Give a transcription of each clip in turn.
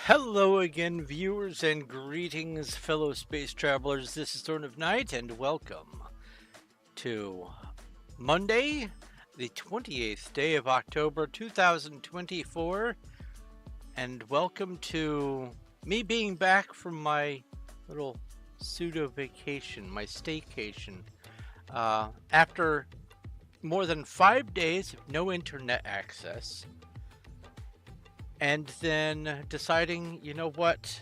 Hello again, viewers, and greetings, fellow space travelers. This is Thorn of Night, and welcome to Monday, the 28th day of October 2024. And welcome to me being back from my little pseudo vacation, my staycation, after more than 5 days of no internet access. And then deciding, you know what,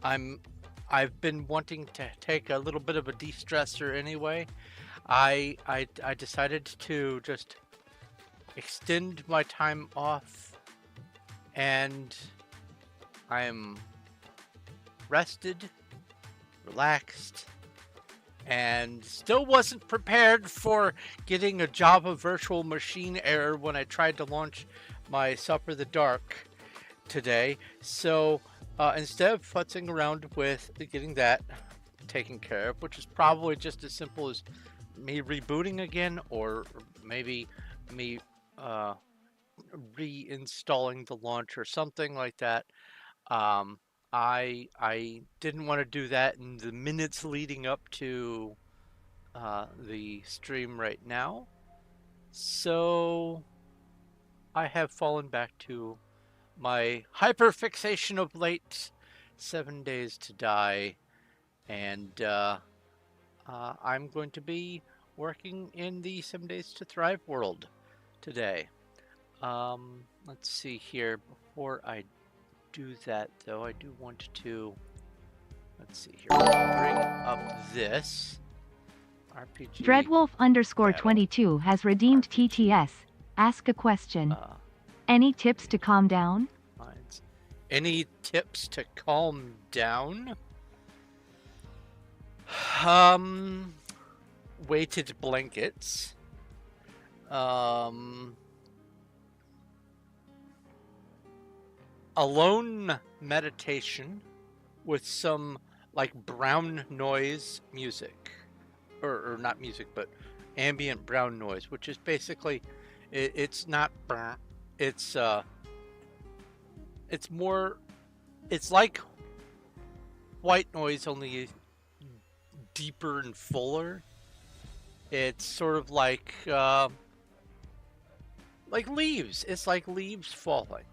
I've been wanting to take a little bit of a de-stressor anyway. I decided to just extend my time off, and I'm rested, relaxed, and still wasn't prepared for getting a Java virtual machine error when I tried to launch my Supper the Dark today. So instead of futzing around with getting that taken care of, which is probably just as simple as me rebooting again, or maybe me reinstalling the launch or something like that. I didn't want to do that in the minutes leading up to the stream right now, so I have fallen back to my hyperfixation of late, 7 Days to Die, and I'm going to be working in the 7 Days to Thrive world today. Let's see here. Before I do that, though, I do want to, let's see here, bring up this RPG. Dreadwolf_22 has redeemed TTS. Ask a question. Any tips to calm down? Any tips to calm down? Weighted blankets. Alone meditation with some like brown noise music, or not music, but ambient brown noise, which is basically it's not it's more, it's like white noise, only deeper and fuller. It's sort of like leaves. It's like leaves falling.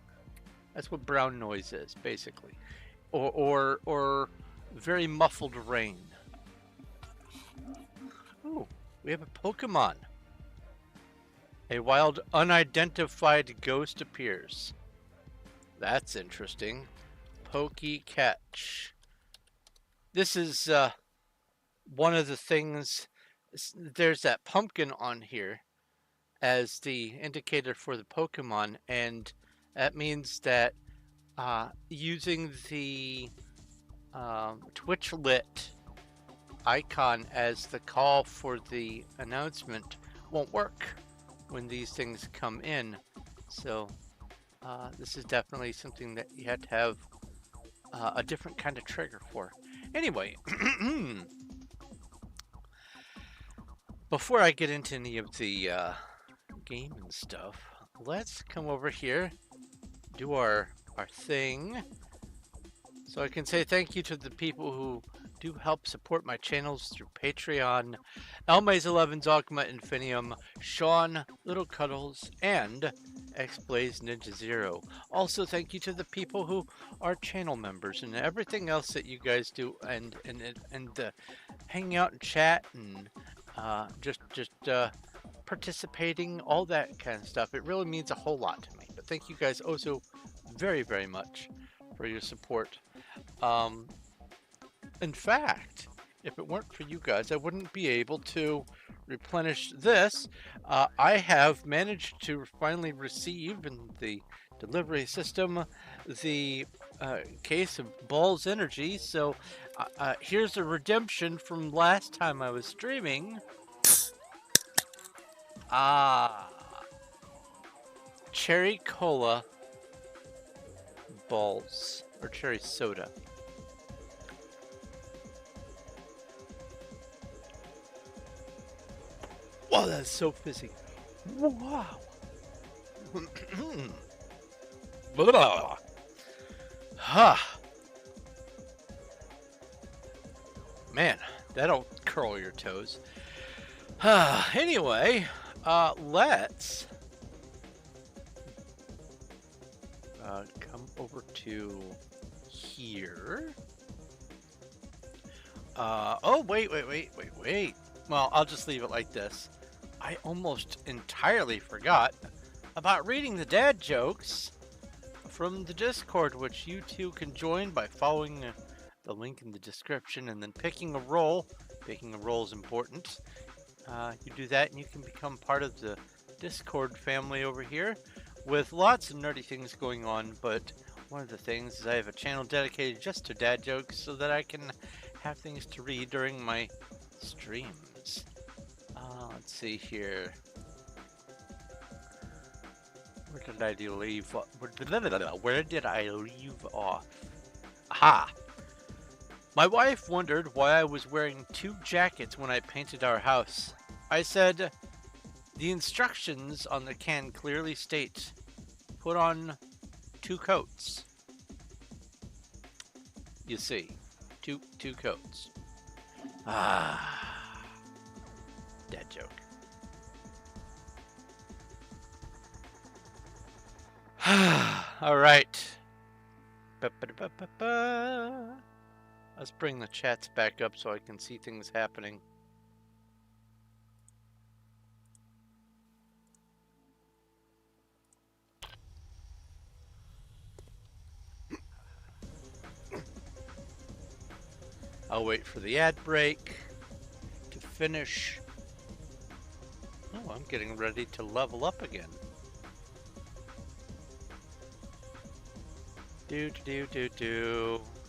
That's what brown noise is, basically, or very muffled rain. Ooh, we have a Pokemon. A wild, unidentified ghost appears. That's interesting. Pokey catch. This is one of the things. There's that pumpkin on here as the indicator for the Pokemon, and that means that using the Twitch lit icon as the call for the announcement won't work when these things come in. So this is definitely something that you have to have a different kind of trigger for. Anyway, before I get into any of the game and stuff, let's come over here, do our thing, so I can say thank you to the people who do help support my channels through Patreon: Elmaze11, Zogma Infinium, Sean, Little Cuddles, and Xblaze Ninja Zero. Also, thank you to the people who are channel members and everything else that you guys do, and hanging out and chat and just participating, all that kind of stuff. It really means a whole lot to me. But thank you guys also very, very much for your support. In fact, if it weren't for you guys, I wouldn't be able to replenish this. I have managed to finally receive in the delivery system the case of Balls Energy. So here's a redemption from last time I was streaming. Cherry Cola balls, or cherry soda. Wow, that's so fizzy. Wow. Blah. Huh. Man, that'll curl your toes. Anyway, let's come over to here. Oh, wait. Well, I'll just leave it like this. I almost entirely forgot about reading the dad jokes from the Discord, which you two can join by following the link in the description and then picking a role. Picking a role is important. You do that and you can become part of the Discord family over here with lots of nerdy things going on, but one of the things is I have a channel dedicated just to dad jokes so that I can have things to read during my streams. Let's see here. Where did I leave? Where did I leave off? Aha! My wife wondered why I was wearing 2 jackets when I painted our house. I said, the instructions on the can clearly state, put on 2 coats. You see, two coats. Ah, dad joke. All right. Let's bring the chats back up so I can see things happening. I'll wait for the ad break to finish. Oh, I'm getting ready to level up again.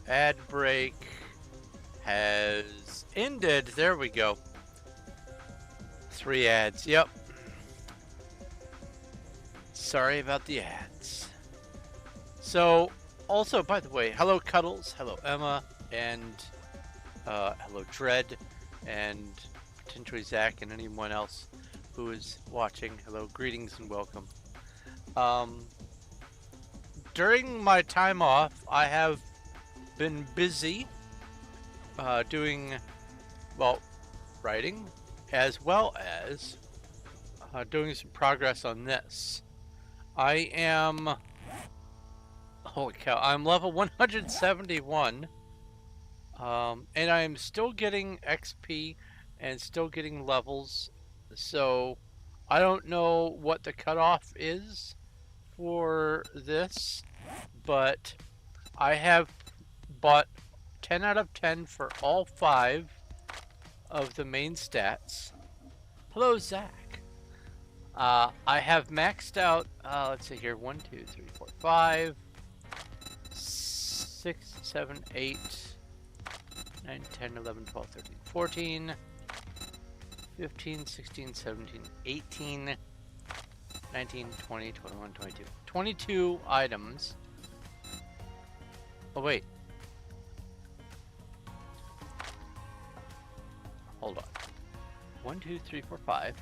Ad break has ended. There we go. 3 ads. Yep. Sorry about the ads. So, also, by the way, hello Cuddles, hello Emma, and hello Dread, and potentially Zach, and anyone else who is watching. Hello, greetings and welcome. During my time off, I have been busy doing, well, writing, as well as doing some progress on this. I am, holy cow, I'm level 171, and I am still getting XP and still getting levels, so I don't know what the cutoff is for this, but I have bought 10 out of 10 for all 5 of the main stats. Hello, Zach. I have maxed out, let's see here, 1, 2, 3, 4, 5, 6, 7, 8, 9, 10, 11, 12, 13, 14, 15, 16, 17, 18, 19, 20, 21, 22. 22 items. Oh, wait. Hold on. 1, 2, 3, 4, 5.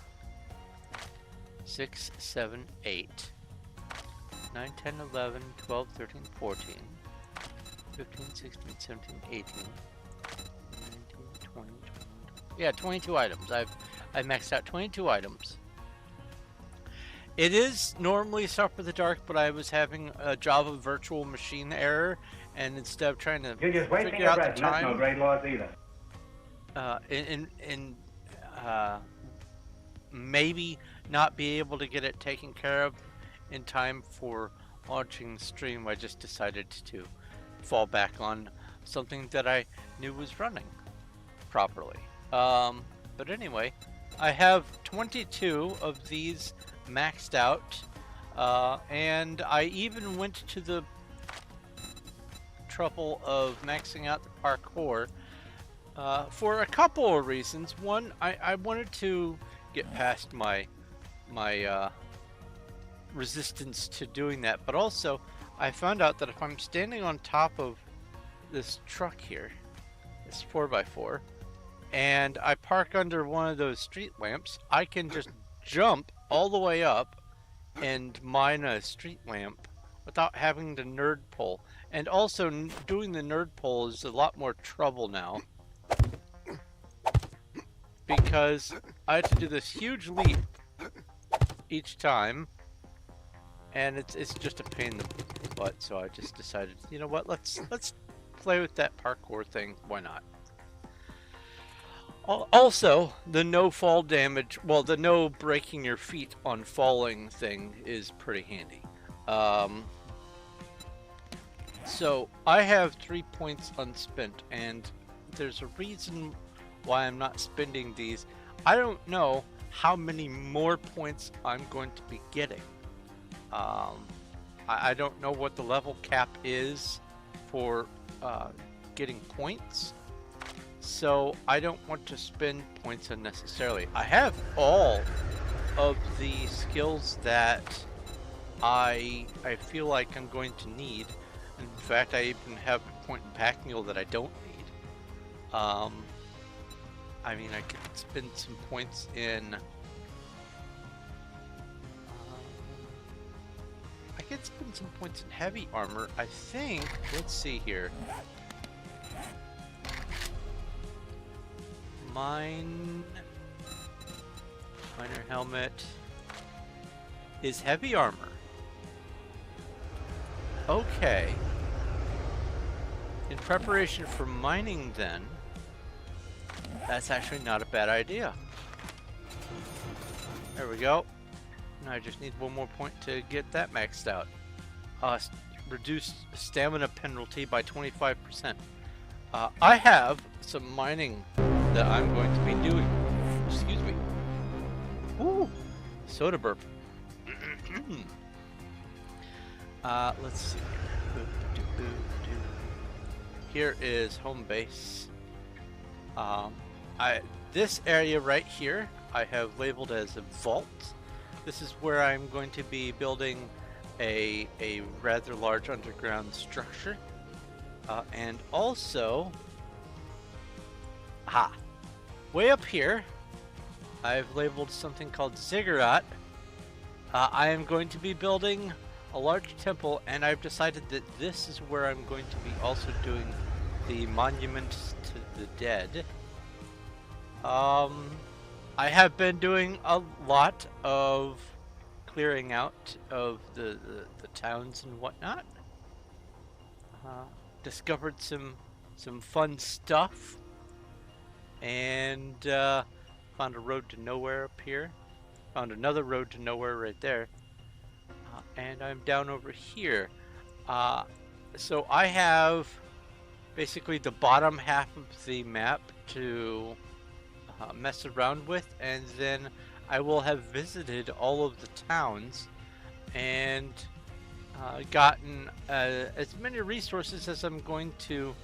6, 7, 8. 9, 10, 11, 12, 13, 14. 15, 16, 17, 18. 19, 20, 21. Yeah, 22 items. I've maxed out 22 items. It is normally Suffer the Dark, but I was having a Java virtual machine error, and instead of trying to figure out the time, no great loss either. Maybe not be able to get it taken care of in time for launching the stream, I just decided to fall back on something that I knew was running properly. But anyway, I have 22 of these maxed out, and I even went to the trouble of maxing out the parkour for a couple of reasons. One, I wanted to get past my resistance to doing that, but also I found out that if I'm standing on top of this truck here, this 4x4, and I park under one of those street lamps, I can just jump all the way up and mine a street lamp without having to nerd pull. And also, doing the nerd poll is a lot more trouble now. Because I had to do this huge leap each time. And it's just a pain in the butt, so I just decided, you know what, let's play with that parkour thing. Why not? Also, the no fall damage, well, the no breaking your feet on falling thing is pretty handy. So I have 3 points unspent, and there's a reason why I'm not spending these. I don't know how many more points I'm going to be getting. I don't know what the level cap is for getting points, so I don't want to spend points unnecessarily. I have all of the skills that I feel like I'm going to need. In fact, I even have a point in packing mule that I don't need. I mean, I could spend some points in. I could spend some points in heavy armor. I think. Let's see here. Minor helmet is heavy armor. Okay. In preparation for mining, then, that's actually not a bad idea. There we go. I just need one more point to get that maxed out. Reduce stamina penalty by 25%. I have some mining that I'm going to be doing. Excuse me. Ooh, soda burp. Let's see. Here is home base. This area right here I have labeled as a vault. This is where I'm going to be building a rather large underground structure. And also, way up here, I've labeled something called Ziggurat. I am going to be building a large temple, and I've decided that this is where I'm going to be also doing the monument to the dead. I have been doing a lot of clearing out of the towns and whatnot. Discovered some fun stuff, and found a road to nowhere up here. Found another road to nowhere right there. And I'm down over here. So I have basically the bottom half of the map to mess around with, and then I will have visited all of the towns and gotten as many resources as I'm going to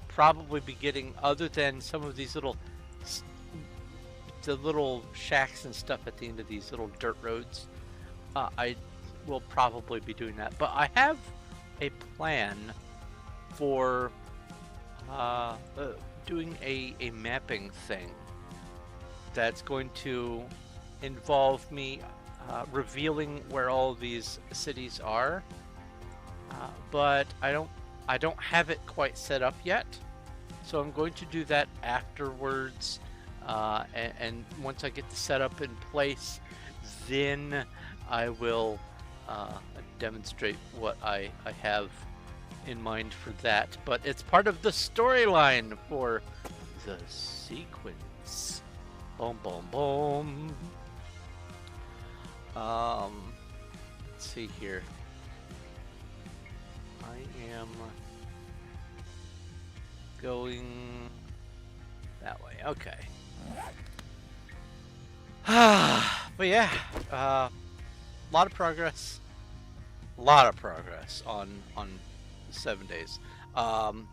probably be getting, other than some of these little shacks and stuff at the end of these little dirt roads. I will probably be doing that, but I have a plan for doing a mapping thing that's going to involve me revealing where all of these cities are, but I don't have it quite set up yet, so I'm going to do that afterwards, and once I get the setup in place, then I will demonstrate what I have in mind for that. But it's part of the storyline for the sequence. Boom, boom, boom. Let's see here. I am going that way. Okay. But yeah, a lot of progress. A lot of progress on 7 days. All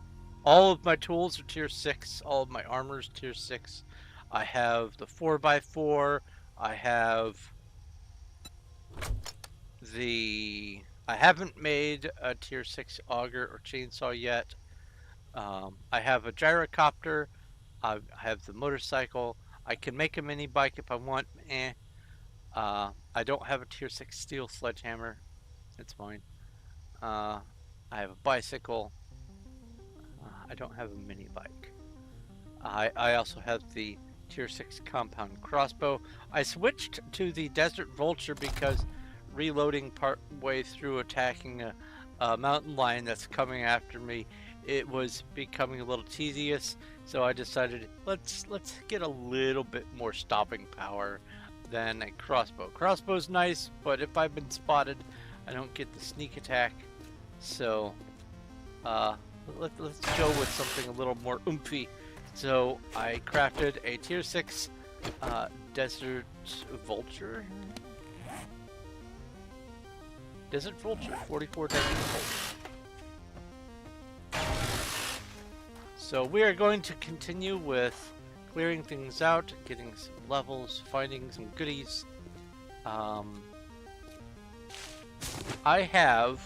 of my tools are tier 6. All of my armor is tier 6. I have the 4x4. I have the... I haven't made a tier 6 auger or chainsaw yet. I have a gyrocopter. I have the motorcycle. I can make a mini bike if I want. I don't have a tier 6 steel sledgehammer. It's fine. I have a bicycle. I don't have a mini bike. I also have the tier 6 compound crossbow. I switched to the desert vulture because reloading part way through attacking a mountain lion that's coming after me, it was becoming a little tedious. So I decided let's get a little bit more stopping power than a crossbow. Crossbow's nice, but if I've been spotted, I don't get the sneak attack. So let's go with something a little more oomphy. So I crafted a tier 6 desert vulture. Desert vulture, 44 desert vulture. So we are going to continue with clearing things out, getting some levels, finding some goodies. I have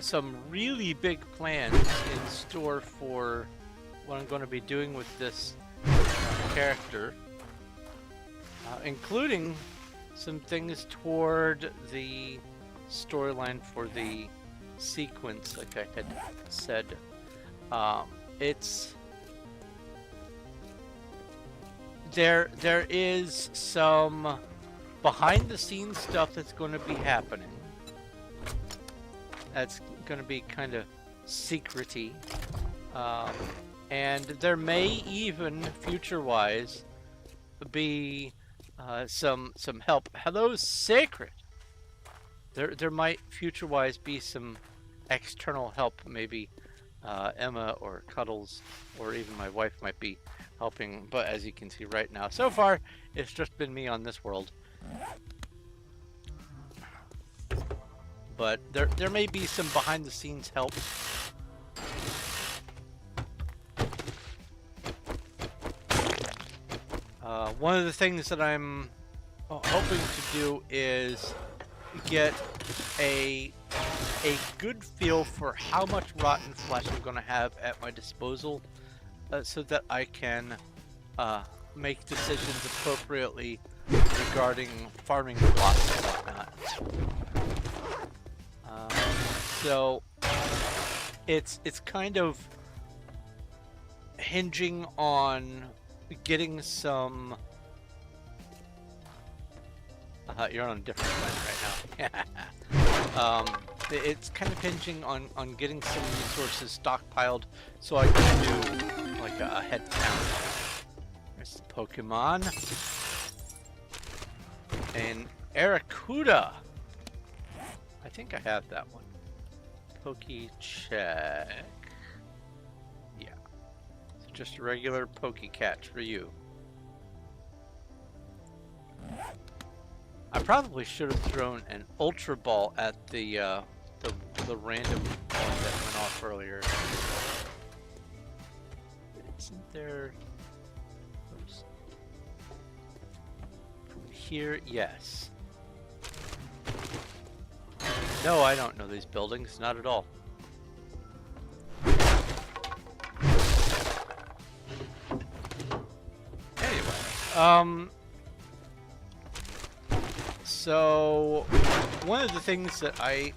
some really big plans in store for what I'm going to be doing with this character, including some things toward the storyline for the sequence, like I had said. There is some behind the scenes stuff that's going to be happening. That's going to be kind of secret-y. And there may even, future-wise, be some help. Hello, Sacred! There might, future-wise, be some external help. Maybe Emma or Cuddles or even my wife might be helping. But as you can see right now, so far, it's just been me on this world. But there may be some behind-the-scenes help. One of the things that I'm hoping to do is get a good feel for how much rotten flesh I'm going to have at my disposal, so that I can make decisions appropriately regarding farming plots and whatnot. So it's kind of hinging on getting some. You're on a different planet right now. It's kind of hinging on getting some resources stockpiled so I can do like a head count. There's the Pokemon. And Aracuda. I think I have that one. Poke check. Yeah. So just a regular Poke catch for you. I probably should have thrown an Ultra Ball at the random one that went off earlier. Isn't there? Oops. From here, yes. No, I don't know these buildings, not at all. Anyway, so one of the things that I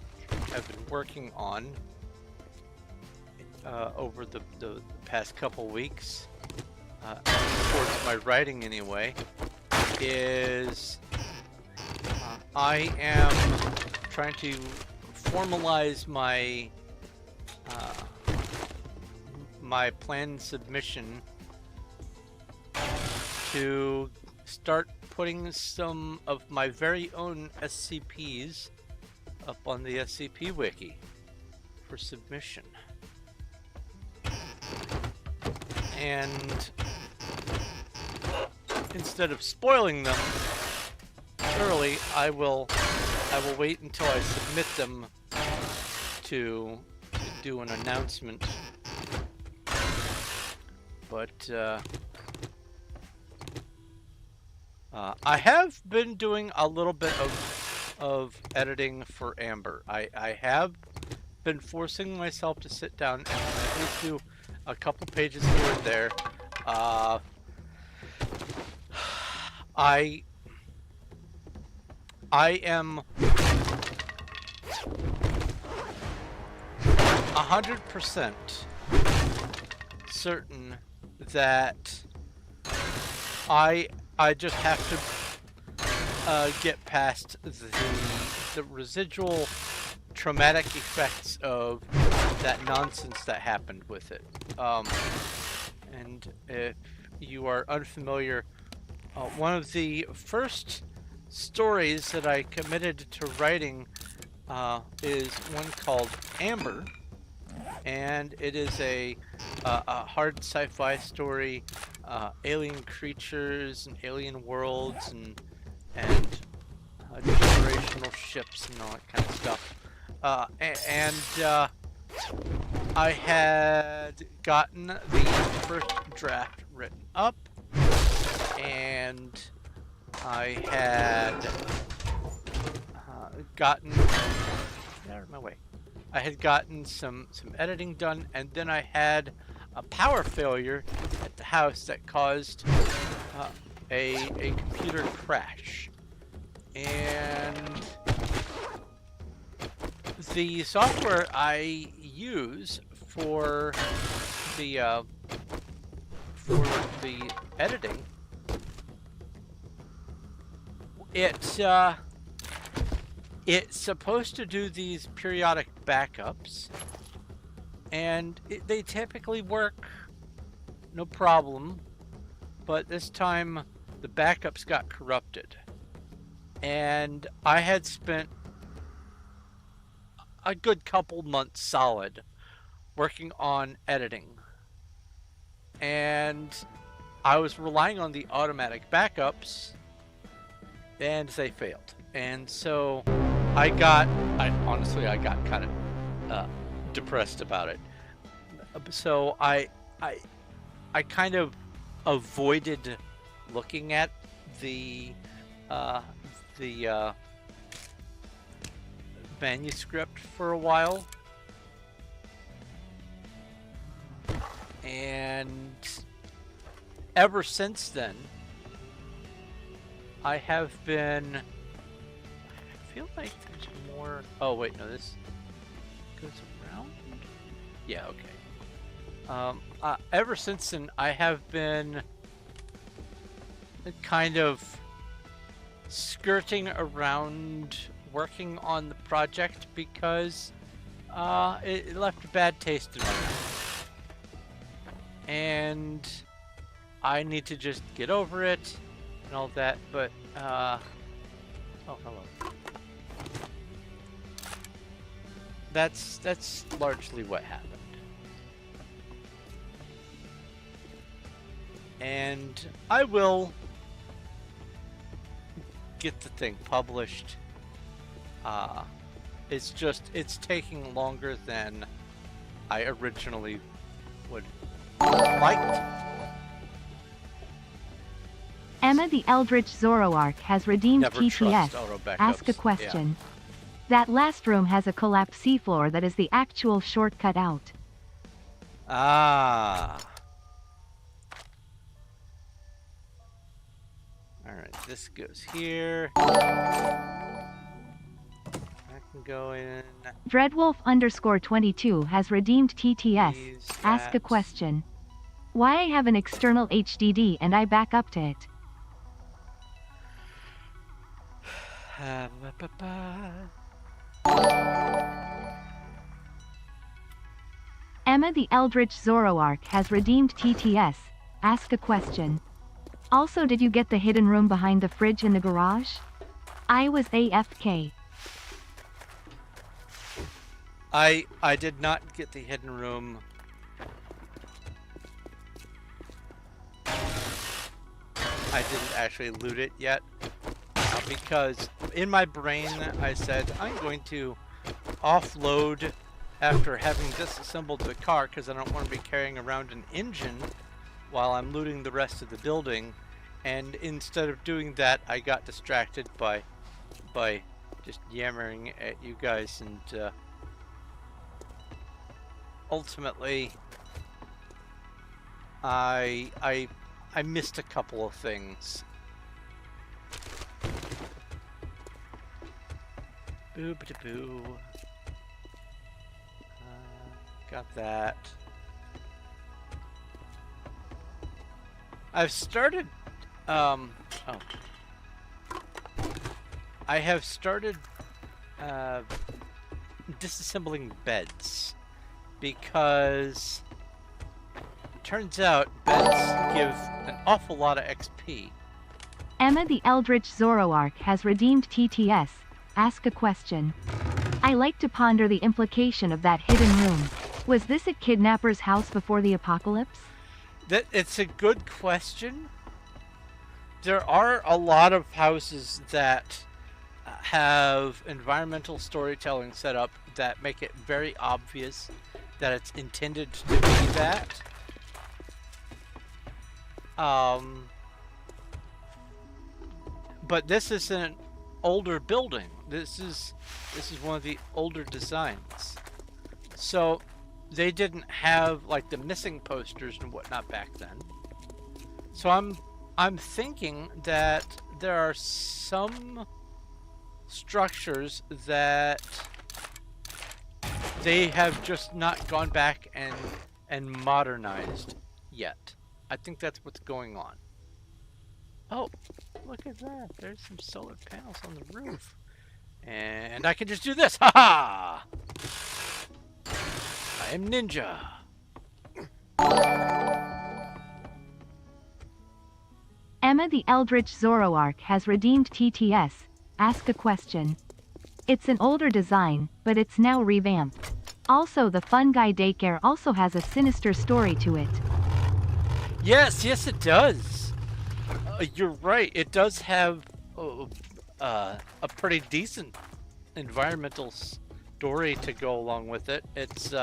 have been working on over the past couple weeks, towards my writing anyway, is I am trying to formalize my my planned submission to start putting some of my very own SCPs up on the SCP Wiki for submission. And instead of spoiling them early, I will wait until I submit them to do an announcement. But I have been doing a little bit of editing for Amber. I have been forcing myself to sit down and at least do a couple pages here and there. I am 100% certain that I just have to get past the residual traumatic effects of that nonsense that happened with it. And if you are unfamiliar, one of the first stories that I committed to writing is one called Amber, and it is a hard sci-fi story, alien creatures and alien worlds and generational ships and all that kind of stuff. I had gotten the first draft written up, and I had gotten out of my way. I had gotten some editing done, and then I had a power failure at the house that caused a computer crash. And the software I use for the editing, it's supposed to do these periodic backups, and they typically work no problem, but this time the backups got corrupted, and I had spent a good couple months solid working on editing, and I was relying on the automatic backups, and they failed. And so I got kind of depressed about it. So I kind of avoided looking at the manuscript for a while, and ever since then I have been, I feel like there's more. Oh wait, no, this goes around. Yeah, okay. Ever since then I have been kind of skirting around working on the project because it left a bad taste in my mouth, and I need to just get over it and all that. But oh, hello. That's largely what happened, and I will get the thing published. It's taking longer than I originally would like. Emma the Eldritch Zoroark has redeemed Never TTS. trust auto backups. Ask a question. That last room has a collapsed seafloor that is the actual shortcut out. Ah. Alright, this goes here. I can go in. Dreadwolf_22 has redeemed TTS. Use Ask a that. question. Why I have an external HDD and I back up to it. Emma the Eldritch Zoroark has redeemed TTS. Ask a question. Also, did you get the hidden room behind the fridge in the garage? I was AFK. I did not get the hidden room. I didn't actually loot it yet because in my brain I said I'm going to offload after having disassembled the car because I don't want to be carrying around an engine while I'm looting the rest of the building, and instead of doing that I got distracted by just yammering at you guys, and ultimately I missed a couple of things. Boo-ba-da-boo. Got that. I've started, oh. I have started, disassembling beds. Because it turns out beds give an awful lot of XP. Emma the Eldritch Zoroark has redeemed TTS. Ask a question. I like to ponder the implication of that hidden room. Was this a kidnapper's house before the apocalypse? It's a good question. There are a lot of houses that have environmental storytelling set up that make it very obvious that it's intended to be that. But this is an older building. This is one of the older designs. So they didn't have like the missing posters and whatnot back then. So I'm thinking that there are some structures that they have just not gone back and modernized yet. I think that's what's going on. Oh, look at that. There's some solar panels on the roof. And I can just do this. Ha-ha! I am ninja. Emma the Eldritch Zoroark has redeemed TTS. Ask a question. It's an older design, but it's now revamped. Also, the Fun Guy Daycare also has a sinister story to it. Yes, it does. You're right. It does have a pretty decent environmental story to go along with it. It's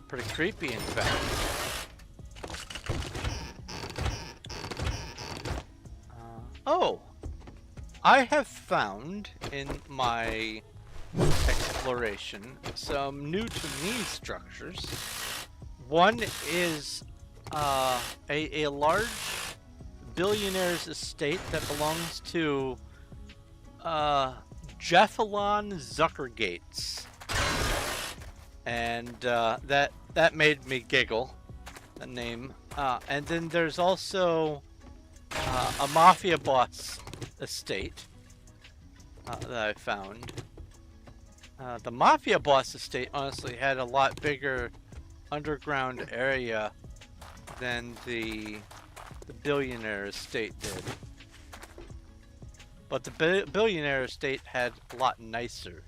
pretty creepy, in fact. Oh, I have found in my exploration some new to me structures. One is a large billionaire's estate that belongs to Jeffalon Zuckergates, and that made me giggle, the name. And then there's also a mafia boss estate that I found. The mafia boss estate honestly had a lot bigger underground area than the billionaire estate did. But the billionaire estate had a lot nicer.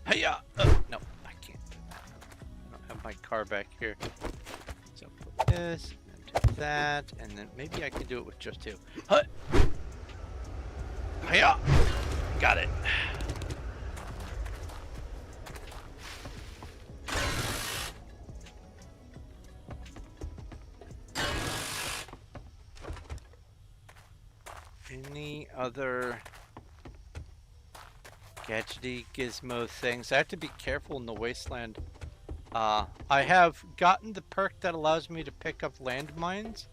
Hey-ya! No, I can't do that. I don't have my car back here. So put this, and do that, and then maybe I can do it with just two. Huh! Hey-ya! Got it. Any other gadgety gizmo things? I have to be careful in the wasteland. I have gotten the perk that allows me to pick up landmines,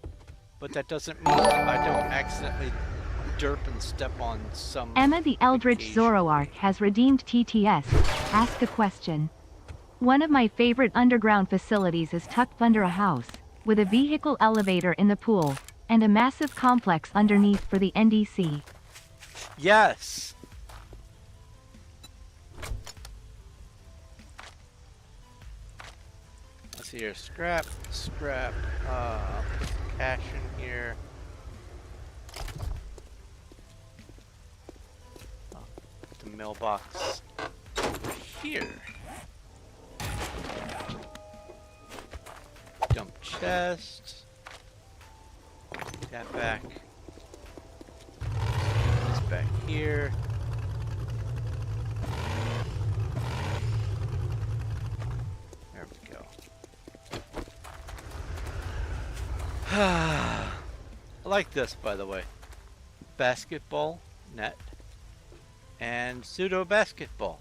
but that doesn't mean I don't accidentally derp and step on some. Emma the Eldritch Zoroark has redeemed TTS. Ask a question. One of my favorite underground facilities is tucked under a house, with a vehicle elevator in the pool, and a massive complex underneath for the NDC. Yes. Let's see here. Scrap. Put the cash in here. Put the mailbox over here. Dump chest. That back. This back here. There we go. I like this, by the way. Basketball net and pseudo basketball.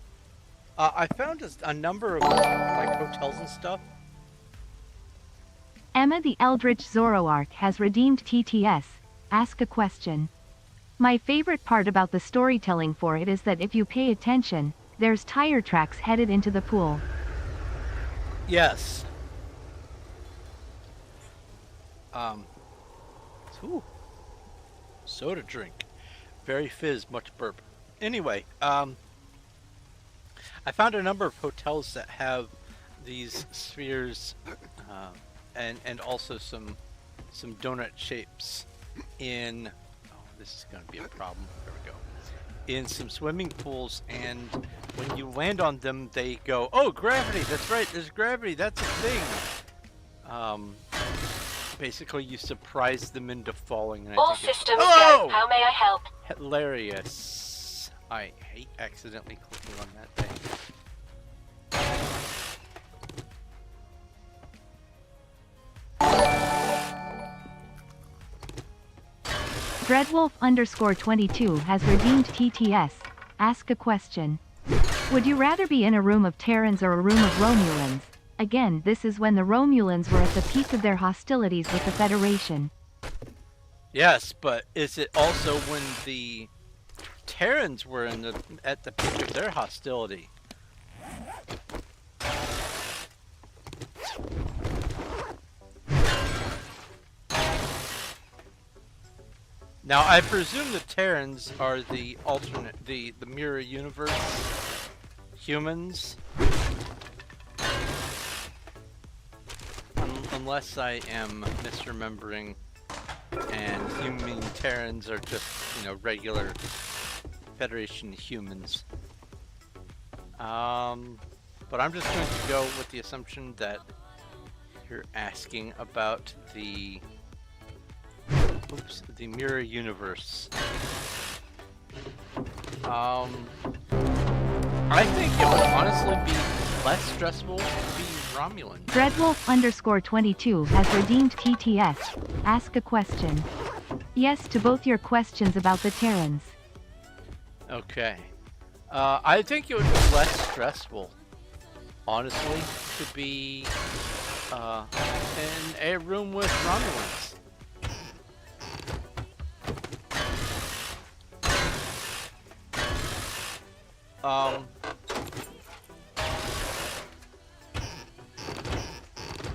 I found a number of like hotels and stuff. Emma the Eldritch Zoroark has redeemed TTS. Ask a question. My favorite part about the storytelling for it is that if you pay attention, there's tire tracks headed into the pool. Yes. Um, ooh, soda drink. Very fizz, much burp. Anyway, I found a number of hotels that have these spheres, uh, and also some donut shapes in. Oh, this is going to be a problem. There we go. In some swimming pools, and when you land on them, they go, "Oh, gravity! That's right. There's gravity. That's a thing." Um, Basically, you surprise them into falling, and All I think it's systems go. How may I help? hilarious. I hate accidentally clicking on that thing. Dreadwolf_22 has redeemed TTS. Ask a question. Would you rather be in a room of Terrans or a room of Romulans? Again, this is when the Romulans were at the peak of their hostilities with the Federation. Yes, but is it also when the Terrans were at the peak of their hostility? Now, I presume the Terrans are the the mirror universe humans. Unless I am misremembering, and human Terrans are just, regular Federation humans. But I'm just going to go with the assumption that you're asking about the mirror universe. I think it would honestly be less stressful to be Romulan. Dreadwolf_22 has redeemed TTS. Ask a question. Yes to both your questions about the Terrans. Okay. I think it would be less stressful, honestly, to be in a room with Romulans.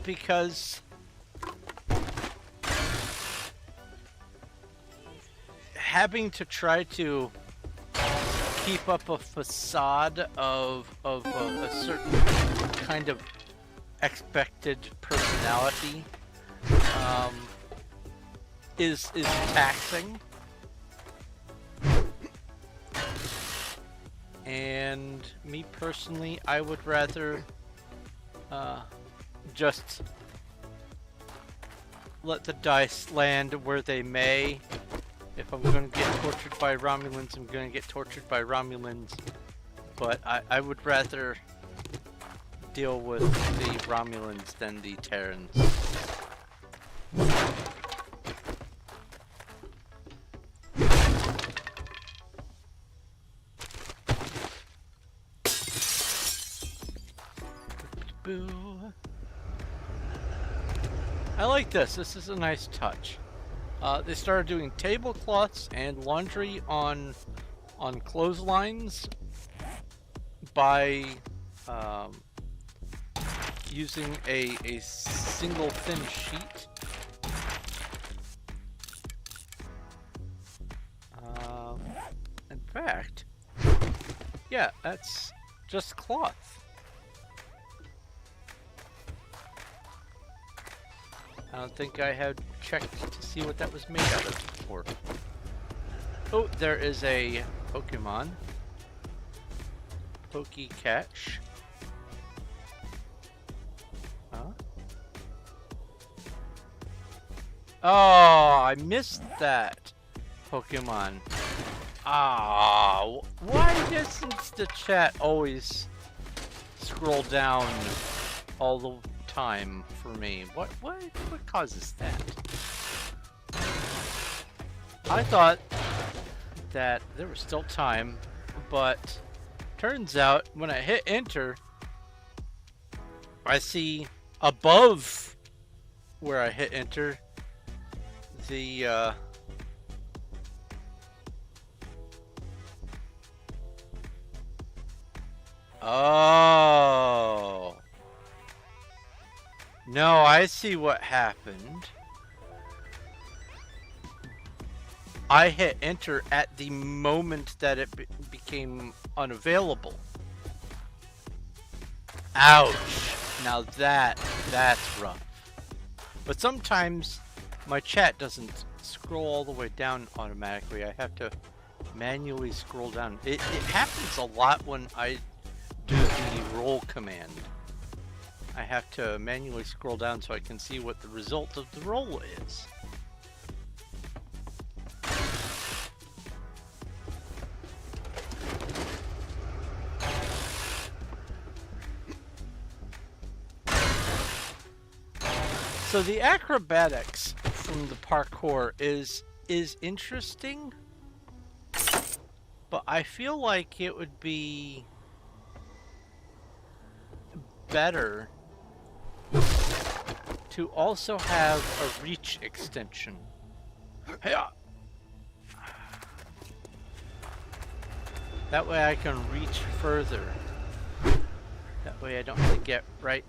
Because having to try to keep up a facade of a certain kind of expected personality is taxing. And me personally, I would rather just let the dice land where they may. If I'm going to get tortured by Romulans, I'm going to get tortured by Romulans. But I would rather deal with the Romulans than the Terrans. Boo. I like this. This is a nice touch. They started doing tablecloths and laundry on clotheslines by using a single thin sheet. In fact, yeah, that's just cloth. I don't think I had checked to see what that was made out of before. Oh, there is a Pokemon. Pokecatch. Huh? Oh, I missed that Pokemon. Ah, why doesn't the chat always scroll down all the time for me? What causes that? I thought that there was still time, but turns out when I hit enter, I see above where I hit enter the oh. No, I see what happened. I hit enter at the moment that it became unavailable. Ouch. Now that's rough. But sometimes my chat doesn't scroll all the way down automatically. I have to manually scroll down. It happens a lot when I do the roll command. I have to manually scroll down so I can see what the result of the roll is. So the acrobatics from the parkour is interesting, but I feel like it would be better to also have a reach extension. That way I can reach further. That way I don't have to get right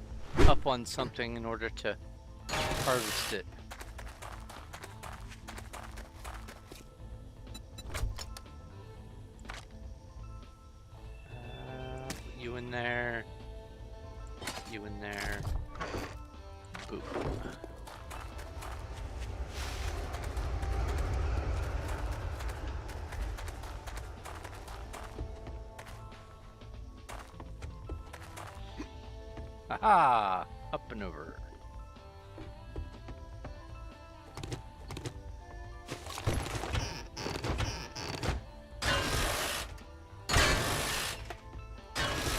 up on something in order to harvest it. You in there. You in there. Boop. Aha! Up and over.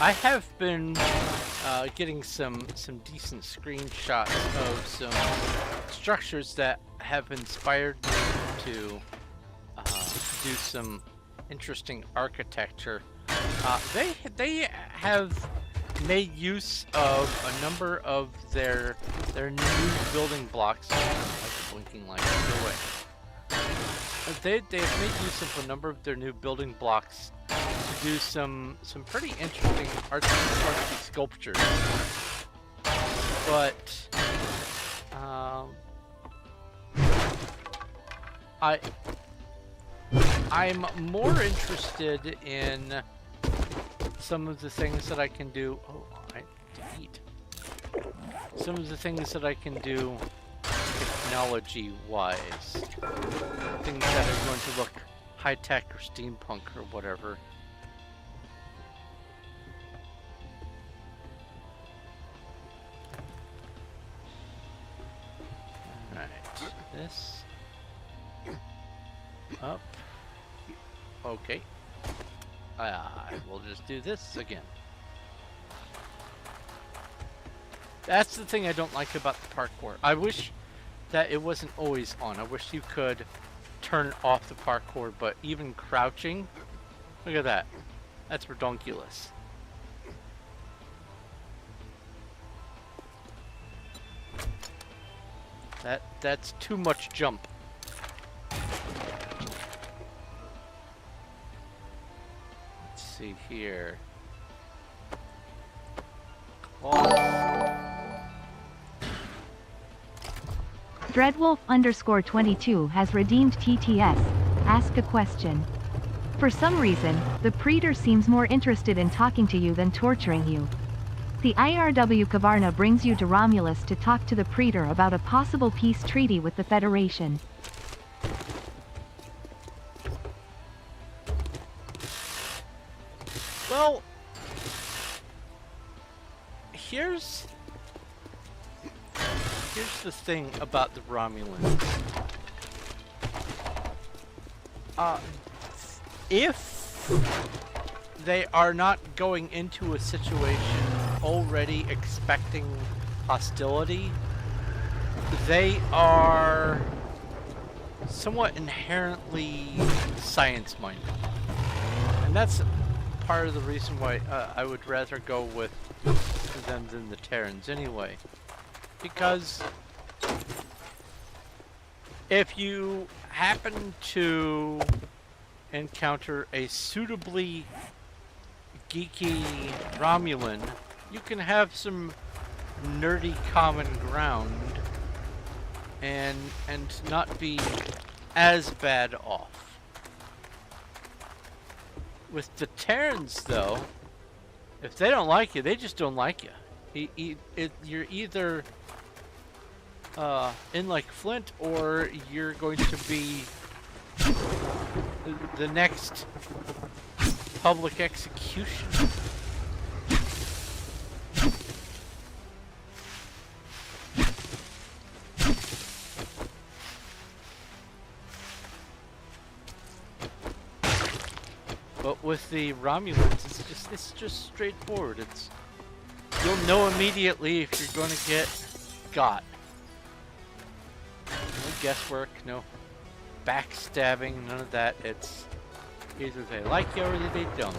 I have been getting some decent screenshots of some structures that have inspired me to do some interesting architecture. They have made use of a number of their new building blocks. I like the blinking light. Go away. They've made use of a number of their new building blocks to do some pretty interesting artsy sculptures. But I'm more interested in some of the things that I can do. Oh, I delete. Some of the things that I can do technology-wise. Things that are going to look high-tech or steampunk or whatever. Alright, this. Up. Okay. We'll just do this again. That's the thing I don't like about the parkour. I wish that it wasn't always on. I wish you could turn off the parkour, but even crouching, look at that. That's redonkulous. That's too much jump. Let's see here. Dreadwolf_22 has redeemed TTS. Ask a question. For some reason, the Praetor seems more interested in talking to you than torturing you. The IRW Kavarna brings you to Romulus to talk to the Praetor about a possible peace treaty with the Federation. Well, here's the thing about the Romulans. If they are not going into a situation already expecting hostility, they are somewhat inherently science-minded. And that's part of the reason why I would rather go with them than the Terrans anyway. Because if you happen to encounter a suitably geeky Romulan, you can have some nerdy common ground and not be as bad off. With the Terrans, though, if they don't like you, they just don't like you. You're either in like Flint, or you're going to be the next public execution. But with the Romulans, it's just straightforward. You'll know immediately if you're going to get got. No guesswork, no backstabbing, none of that. It's either they like you or they don't.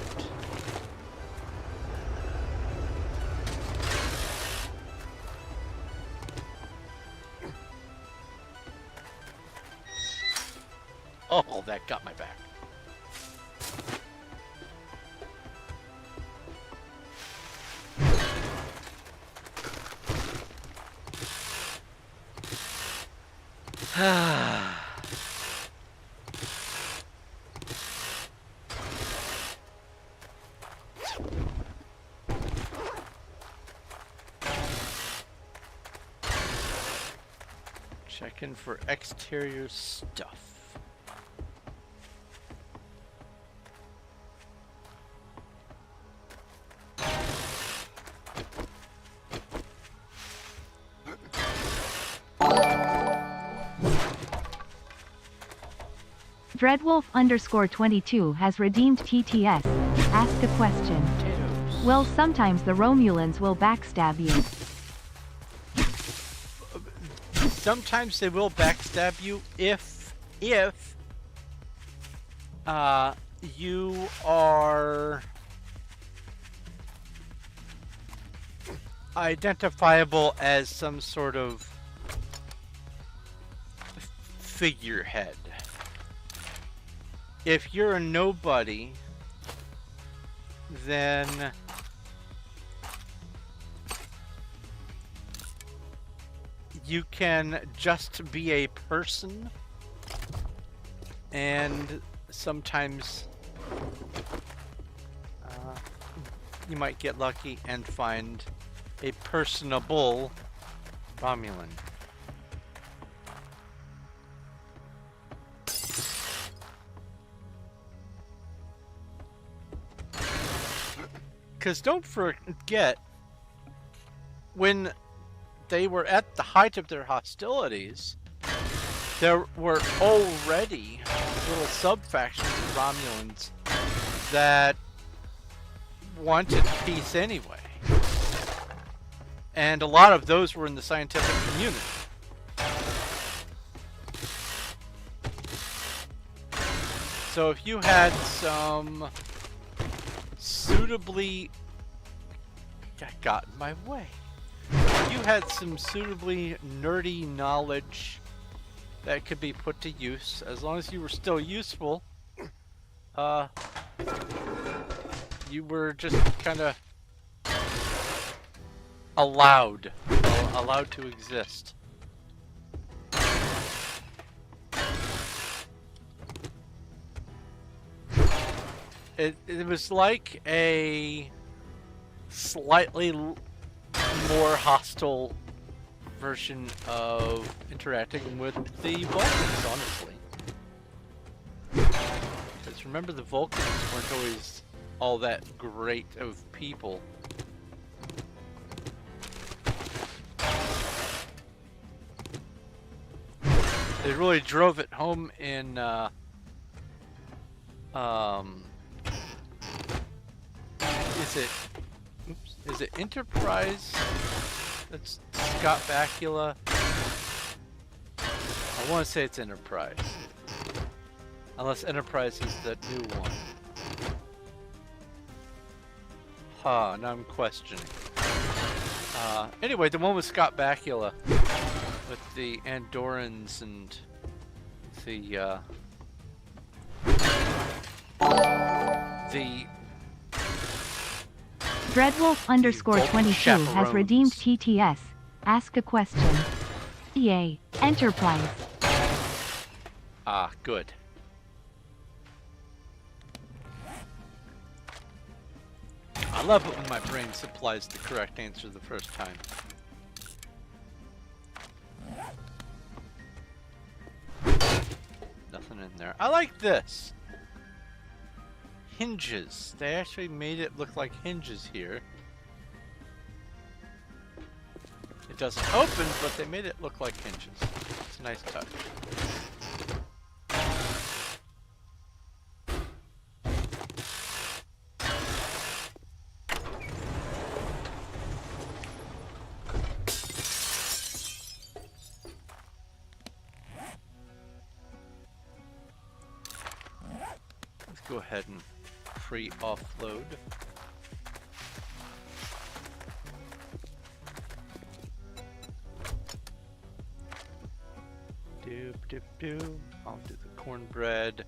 Oh, that got my back. Checking for exterior stuff. Dreadwolf_22 has redeemed TTS. Ask a question. Potatoes. Well, sometimes the Romulans will backstab you. Sometimes they will backstab you if you are identifiable as some sort of figurehead. If you're a nobody, then you can just be a person, and sometimes you might get lucky and find a personable Romulan. Because don't forget, when they were at the height of their hostilities, there were already little sub-factions of Romulans that wanted peace anyway. And a lot of those were in the scientific community. So if you had some suitably... That got in my way. You had some suitably nerdy knowledge that could be put to use, as long as you were still useful. You were just kind of allowed to exist. It was like a slightly more hostile version of interacting with the Vulcans, honestly. Because remember, the Vulcans weren't always all that great of people. They really drove it home in is it Enterprise? That's Scott Bakula. I want to say it's Enterprise. Unless Enterprise is the new one. Huh, now I'm questioning. Anyway, the one with Scott Bakula. With the Andorans and the Dreadwolf underscore Vulcan 22 has chaperones. redeemed TTS. Ask a question. EA. Enterprise. Ah, good. I love it when my brain supplies the correct answer the first time. Nothing in there. I like this. Hinges. They actually made it look like hinges here. It doesn't open, but they made it look like hinges. It's a nice touch. Let's go ahead and free offload. Doop doop doop. I'll do the cornbread.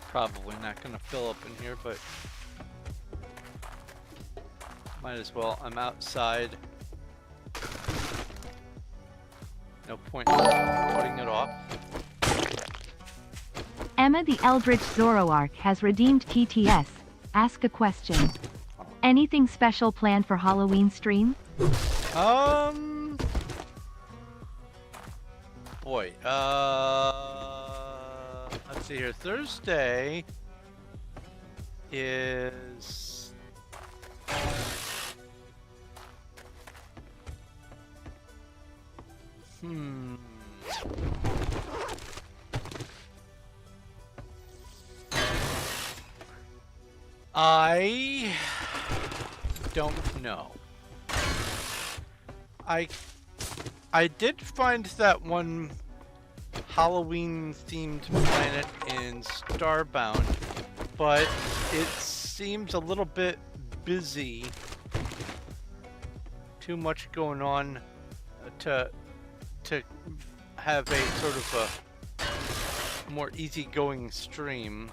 Probably not gonna fill up in here, but might as well. I'm outside. No point in putting it off. Emma the Eldritch Zoroark has redeemed TTS. Ask a question. Anything special planned for Halloween stream? Boy, let's see here. Thursday is I don't know. I did find that one Halloween themed planet in Starbound, but it seems a little bit busy. Too much going on to have a sort of a more easygoing stream.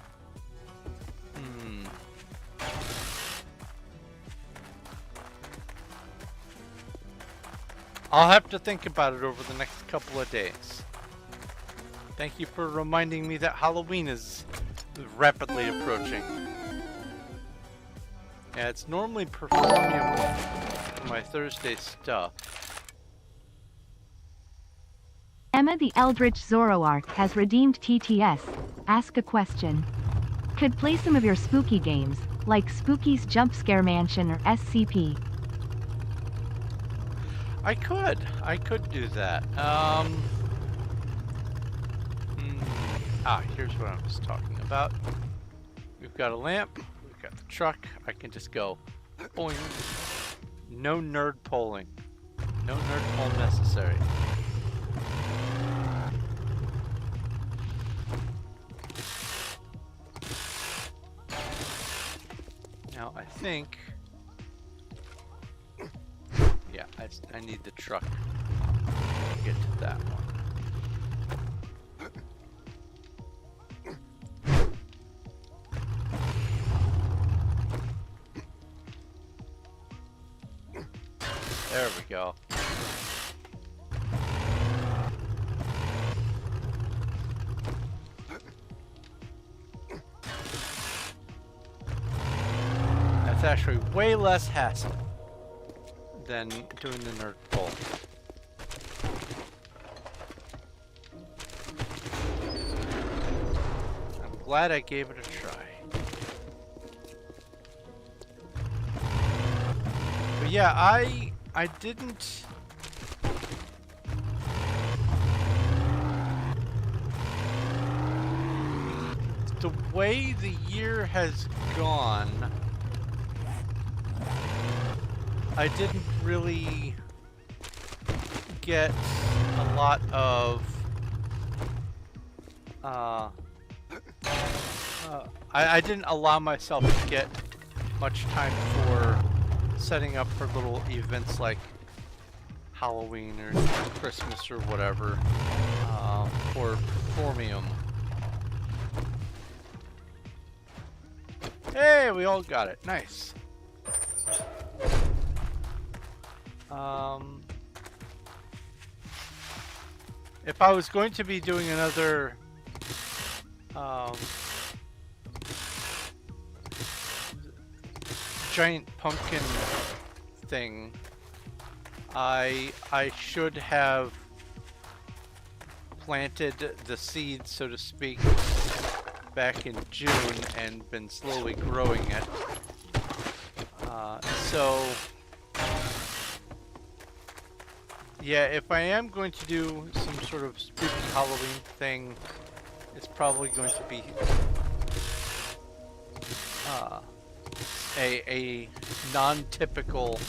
I'll have to think about it over the next couple of days. Thank you for reminding me that Halloween is rapidly approaching. Yeah, it's normally Performium for my Thursday stuff. Emma the Eldritch Zoroark has redeemed TTS. Ask a question. Could play some of your spooky games, like Spooky's Jump Scare Mansion or SCP. I could do that. Here's what I was talking about. We've got a lamp, we've got the truck. I can just go boing. No nerd polling. No nerd poll necessary. Now I think, yeah, I need the truck to get to that one. There we go. That's actually way less hassle than doing the nerd poll. I'm glad I gave it a try. But yeah, I didn't. The way the year has gone, I didn't really get a lot of I didn't allow myself to get much time for setting up for little events like Halloween or Christmas or whatever for Performium. Hey, we all got it. Nice. If I was going to be doing another giant pumpkin thing, I should have planted the seed, so to speak, back in June and been slowly growing it. So yeah, if I am going to do some sort of spooky Halloween thing, it's probably going to be a non-typical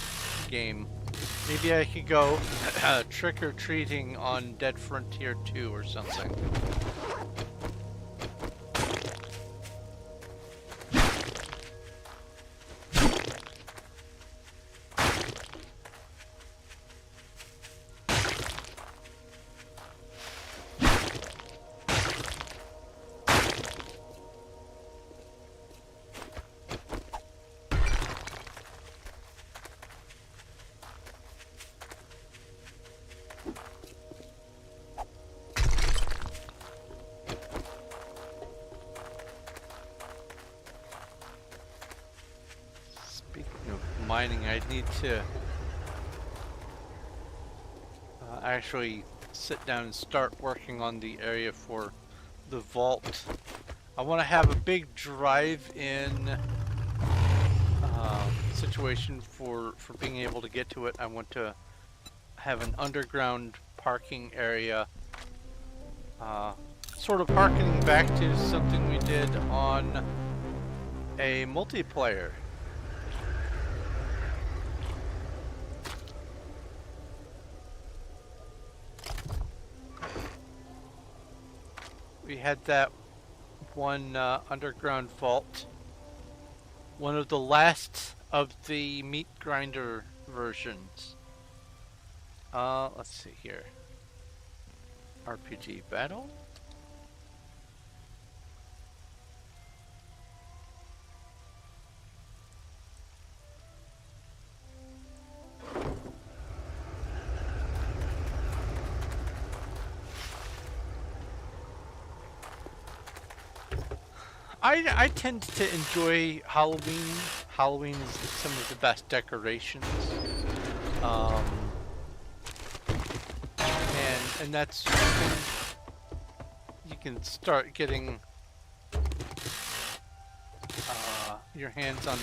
game. Maybe I could go trick-or-treating on Dead Frontier 2 or something. Mining, I need to actually sit down and start working on the area for the vault. I want to have a big drive-in situation for being able to get to it. I want to have an underground parking area, sort of harkening back to something we did on a multiplayer. We had that one underground vault, one of the last of the meat grinder versions. Let's see here. RPG battle. I tend to enjoy Halloween. Halloween is some of the best decorations. And that's you can start getting your hands on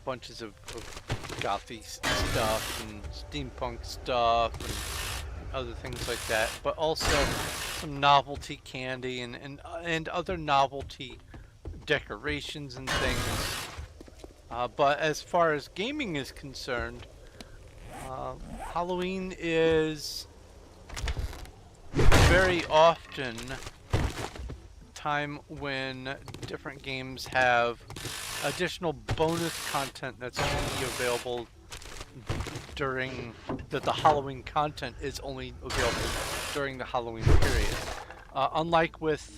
bunches of gothy stuff and steampunk stuff and other things like that, but also some novelty candy and other novelty decorations and things. But as far as gaming is concerned, Halloween is very often time when different games have additional bonus content that's only available during the Halloween content is only available during the Halloween period. Unlike with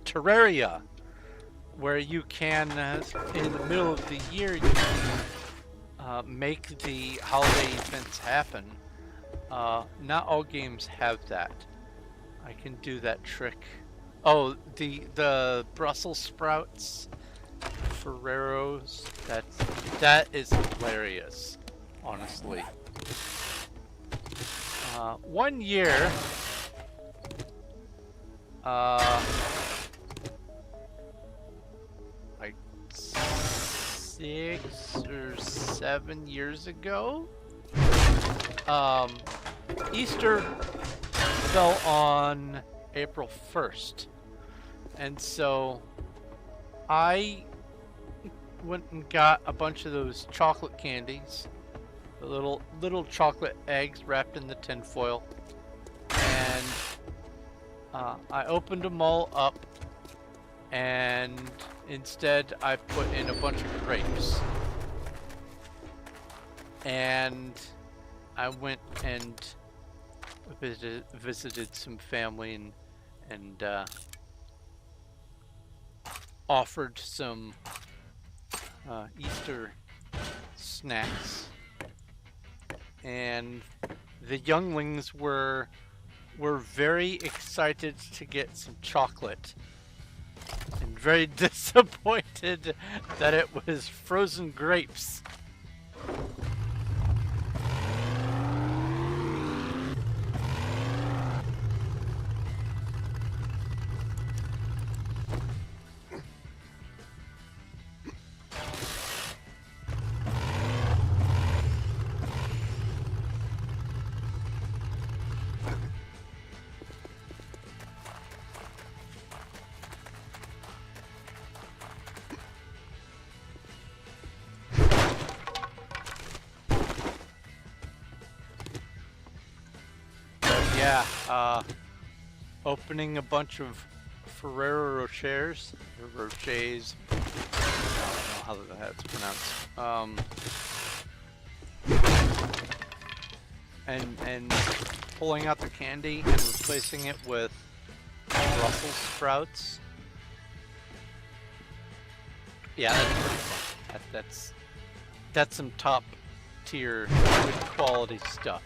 Terraria, where you can in the middle of the year you can make the holiday events happen. Not all games have that. I can do that trick. Oh, the Brussels sprouts, Ferreros. That is hilarious, honestly. One year, like 6 or 7 years ago, Easter fell on April 1st, and so I went and got a bunch of those chocolate candies, the little chocolate eggs wrapped in the tin foil, and I opened them all up, and instead I put in a bunch of grapes, and I went and visited some family and offered some Easter snacks, and the younglings were very excited to get some chocolate and very disappointed that it was frozen grapes. Yeah, opening a bunch of Ferrero Rochers, or Rochers, I don't know how that's pronounced, and pulling out the candy and replacing it with Brussels sprouts. Yeah, that's pretty fun. That's some top tier, good quality stuff.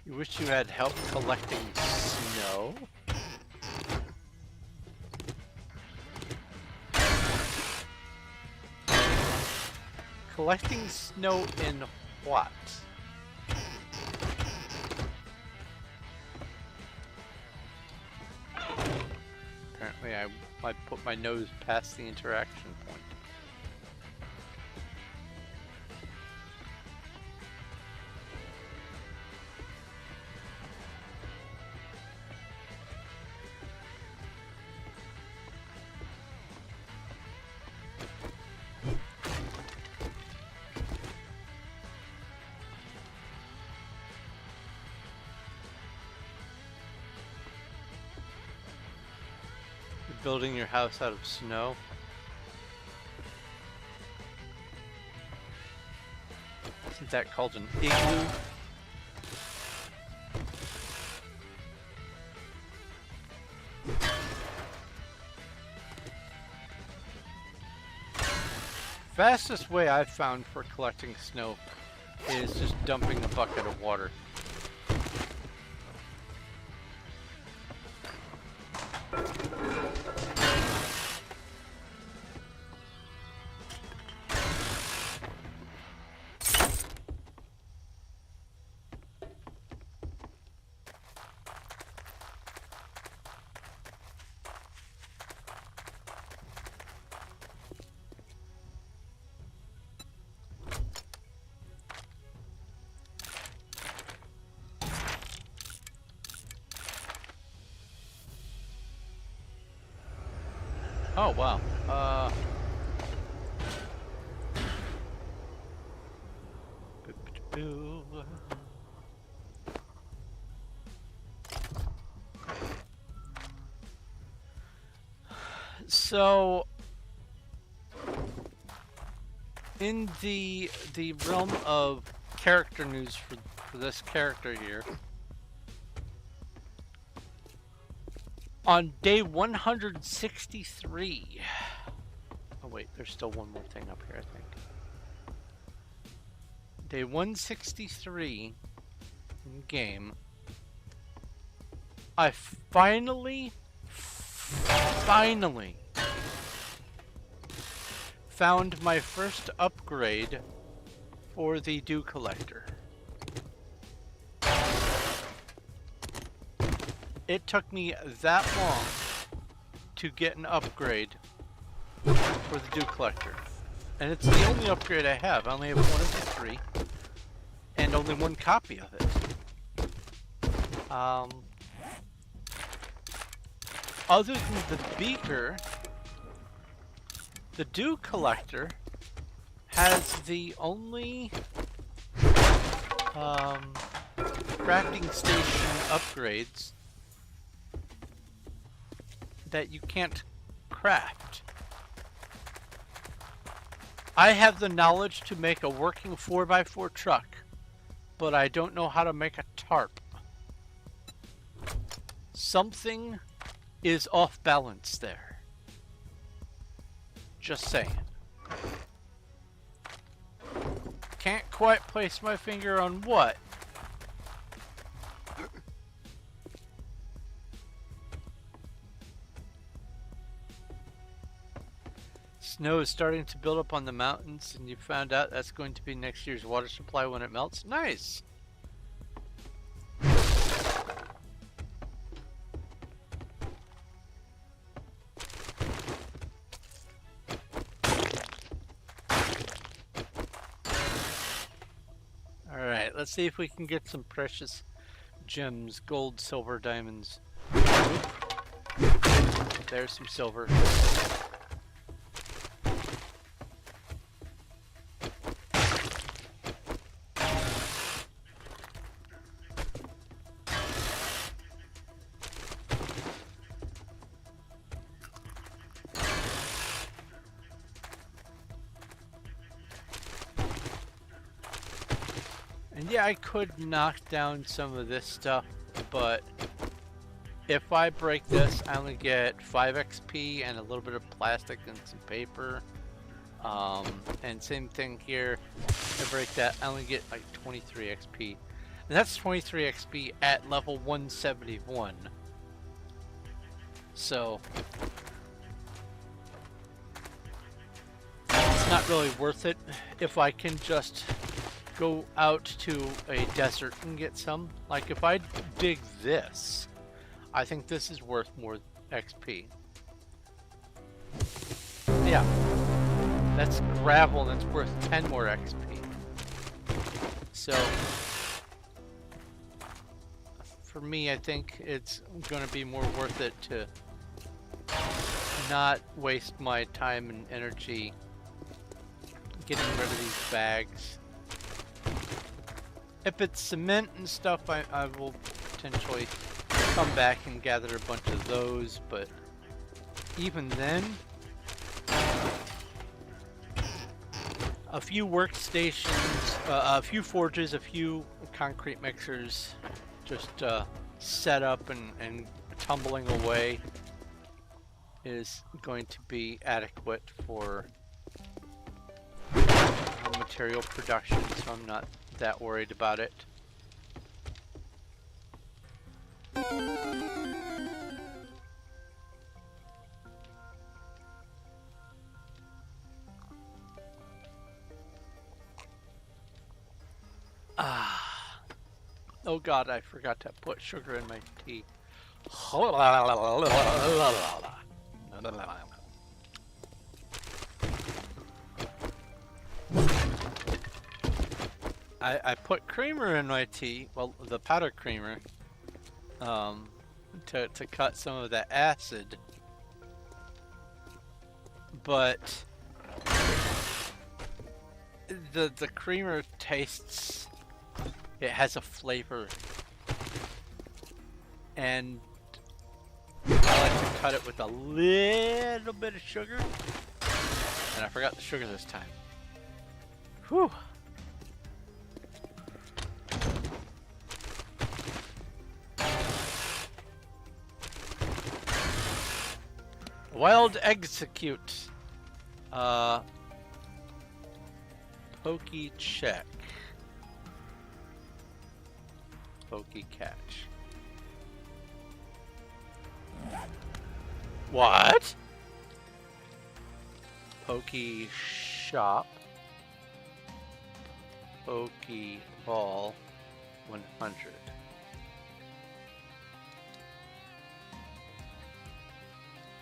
You wish you had help collecting snow? Collecting snow in what? Apparently I put my nose past the interaction point. Building your house out of snow. Isn't that called an igloo? Fastest way I've found for collecting snow is just dumping a bucket of water. Oh wow. So in the realm of character news for this character here, on day 163. Oh wait, there's still one more thing up here, I think. Day 163 in game, I finally found my first upgrade for the dew collector. It took me that long to get an upgrade for the dew collector. And it's the only upgrade I have. I only have one of the three. And only one copy of it. Other than the beaker, the dew collector has the only crafting station upgrades that you can't craft. I have the knowledge to make a working 4x4 truck, but I don't know how to make a tarp. Something is off balance there. Just saying. Can't quite place my finger on what. Snow is starting to build up on the mountains, and you found out that's going to be next year's water supply when it melts. Nice! Alright, let's see if we can get some precious gems, gold, silver, diamonds. Oop. There's some silver. And yeah, I could knock down some of this stuff, but if I break this, I only get 5 XP and a little bit of plastic and some paper. And same thing here, if I break that, I only get like 23 XP. And that's 23 XP at level 171. So it's not really worth it if I can just go out to a desert and get some. Like if I dig this, I think this is worth more XP. Yeah, that's gravel and it's worth 10 more XP. So for me, I think it's going to be more worth it to not waste my time and energy getting rid of these bags. If it's cement and stuff, I will potentially come back and gather a bunch of those, but even then, a few workstations, a few forges, a few concrete mixers, just set up and tumbling away is going to be adequate for material production, so I'm not that worried about it. Oh god, I forgot to put sugar in my tea. I put creamer in my tea, well, the powder creamer, to cut some of that acid, but the creamer tastes, it has a flavor, and I like to cut it with a little bit of sugar, and I forgot the sugar this time. Whew. Wild execute. Pokey check. Pokey catch. What? Pokey shop. Pokey ball 100.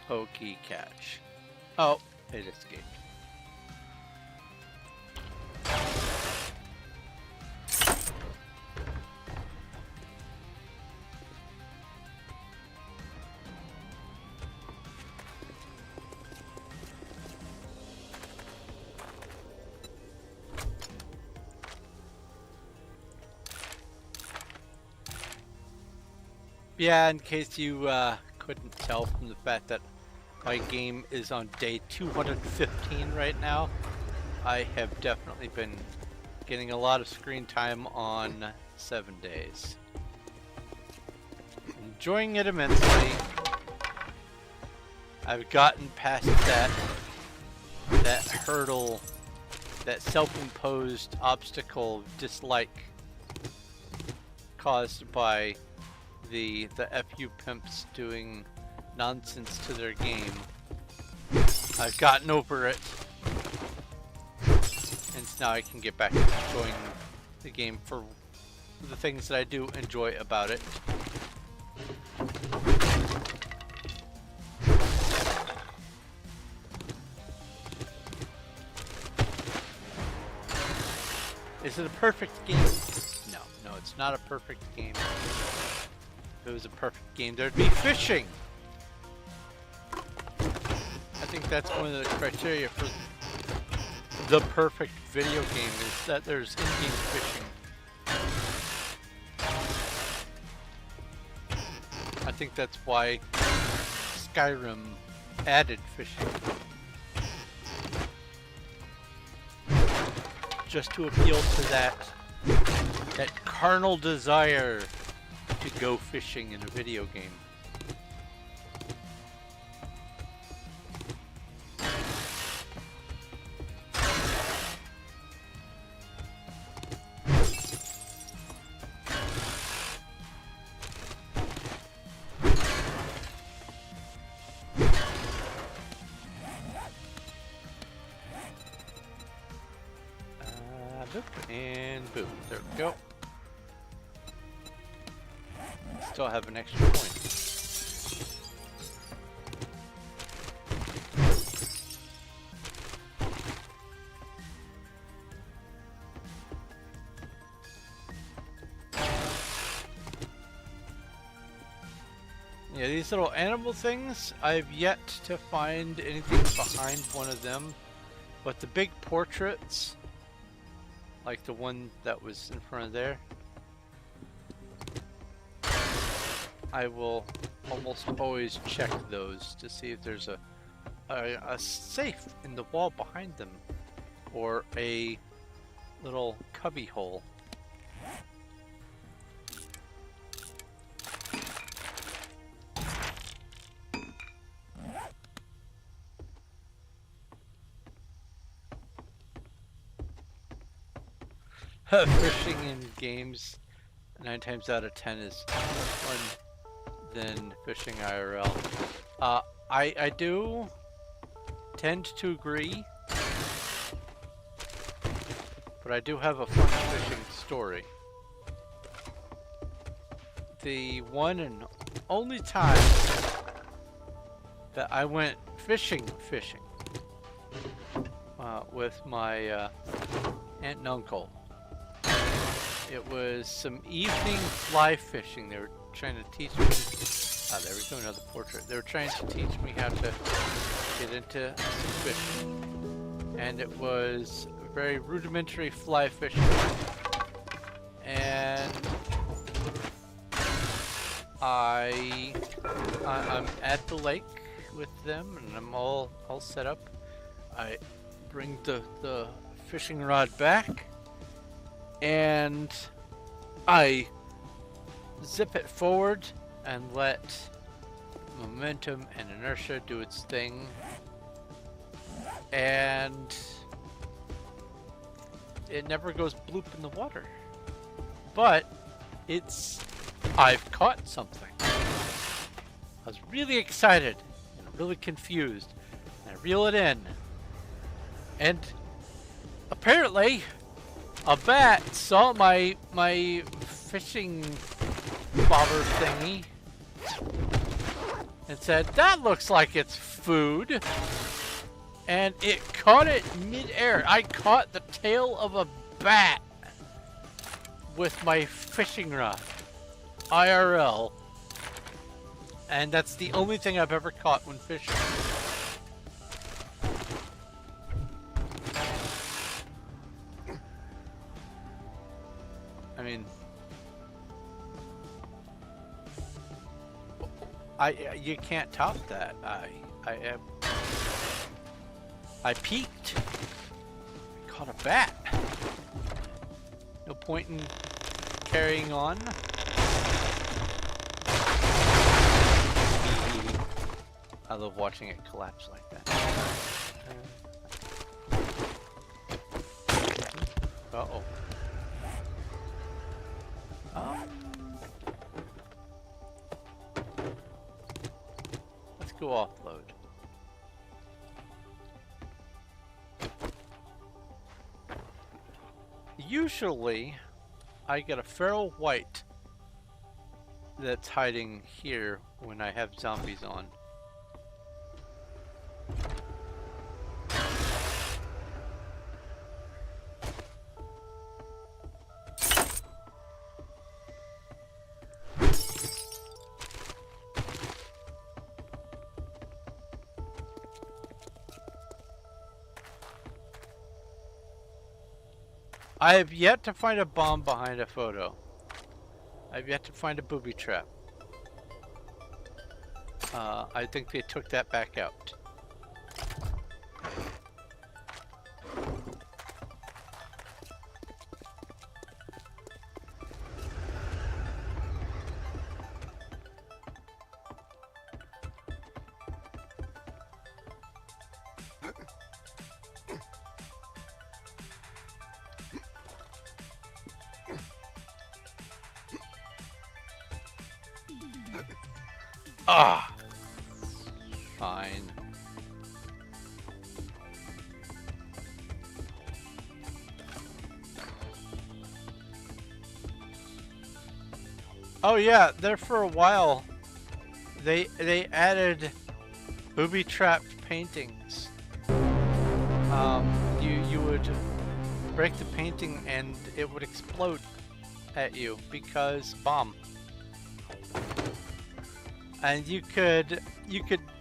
Pokey catch. Oh, it escaped. Yeah, in case you couldn't tell from the fact that my game is on day 215 right now. I have definitely been getting a lot of screen time on 7 days. Enjoying it immensely. I've gotten past that hurdle, that self-imposed obstacle dislike caused by the FU pimps doing nonsense to their game. I've gotten over it, and now I can get back to enjoying the game for the things that I do enjoy about it. Is it a perfect game? No, it's not a perfect game. If it was a perfect game, there'd be fishing. I think that's one of the criteria for the perfect video game, is that there's in-game fishing. I think that's why Skyrim added fishing. Just to appeal to that carnal desire to go fishing in a video game. And boom, there we go. Still have an extra point. Yeah, these little animal things, I've yet to find anything behind one of them, but the big portraits, like the one that was in front of there, I will almost always check those to see if there's a safe in the wall behind them, or a little cubby hole. Fishing in games 9 times out of 10 is more fun than fishing IRL. I do tend to agree, but I do have a fun fishing story. The one and only time that I went fishing with my aunt and uncle. It was some evening fly fishing. They were trying to teach me. Ah, there we go, another portrait. They were trying to teach me how to get into some fishing, and it was very rudimentary fly fishing. And I'm at the lake with them, and I'm all set up. I bring the fishing rod back, and I zip it forward and let momentum and inertia do its thing, and it never goes bloop in the water. But I've caught something. I was really excited and really confused, and I reel it in, and apparently a bat saw my fishing bobber thingy and said, "That looks like it's food," and it caught it mid-air. I caught the tail of a bat with my fishing rod, IRL, and that's the only thing I've ever caught when fishing. I mean, you can't top that. I peaked Caught a bat. No point in carrying on. I love watching it collapse like that. Uh-oh. Let's go offload. Usually, I get a feral white that's hiding here when I have zombies on. I have yet to find a bomb behind a photo. I've yet to find a booby trap. I think they took that back out. Ah, fine. Oh yeah, there for a while they added booby-trapped paintings. You would break the painting and it would explode at you because bomb. And you could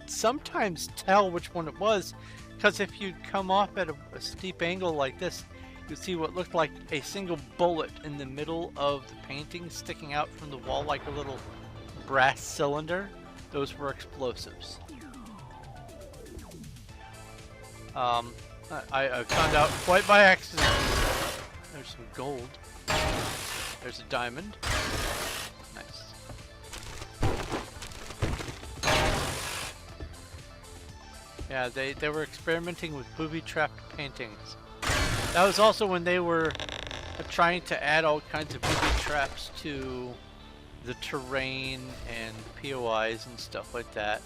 sometimes tell which one it was, because if you'd come off at a steep angle like this, you'd see what looked like a single bullet in the middle of the painting sticking out from the wall like a little brass cylinder. Those were explosives. I found out quite by accident. There's some gold. There's a diamond. Nice. Yeah, they were experimenting with booby-trapped paintings. That was also when they were trying to add all kinds of booby traps to the terrain and POIs and stuff like that,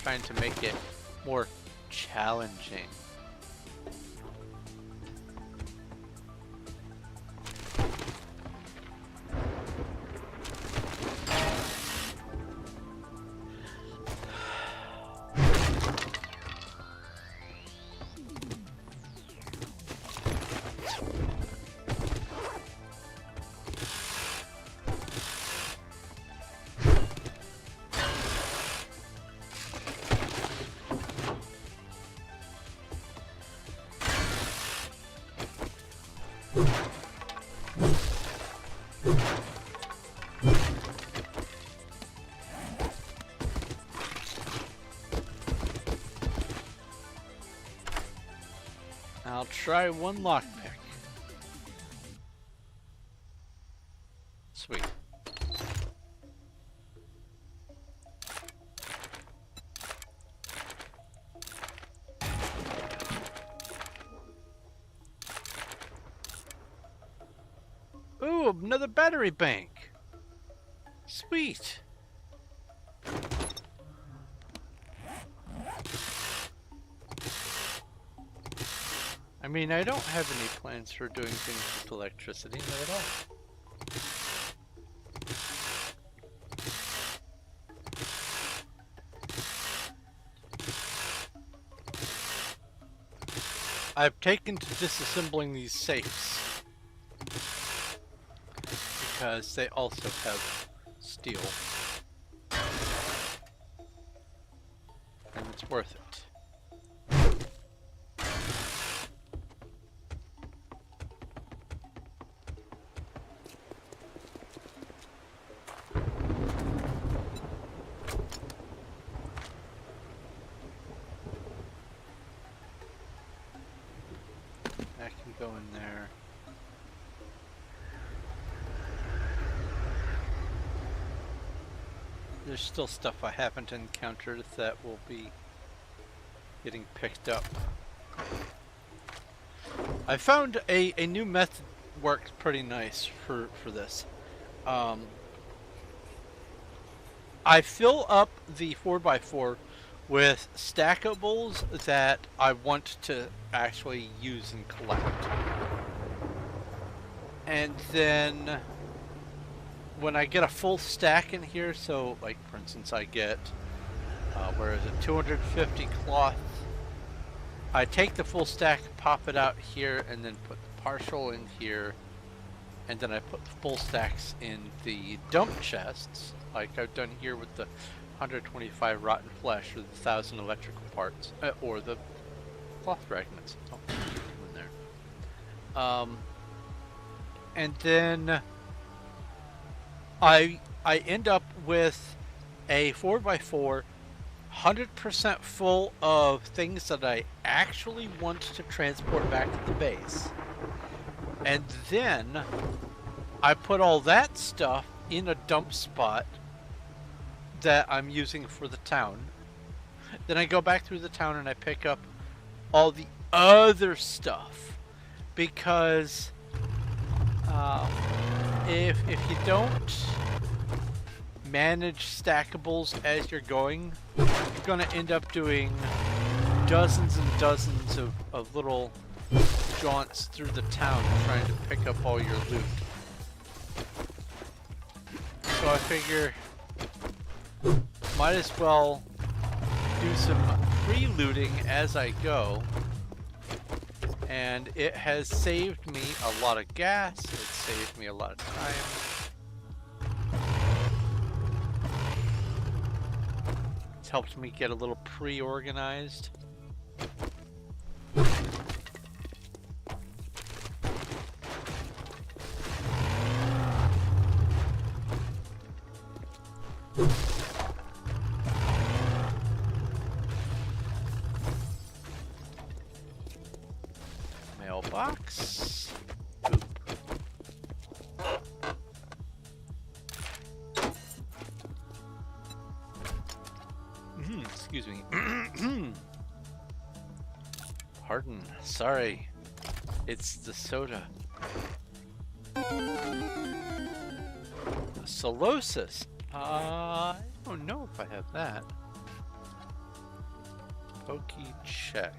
trying to make it more challenging. I'll try one lockpick. Sweet. Ooh, another battery bank. Sweet. I mean, I don't have any plans for doing things with electricity, not at all. I've taken to disassembling these safes because they also have steel, and it's worth it. That can go in there's still stuff I haven't encountered that will be getting picked up. I found a new method works pretty nice for this. I fill up the 4x4 with stackables that I want to actually use and collect. And then when I get a full stack in here, so like for instance I get, where is it, 250 cloth, I take the full stack, pop it out here, and then put the partial in here, and then I put the full stacks in the dump chests, like I've done here with the 125 rotten flesh or the 1,000 electrical parts, or the cloth fragments. Oh, in there. And then I end up with a 4x4 100% full of things that I actually want to transport back to the base. And then I put all that stuff in a dump spot that I'm using for the town. Then I go back through the town and I pick up all the other stuff, because if you don't manage stackables as you're going, you're gonna end up doing dozens and dozens of little jaunts through the town trying to pick up all your loot. So I figure might as well do some free looting as I go, and it has saved me a lot of gas, it saved me a lot of time. It's helped me get a little pre-organized. Mailbox. Boop. Excuse me. Pardon. Sorry. It's the soda. Solosis. I don't know if I have that. Pokey check.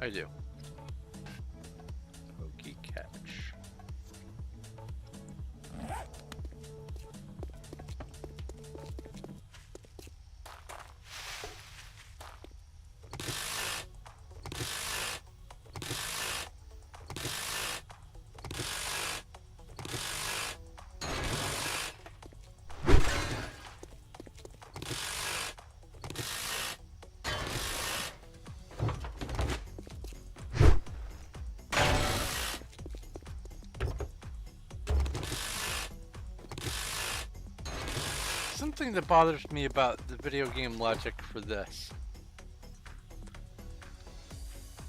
I do. Pokey catch. Something that bothers me about the video game logic for this.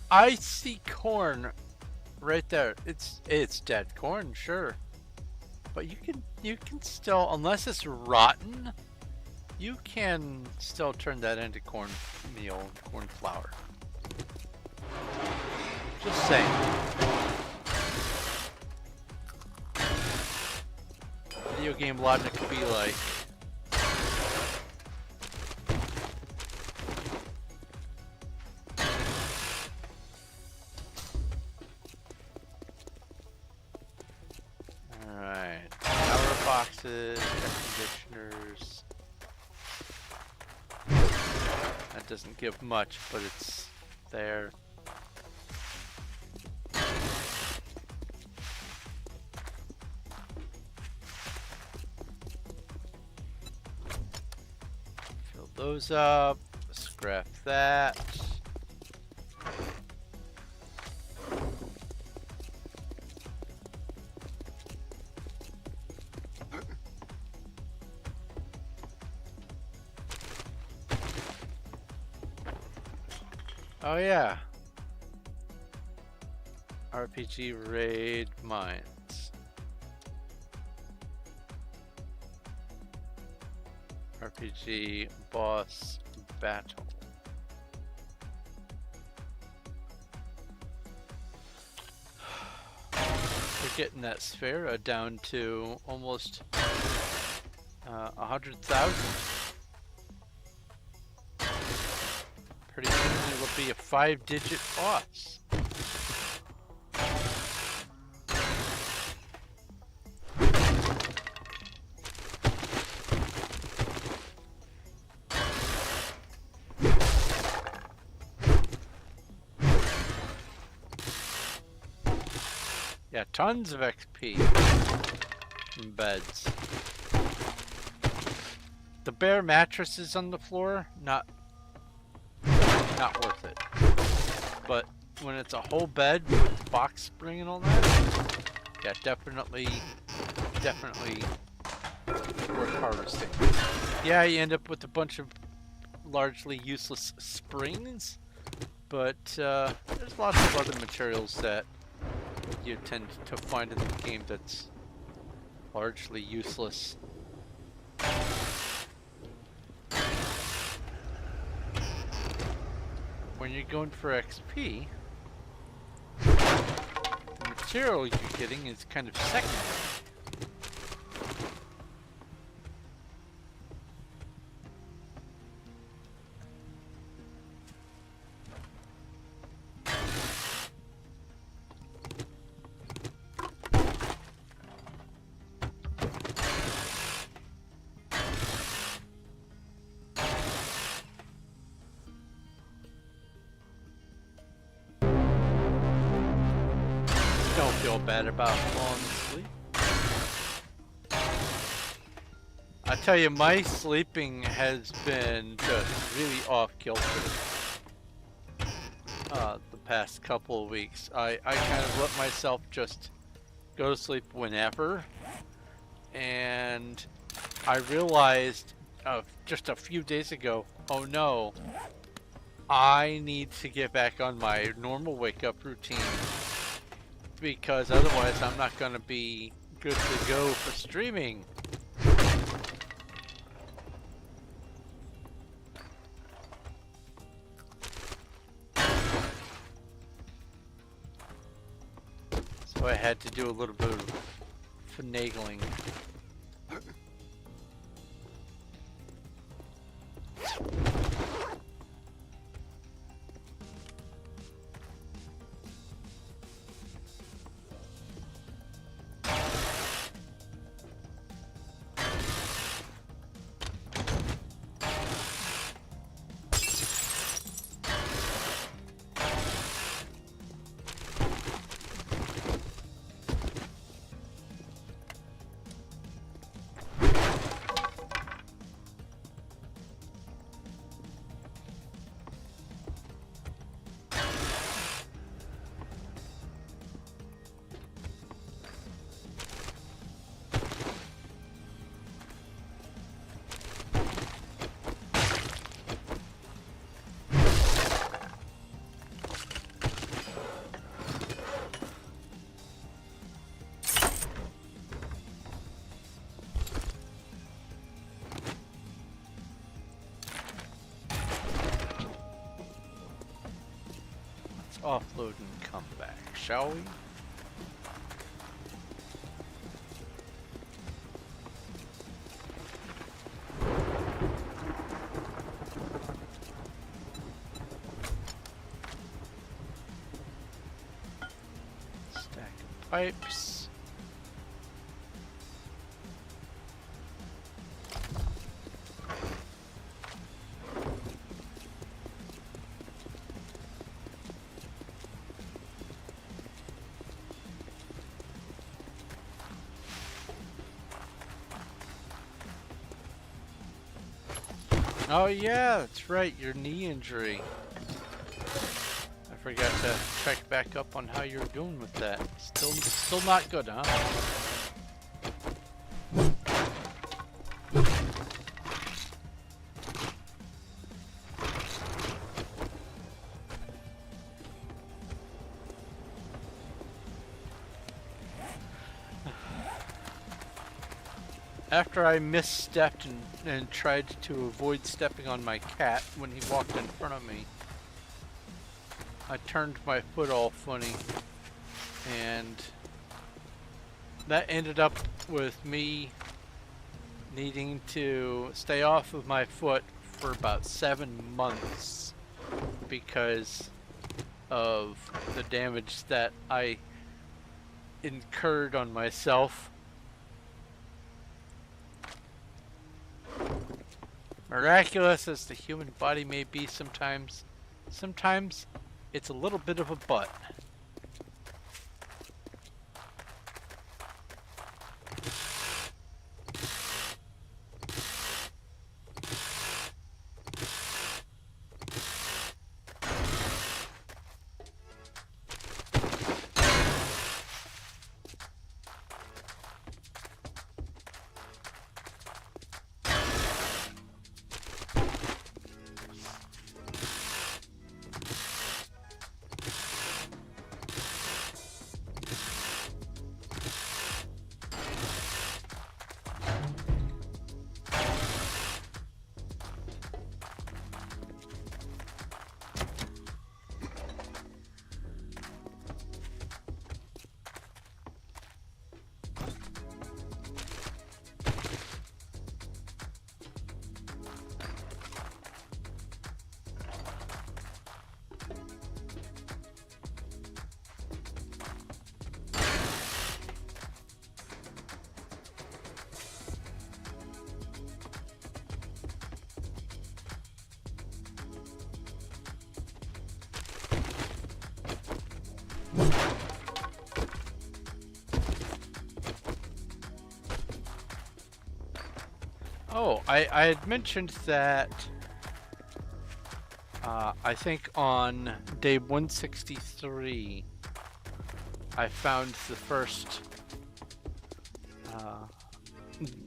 I see corn right there. It's dead corn, sure. But you can still, unless it's rotten, you can still turn that into cornmeal, corn flour. Just saying. Video game logic could be like, boxes, air conditioners. That doesn't give much, but it's there. Fill those up, scrap that. Oh yeah. RPG raid mines. RPG boss battle. We're getting that Sphera down to almost 100,000. Pretty soon it'll be a 5-digit boss. Yeah, tons of XP from beds. The bare mattresses on the floor, not worth it. But when it's a whole bed with box spring and all that, yeah, definitely worth harvesting. Yeah, you end up with a bunch of largely useless springs, but there's lots of other materials that you tend to find in the game that's largely useless. When you're going for XP, the material you're getting is kind of secondary. Don't feel bad about falling asleep. I tell you, my sleeping has been just really off kilter the past couple of weeks. I kind of let myself just go to sleep whenever, and I realized just a few days ago, oh no, I need to get back on my normal wake up routine, because otherwise I'm not going to be good to go for streaming. So I had to do a little bit of finagling. Offload and come back, shall we? Stack of pipes. Oh yeah, that's right, your knee injury. I forgot to check back up on how you're doing with that. Still not good, huh? After I misstepped and tried to avoid stepping on my cat when he walked in front of me, I turned my foot all funny, and that ended up with me needing to stay off of my foot for about 7 months because of the damage that I incurred on myself. Miraculous as the human body may be sometimes it's a little bit of a butt. Oh, I had mentioned that I think on day 163 I found the first,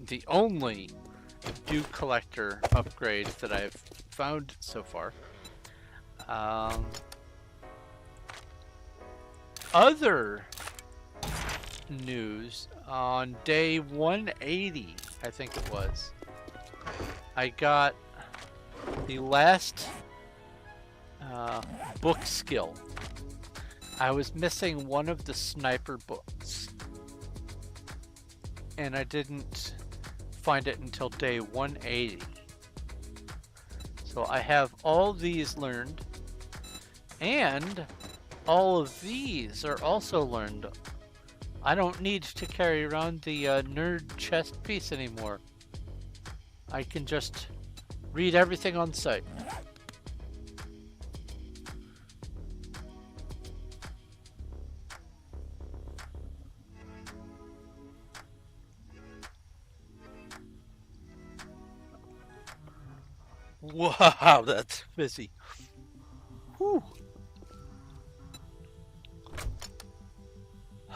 the only dew collector upgrade that I've found so far. Other news, on day 180, I think it was, I got the last book skill. I was missing one of the sniper books, and I didn't find it until day 180. So I have all these learned, and all of these are also learned. I don't need to carry around the nerd chest piece anymore. I can just read everything on site. Wow, that's busy. Whew.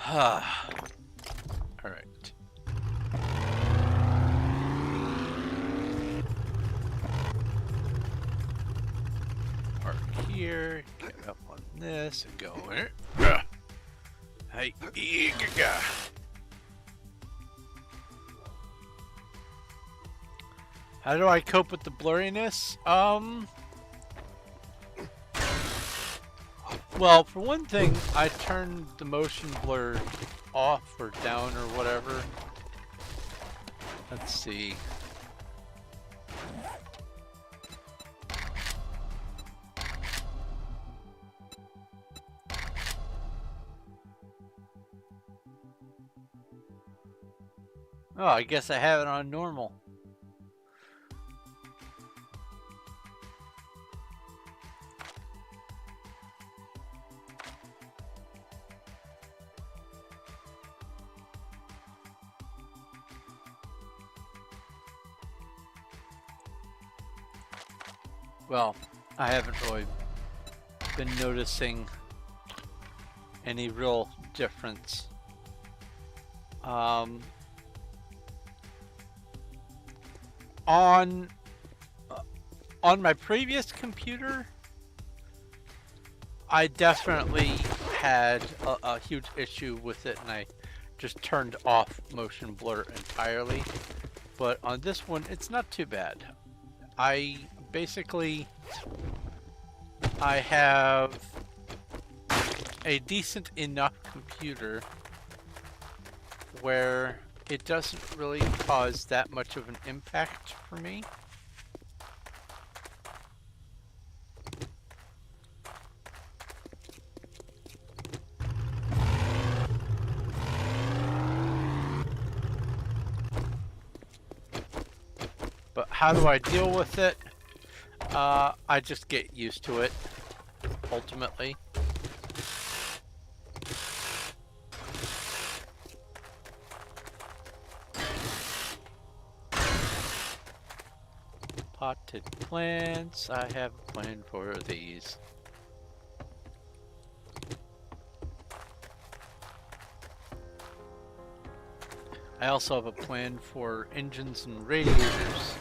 All right. Park here, get up on this, and go in. Hey, how do I cope with the blurriness? Well, for one thing, I turned the motion blur off or down or whatever. Let's see. Oh, I guess I have it on normal. Well, I haven't really been noticing any real difference. On my previous computer, I definitely had a huge issue with it, and I just turned off motion blur entirely. but on this one, it's not too bad. I have a decent enough computer where it doesn't really cause that much of an impact for me. But how do I deal with it? I just get used to it, ultimately. Potted plants, I have a plan for these. I also have a plan for engines and radiators.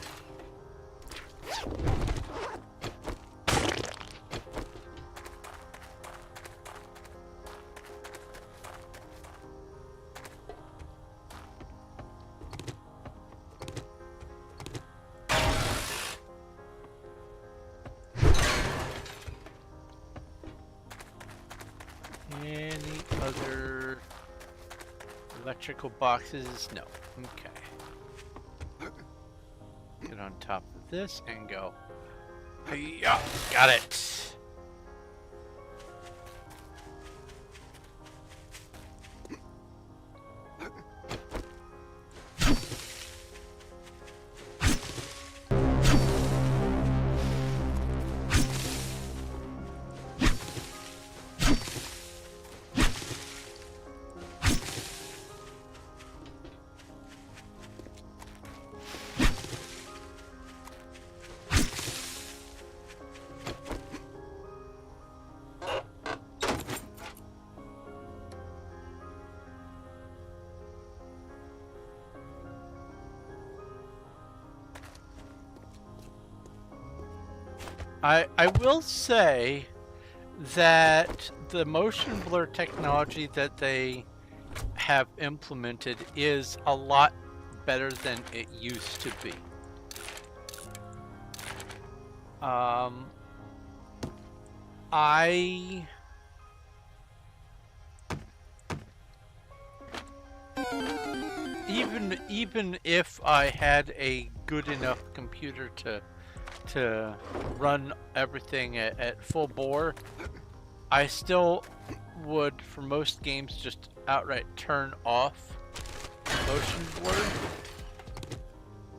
Any other electrical boxes? No. Okay. Get on top of this and go. Yeah, got it. I will say that the motion blur technology that they have implemented is a lot better than it used to be. Even if I had a good enough computer to run everything at full bore, I still would, for most games, just outright turn off motion blur,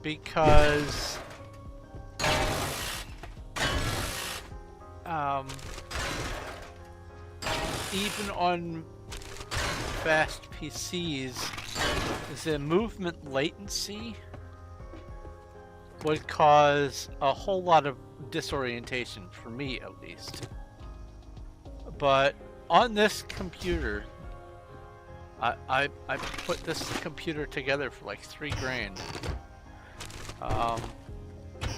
because even on fast PCs, the movement latency would cause a whole lot of disorientation, for me at least. But on this computer, I put this computer together for like $3 grand.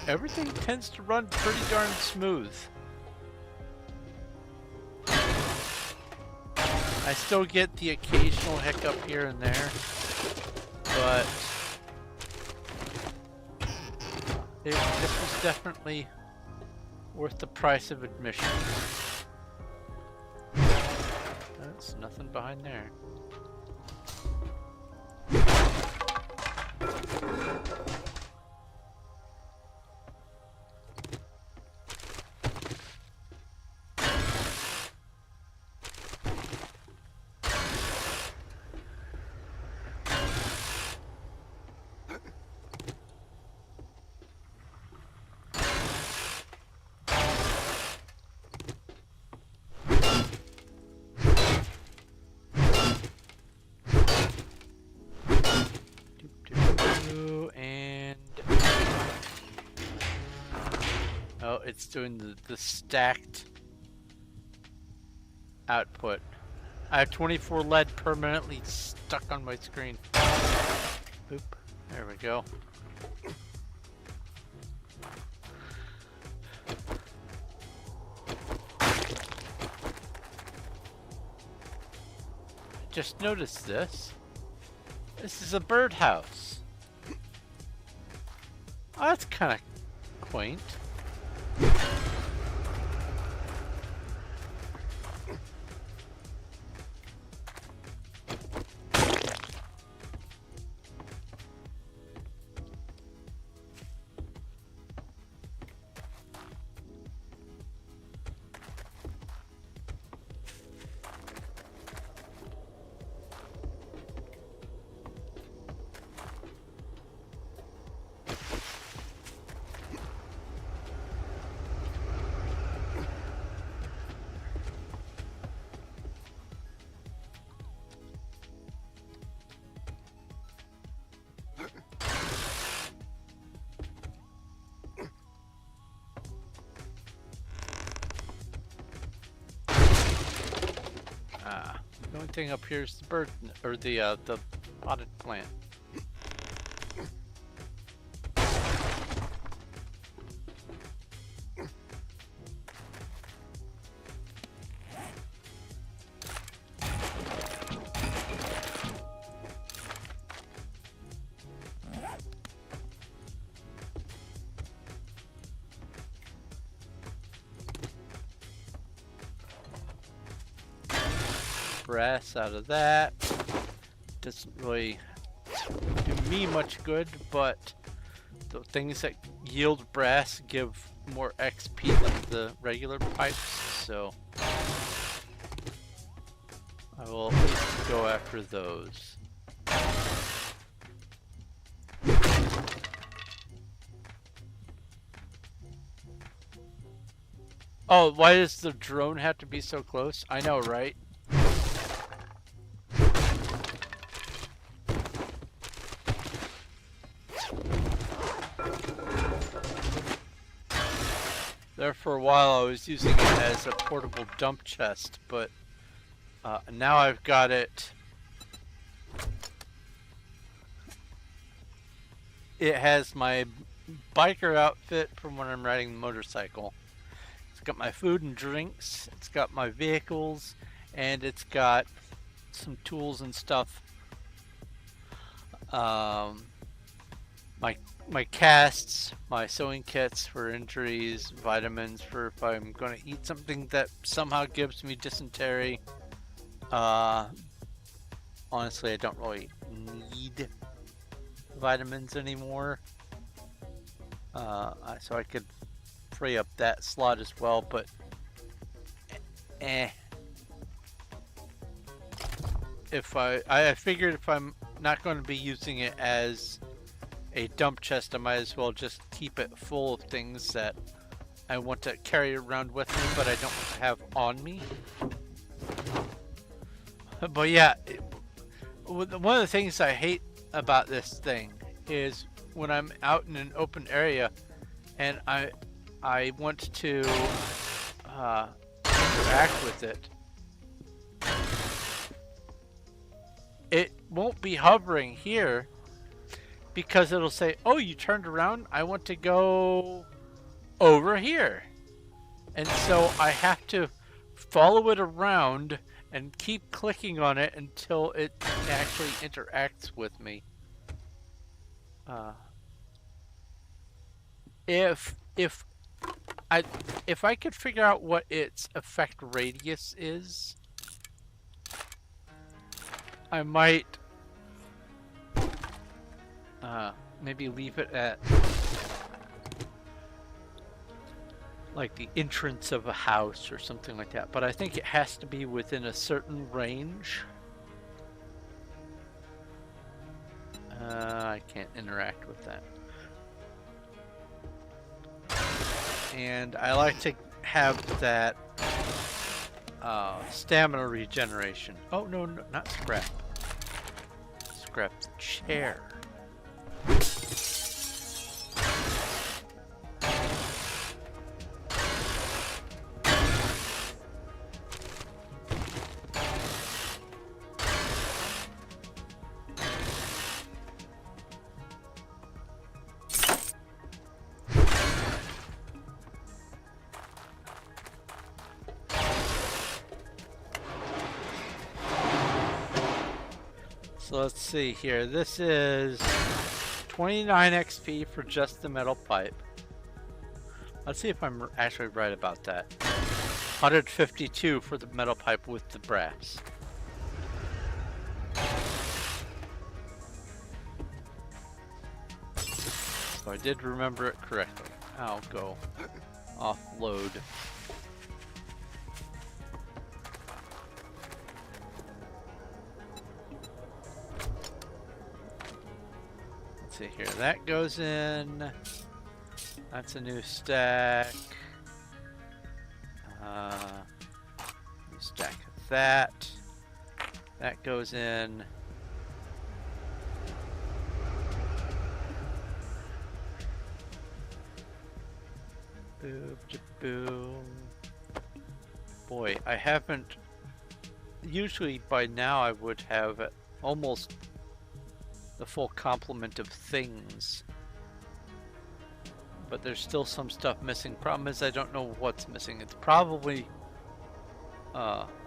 Everything tends to run pretty darn smooth. I still get the occasional hiccup here and there, but this was definitely worth the price of admission. There's nothing behind there. It's doing the stacked output. I have 24 lead permanently stuck on my screen. Boop. There we go. Just noticed this. This is a birdhouse. that's kind of quaint. The only thing up here is the bird, or the potted plant. Brass out of that. Doesn't really do me much good, but the things that yield brass give more XP than the regular pipes, so I will at least go after those. Oh, why does the drone have to be so close? I know, right? There for a while I was using it as a portable dump chest, but now I've got it. It has my biker outfit from when I'm riding the motorcycle. It's got my food and drinks, it's got my vehicles, and it's got some tools and stuff. My casts, my sewing kits for injuries, vitamins for if I'm going to eat something that somehow gives me dysentery. Honestly, I don't really need vitamins anymore. So I could free up that slot as well, but if I figured if I'm not going to be using it as a dump chest, I might as well just keep it full of things that I want to carry around with me, but I don't want to have on me. But yeah, one of the things I hate about this thing is when I'm out in an open area and I want to interact with it. It won't be hovering here because it'll say, oh, you turned around, I want to go over here. And so I have to follow it around and keep clicking on it until it actually interacts with me. If I could figure out what its effect radius is, I might maybe leave it at like the entrance of a house or something like that, but I think it has to be within a certain range. I can't interact with that. And I like to have that stamina regeneration. Oh, no, not scrap. Scrap the chair. So let's see here. This is 29 XP for just the metal pipe. Let's see if I'm actually right about that. 152 for the metal pipe with the brass. So I did remember it correctly. I'll go offload. Let's see here. That goes in. That's a new stack. New stack of that. That goes in. Boom. Boy, I haven't. Usually by now I would have almost the full complement of things. But there's still some stuff missing. Problem is I don't know what's missing. It's probably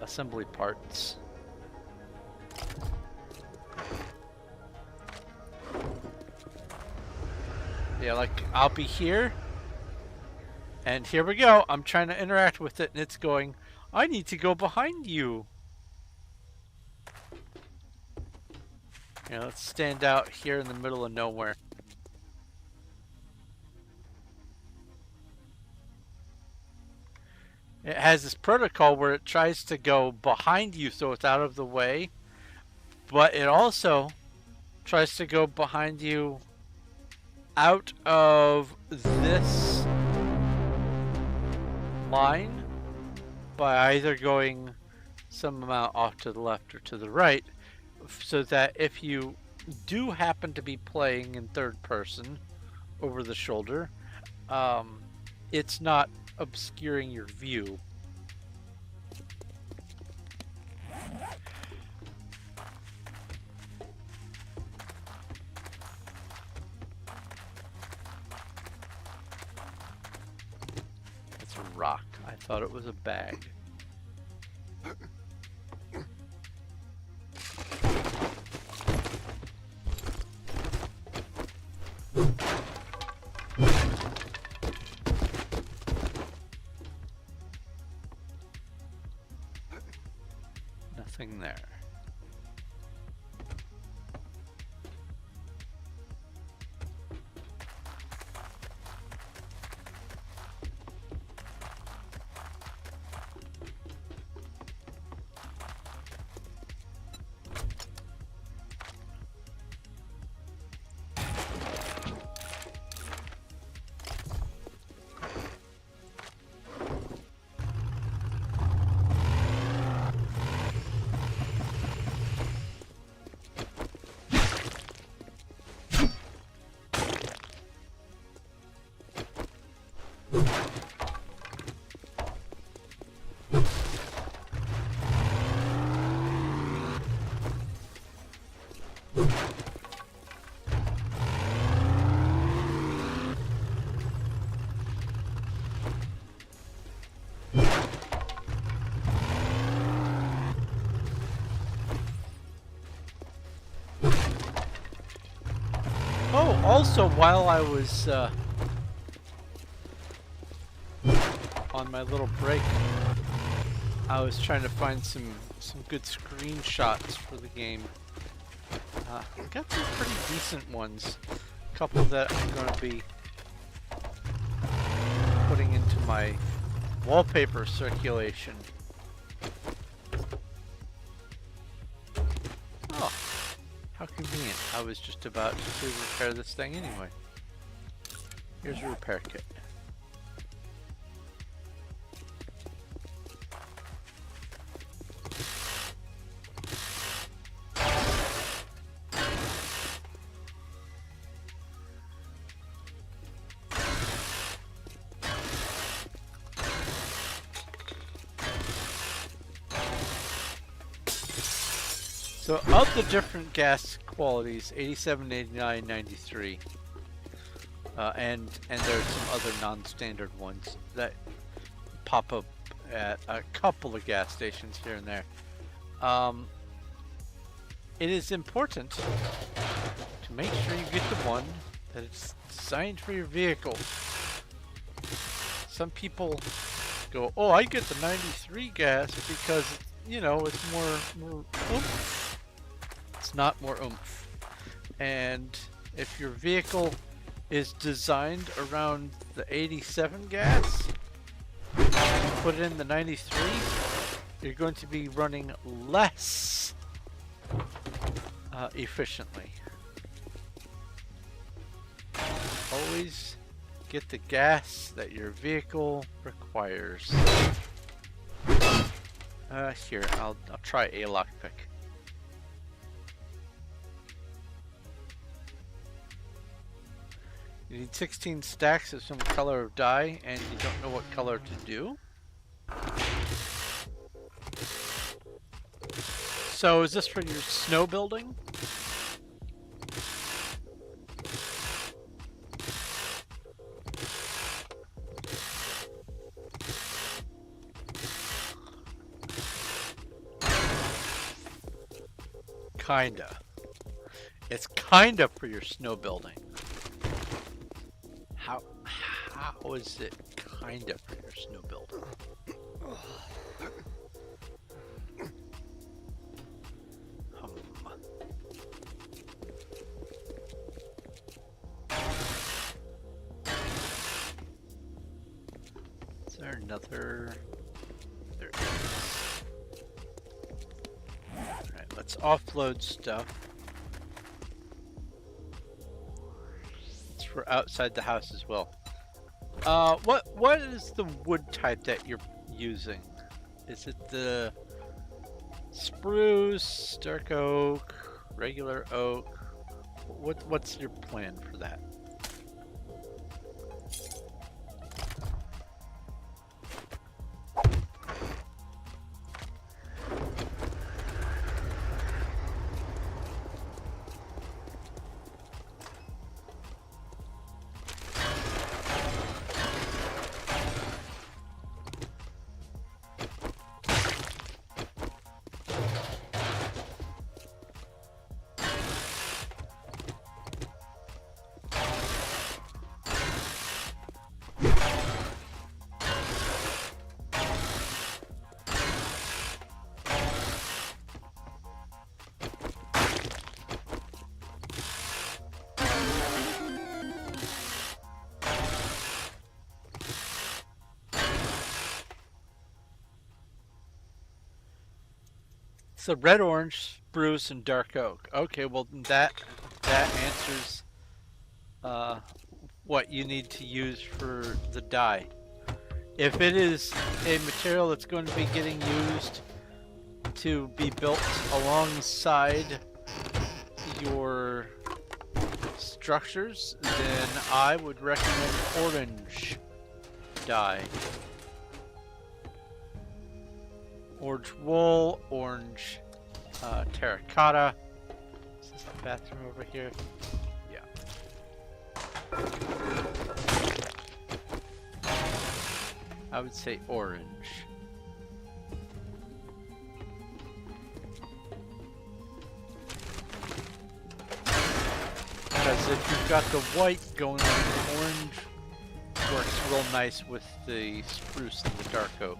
assembly parts. Yeah, like I'll be here. And here we go. I'm trying to interact with it and it's going, I need to go behind you. Yeah, let's stand out here in the middle of nowhere. It has this protocol where it tries to go behind you so it's out of the way, but it also tries to go behind you out of this line by either going some amount off to the left or to the right, so that if you do happen to be playing in third person over the shoulder, it's not obscuring your view. It's a rock. I thought it was a bag. Nothing there. Oh, also while I was on my little break, I was trying to find some good screenshots for the game. I got some pretty decent ones. A couple that I'm going to be putting into my wallpaper circulation. Oh, how convenient. I was just about to repair this thing anyway. Here's a repair kit. So of the different gas qualities, 87, 89, 93, and there's some other non-standard ones that pop up at a couple of gas stations here and there. it is important to make sure you get the one that is designed for your vehicle. Some people go, oh, I get the 93 gas because, you know, it's more oomph. It's not more oomph. And if your vehicle is designed around the 87 gas, and you put it in the 93, you're going to be running less efficiently. Always get the gas that your vehicle requires. Here, I'll try a lockpick. You need 16 stacks of some color of dye, and you don't know what color to do. So is this for your snow building? Kinda. It's kinda for your snow building. How is it kinda for your snow building? Is there another? There is. Alright, let's offload stuff. It's for outside the house as well. What is the wood type that you're using? Is it the spruce, dark oak, regular oak? What's your plan for that? So red, orange, spruce, and dark oak. Okay, well that answers what you need to use for the dye. If it is a material that's going to be getting used to be built alongside your structures, then I would recommend orange dye. Orange wool, orange terracotta. Is this the bathroom over here? Yeah. I would say orange. Because if you've got the white going on, the orange works real nice with the spruce and the dark oak.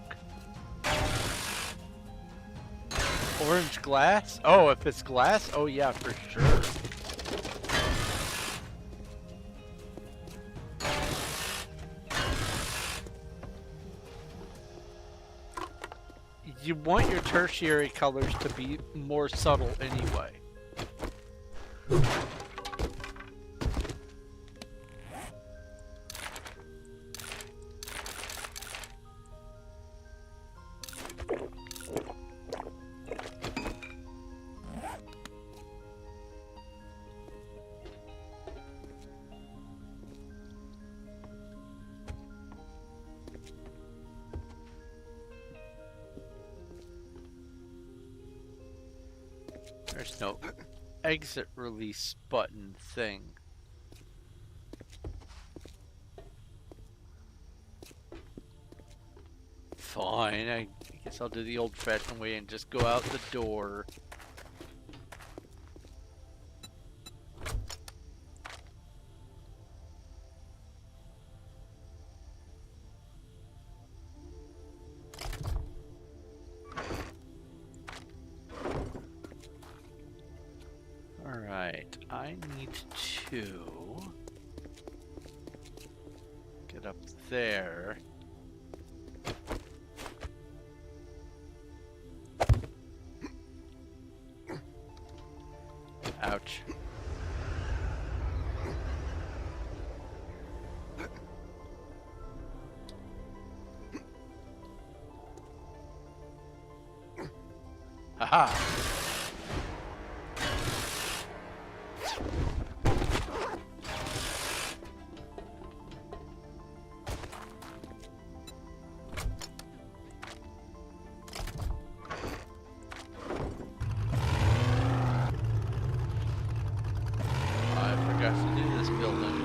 Orange glass? Oh, if it's glass? Oh yeah, for sure. You want your tertiary colors to be more subtle anyway. There's no exit release button thing. Fine, I guess I'll do the old-fashioned way and just go out the door. Alright, I need to get up there. Ouch. Haha! I forgot to do this building.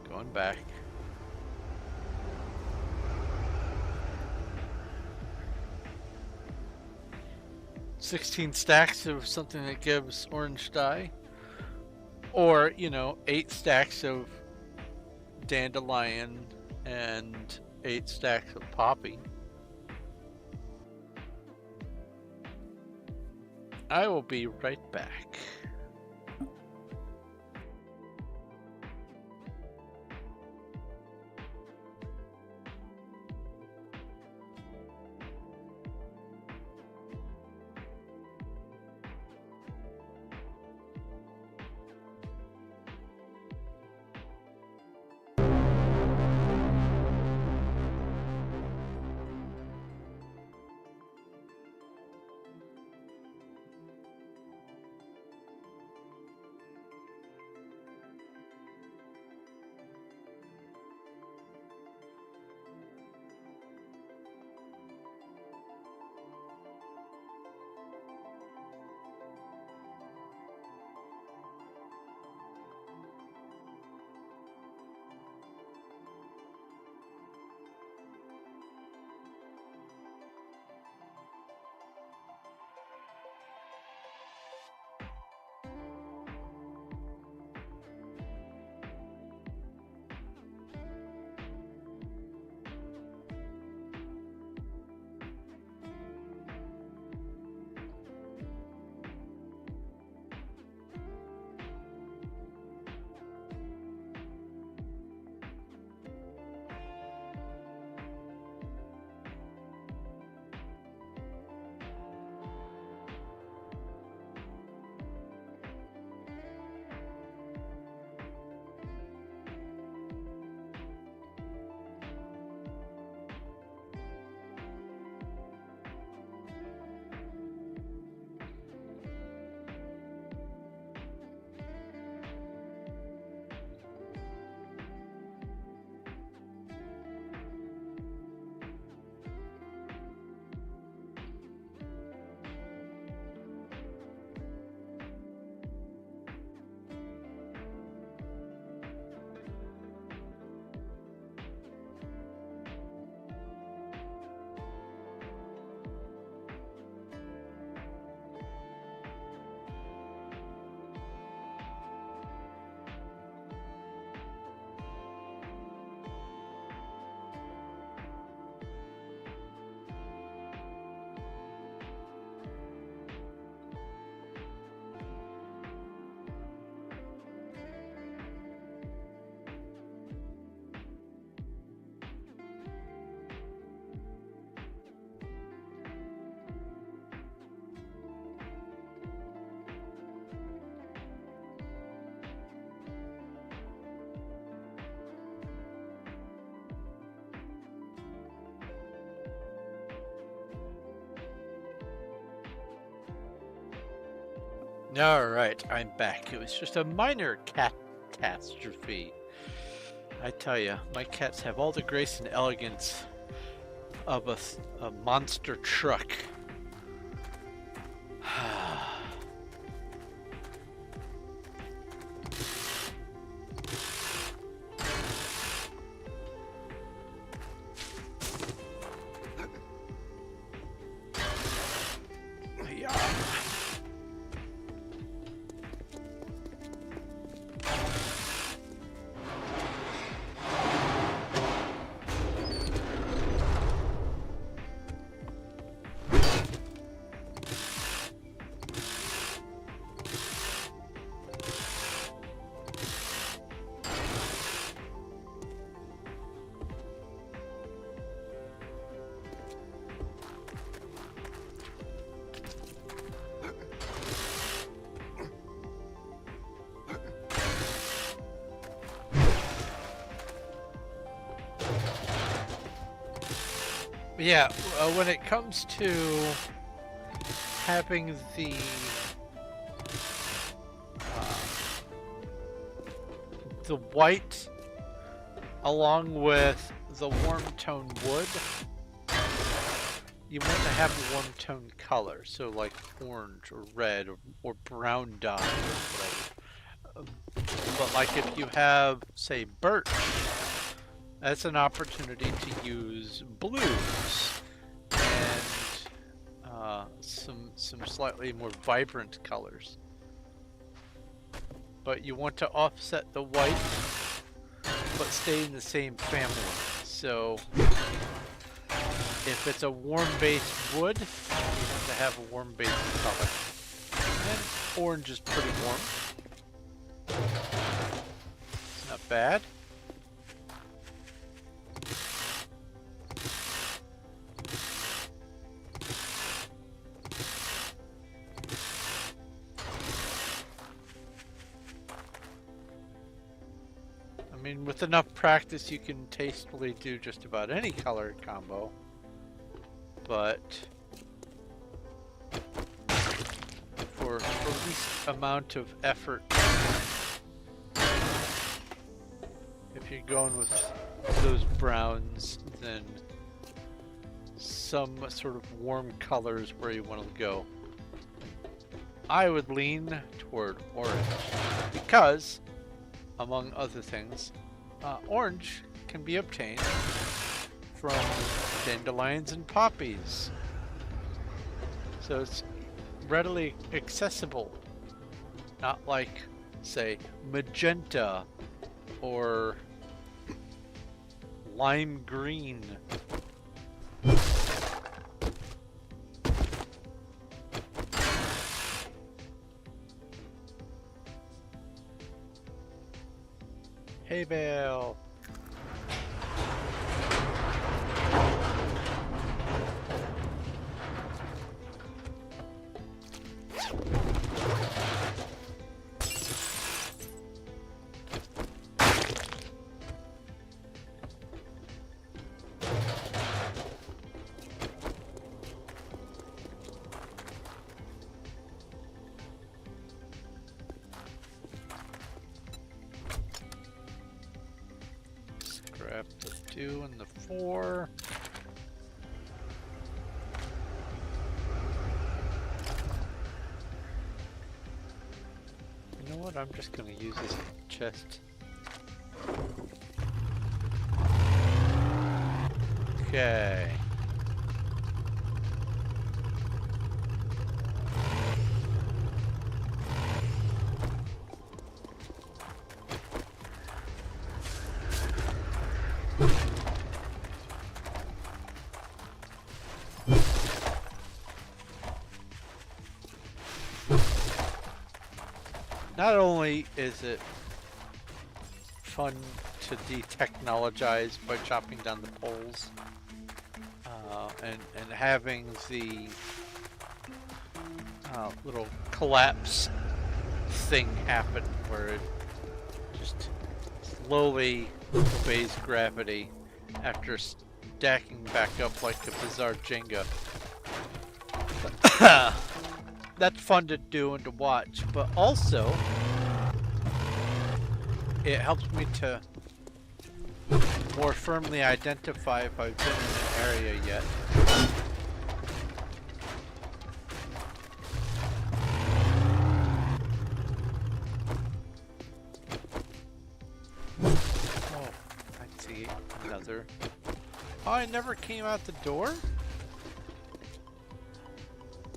Going back. "16 stacks of something that gives orange dye," or, you know, 8 stacks of dandelion and 8 stacks of poppy. I will be right back. Alright, I'm back. It was just a minor catastrophe. I tell you, my cats have all the grace and elegance of a monster truck. Yeah, when it comes to having the white along with the warm tone wood, you want to have a warm tone color, so like orange or red or brown dye or whatever. But like if you have, say, birch, that's an opportunity to use blues and some slightly more vibrant colors. But you want to offset the white, but stay in the same family. So if it's a warm-based wood, you want to have a warm-based color. And orange is pretty warm. It's not bad. I mean, with enough practice, you can tastefully do just about any color combo. But for least amount of effort, if you're going with those browns, then some sort of warm color is where you want to go. I would lean toward orange because, among other things, orange can be obtained from dandelions and poppies. So it's readily accessible. Not like, say, magenta or lime green. Hay bale. Scrap the 2 and the 4. You know what? I'm just going to use this chest. Okay. Not only is it fun to de-technologize by chopping down the poles and having the little collapse thing happen where it just slowly obeys gravity after stacking back up like a bizarre Jenga. That's fun to do and to watch, but also it helps me to more firmly identify if I've been in an area yet. Oh, I see another. Oh, I never came out the door?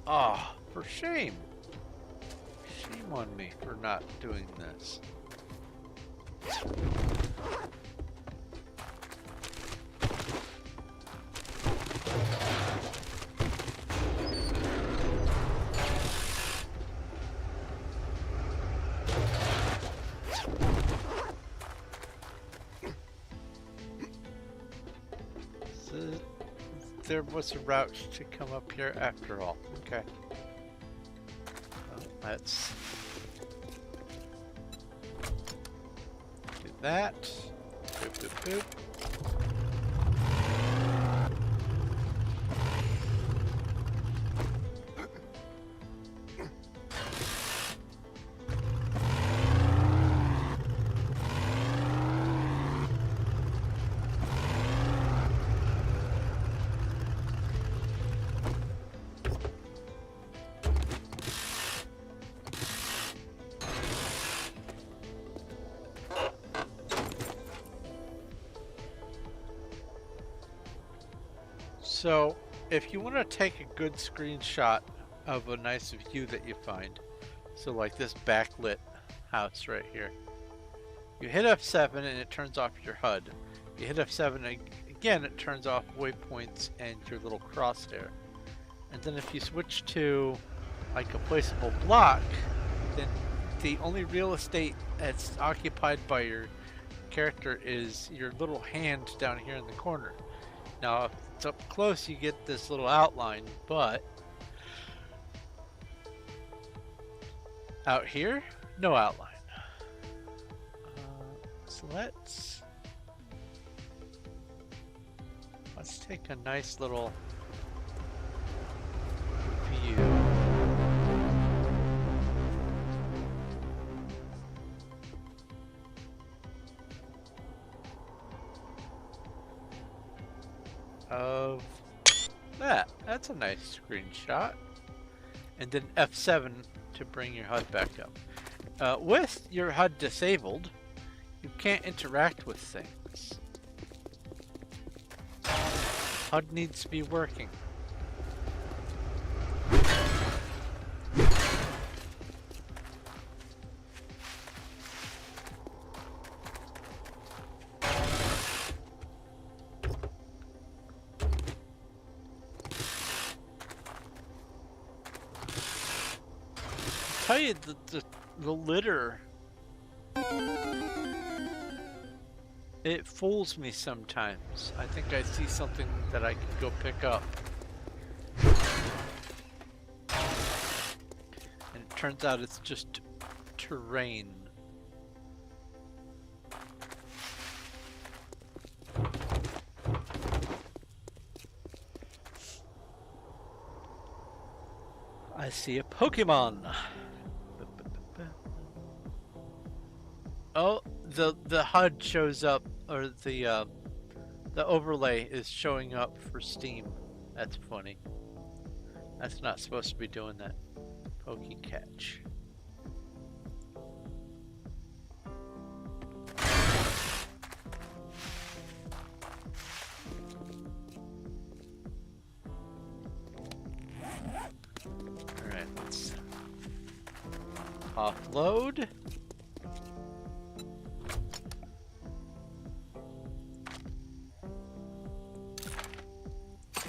Ah. For shame. Shame on me for not doing this. So there was a route to come up here after all. Okay. Let's do that. Boop, boop, boop. So, if you want to take a good screenshot of a nice view that you find, so like this backlit house right here, you hit F7 and it turns off your HUD. You hit F7 again, it turns off waypoints and your little crosshair. And then if you switch to like a placeable block, then the only real estate that's occupied by your character is your little hand down here in the corner. Now, if it's up close, you get this little outline, but out here, no outline. So let's take a nice little view. Of that. That's a nice screenshot. And then F7 to bring your HUD back up. With your HUD disabled, you can't interact with things. HUD needs to be working. Tell you the litter, it fools me sometimes. I think I see something that I can go pick up, and it turns out it's just terrain. I see a Pokemon. Oh, the HUD shows up, or the overlay is showing up for Steam. That's funny. That's not supposed to be doing that. Pokecatch. Alright, let's offload.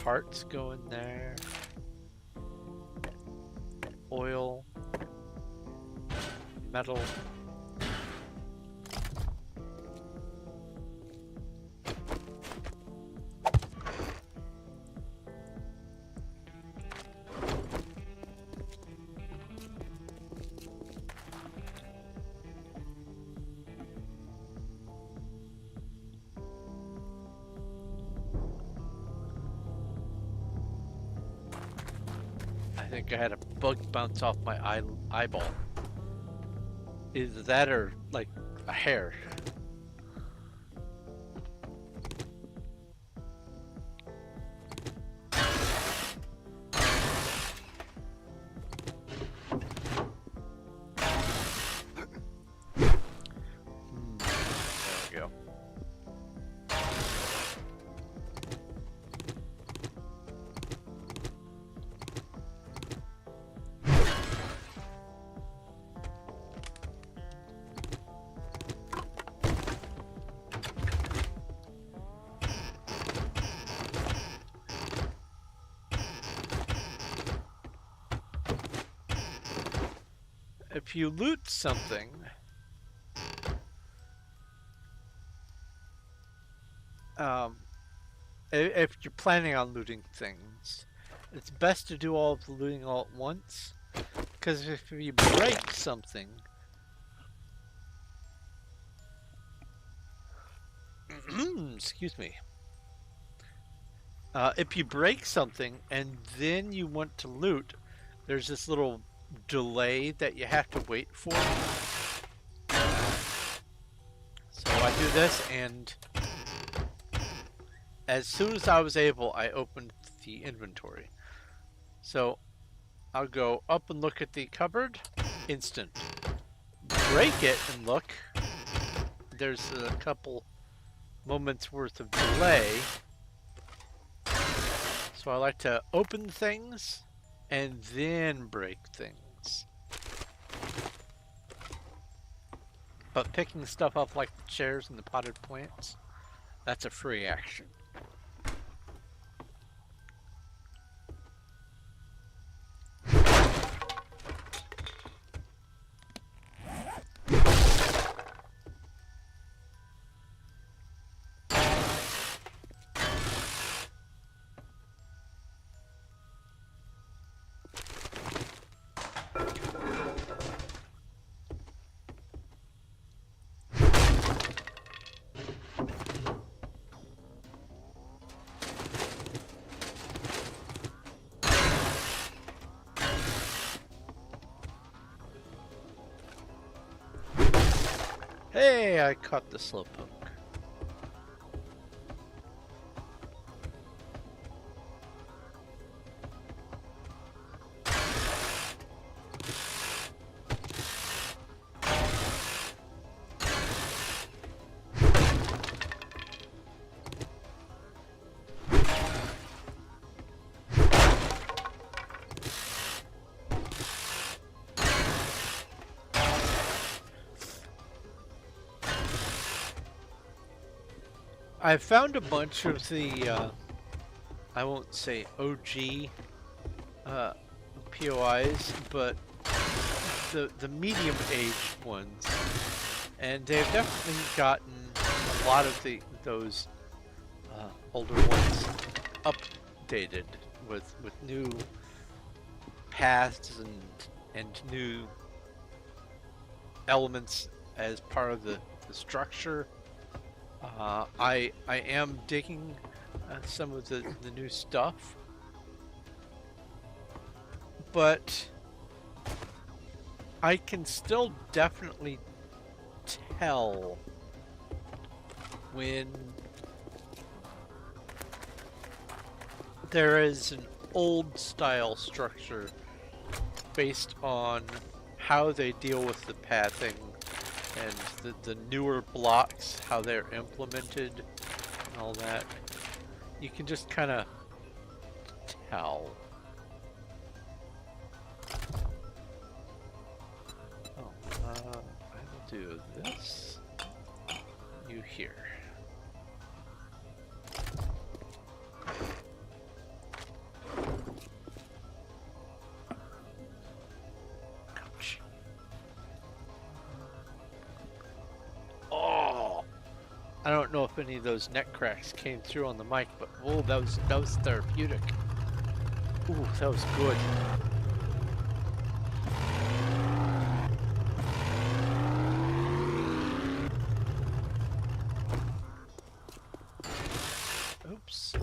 Parts go in there. Oil. Metal. I think I had a bug bounce off my eyeball. Either that or like a hair. There we go. If you loot something, if you're planning on looting things, it's best to do all of the looting all at once, because if you break something, excuse me, if you break something and then you want to loot, there's this little delay that you have to wait for. So I do this, and as soon as I was able, I opened the inventory. So I'll go up and look at the cupboard, instant. Break it and look. There's a couple moments worth of delay. So I like to open things and then break things. But picking stuff up like the chairs and the potted plants, that's a free action. Hey, I caught the slowpoke. I found a bunch of the, I won't say OG POIs, but the medium-aged ones, and they've definitely gotten a lot of those older ones updated with new paths and new elements as part of the structure. I am digging some of the new stuff, but I can still definitely tell when there is an old style structure based on how they deal with the pathing and the newer blocks, how they're implemented and all that. You can just kind of tell. Oh, I will do this. You here. Ouch. Oh! I don't know if any of those neck cracks came through on the mic, but oh, that was therapeutic. Ooh, that was good. Oops.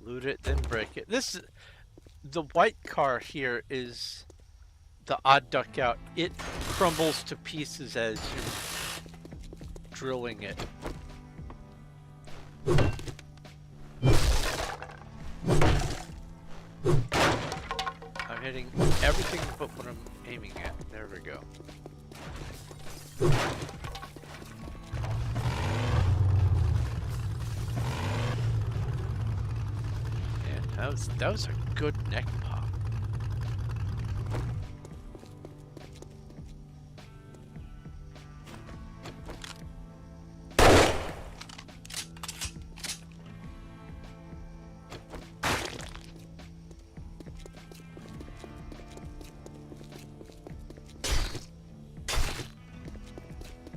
Loot it, then break it. The white car here is the odd duck out. It crumbles to pieces as you're drilling it. I'm hitting everything but what I'm aiming at. There we go. Man, that was a good neck pop.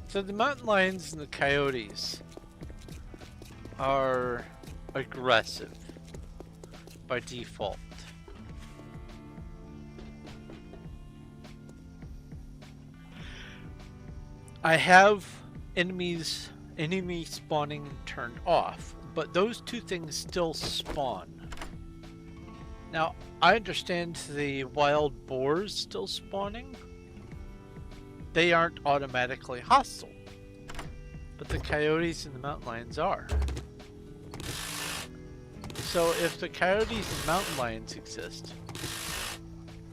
So the mountain lions and the coyotes are aggressive by default. I have enemy spawning turned off, but those two things still spawn. Now, I understand the wild boars still spawning. They aren't automatically hostile, but the coyotes and the mountain lions are. So if the coyotes and mountain lions exist,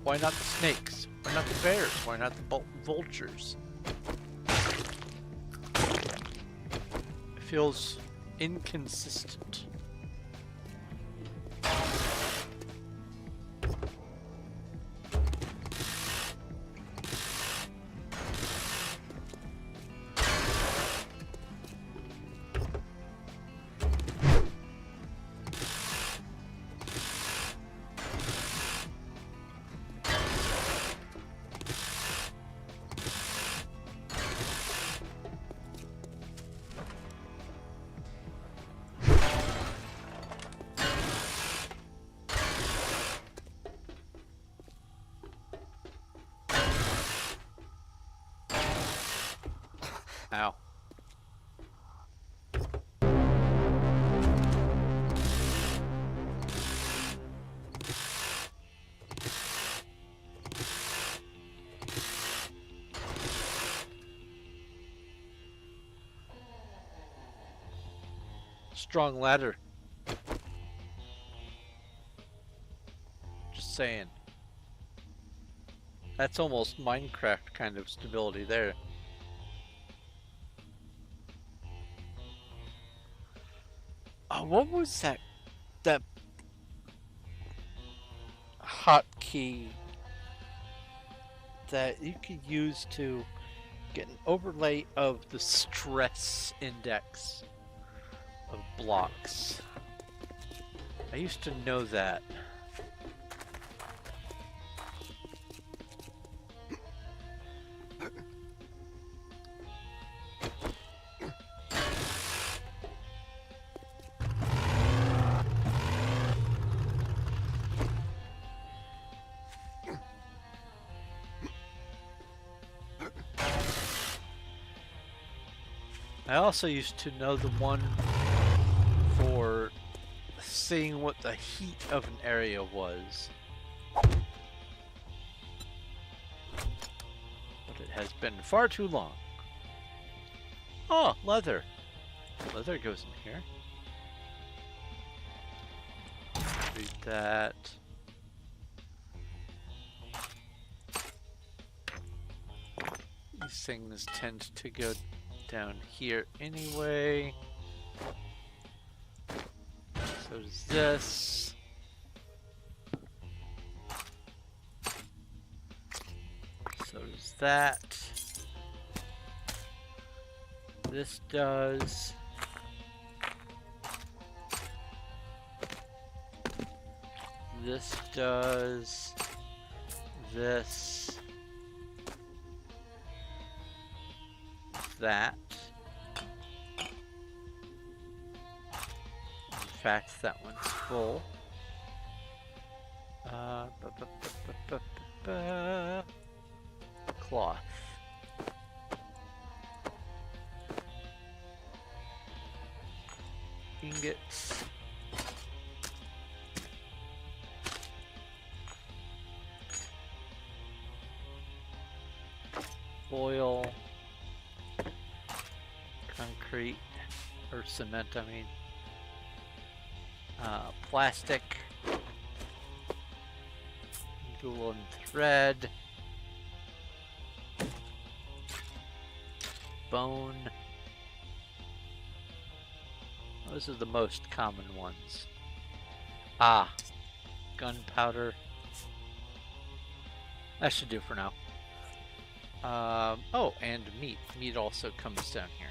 why not the snakes? Why not the bears? Why not the vultures? It feels inconsistent. strong ladder. Just saying. That's almost Minecraft kind of stability there. Oh, what was that hotkey that you could use to get an overlay of the stress index of blocks? I used to know that. I also used to know the one for seeing what the heat of an area was. But it has been far too long. Oh, leather. Leather goes in here. Read that. These things tend to go down here anyway. So does this. So does that. This does. This does. This. That. In fact, that one's full. Cloth. Ingots. Oil. Concrete. Or cement, I mean. Plastic. Wool and thread. Bone. Those are the most common ones. Ah, gunpowder. That should do for now. Oh, and meat. Meat also comes down here.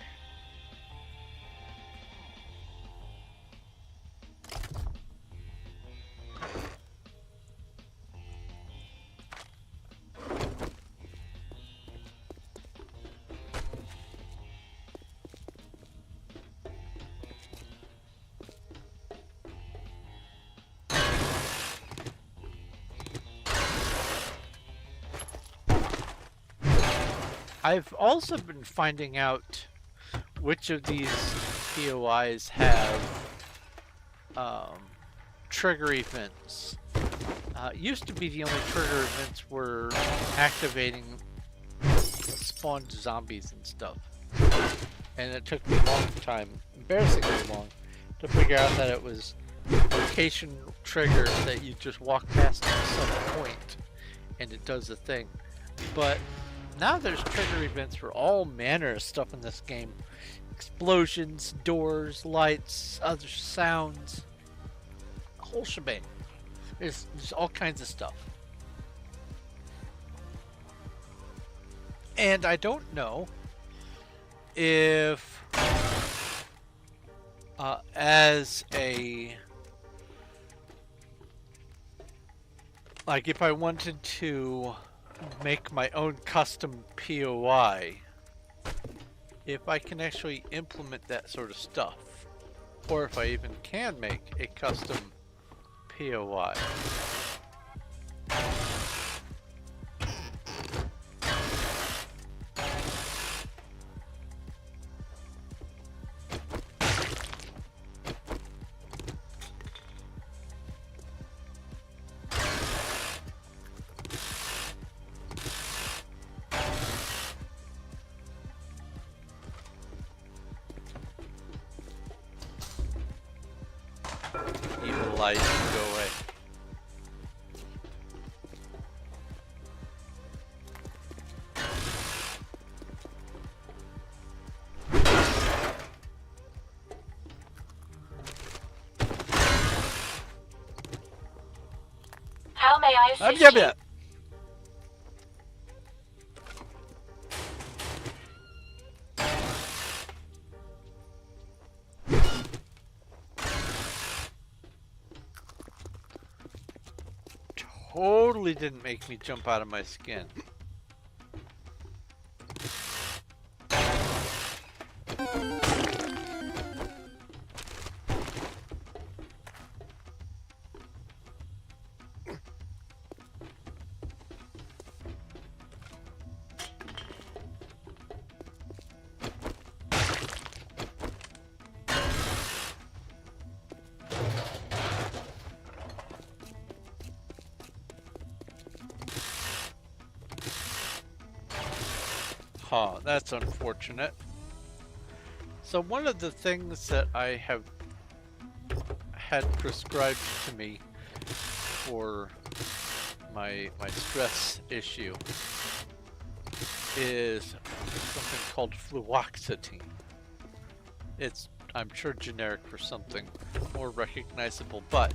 I've also been finding out which of these POIs have trigger events. It used to be the only trigger events were activating spawned zombies and stuff. And it took me a long time, embarrassingly long, to figure out that it was location triggers that you just walk past at some point and it does the thing. But now there's trigger events for all manner of stuff in this game. Explosions, doors, lights, other sounds. The whole shebang. There's all kinds of stuff. And I don't know if as a like if I wanted to make my own custom POI, if I can actually implement that sort of stuff, or if I even can make a custom POI. evil light and go away. How may I assist Yeah, you? yeah. Totally didn't make me jump out of my skin. Huh, that's unfortunate. So one of the things that I have had prescribed to me for my stress issue is something called fluoxetine. It's, I'm sure, generic for something more recognizable, but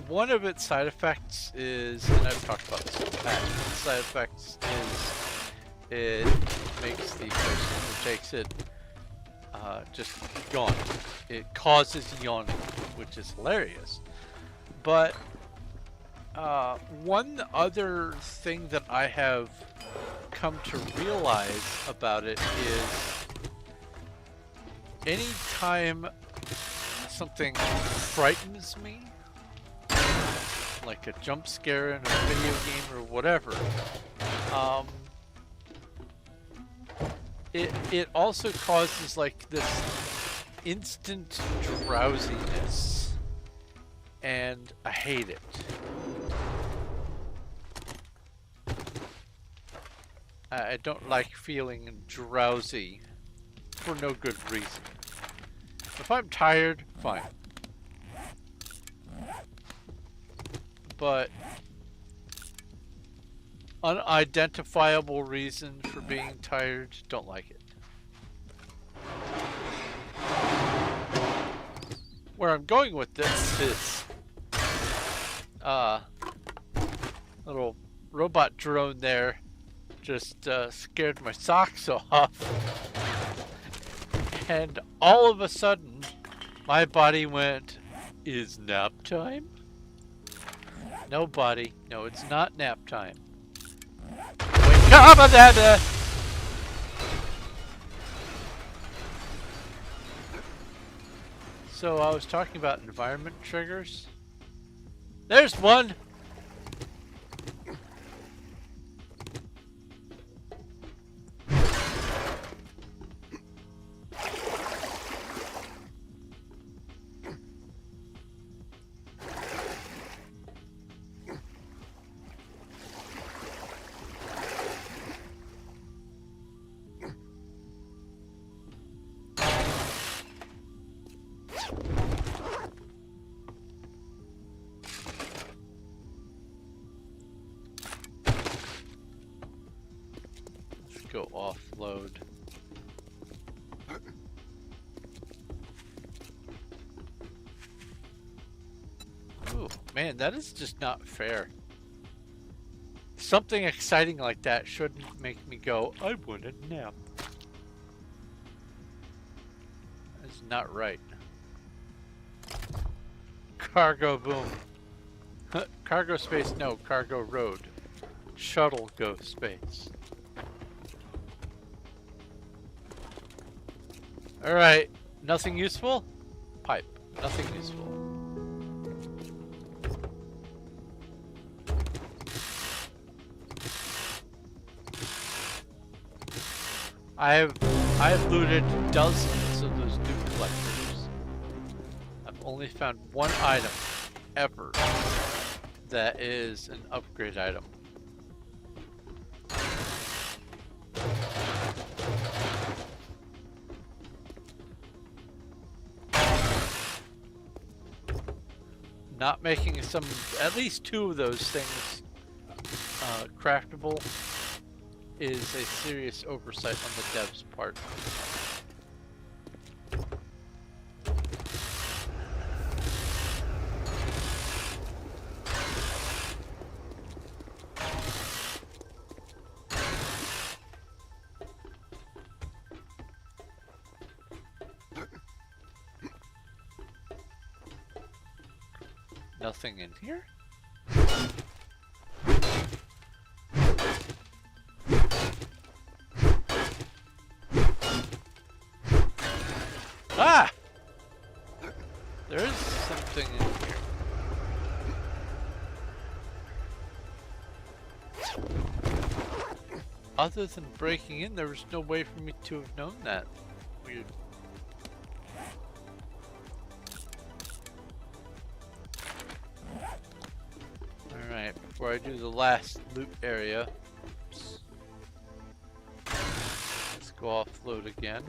one of its side effects is, and I've talked about this in the past, the side effects is it makes the person who takes it just yawn. It causes yawning, which is hilarious. But one other thing that I have come to realize about it is anytime something frightens me, like a jump scare in a video game or whatever, it also causes like this instant drowsiness, and I hate it. I don't like feeling drowsy for no good reason. If I'm tired, fine. But unidentifiable reason for being tired, don't like it. Where I'm going with this is little robot drone there just scared my socks off, and all of a sudden my body went, is nap time? No, buddy. No, it's not nap time. Wake up, Amanda! So I was talking about environment triggers. There's one! Go offload. Ooh, man, that is just not fair. Something exciting like that shouldn't make me go, I want a nap. That's not right. Cargo boom. Cargo space, no, cargo road. Shuttle go space. Alright, nothing useful? Pipe, nothing useful. I have looted dozens of those loot collectors. I've only found one item ever that is an upgrade item. not making at least two of those things craftable is a serious oversight on the devs' part. Nothing in here? Ah! There is something in here. Other than breaking in, there was no way for me to have known that. Weird. Alright, before I do the last loot area, let's go offload again.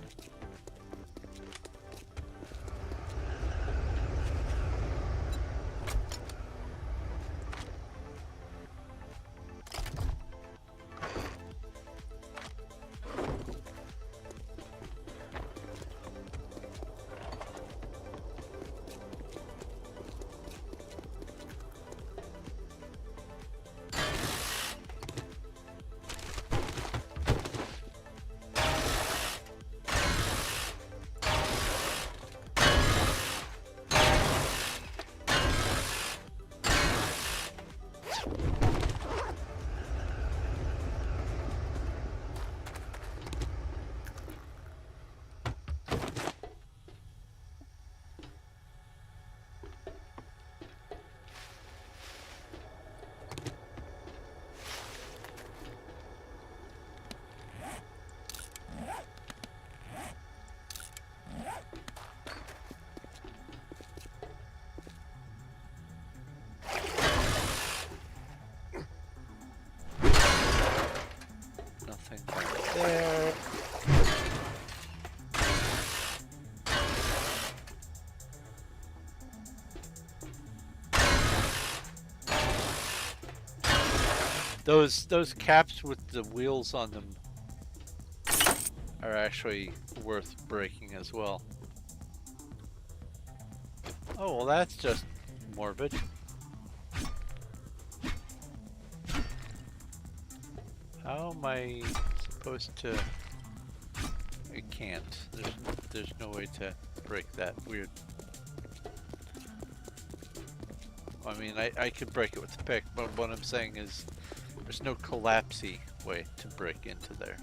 There. Those caps with the wheels on them are actually worth breaking as well. Oh, well, that's just morbid. How am I supposed to? I can't. There's no way to break that. Weird. I mean, I could break it with the pick, but what I'm saying is there's no collapsey way to break into there.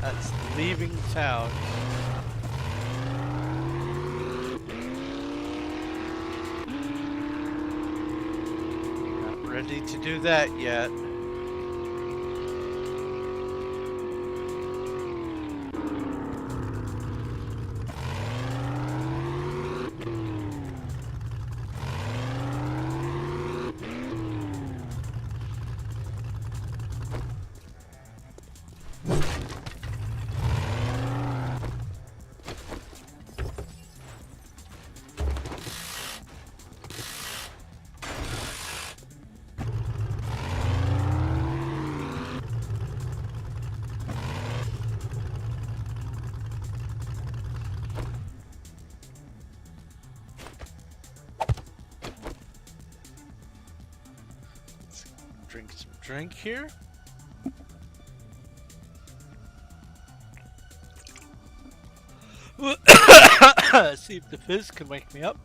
That's leaving town. Not ready to do that yet. Drink some drink here. See if the fizz can wake me up.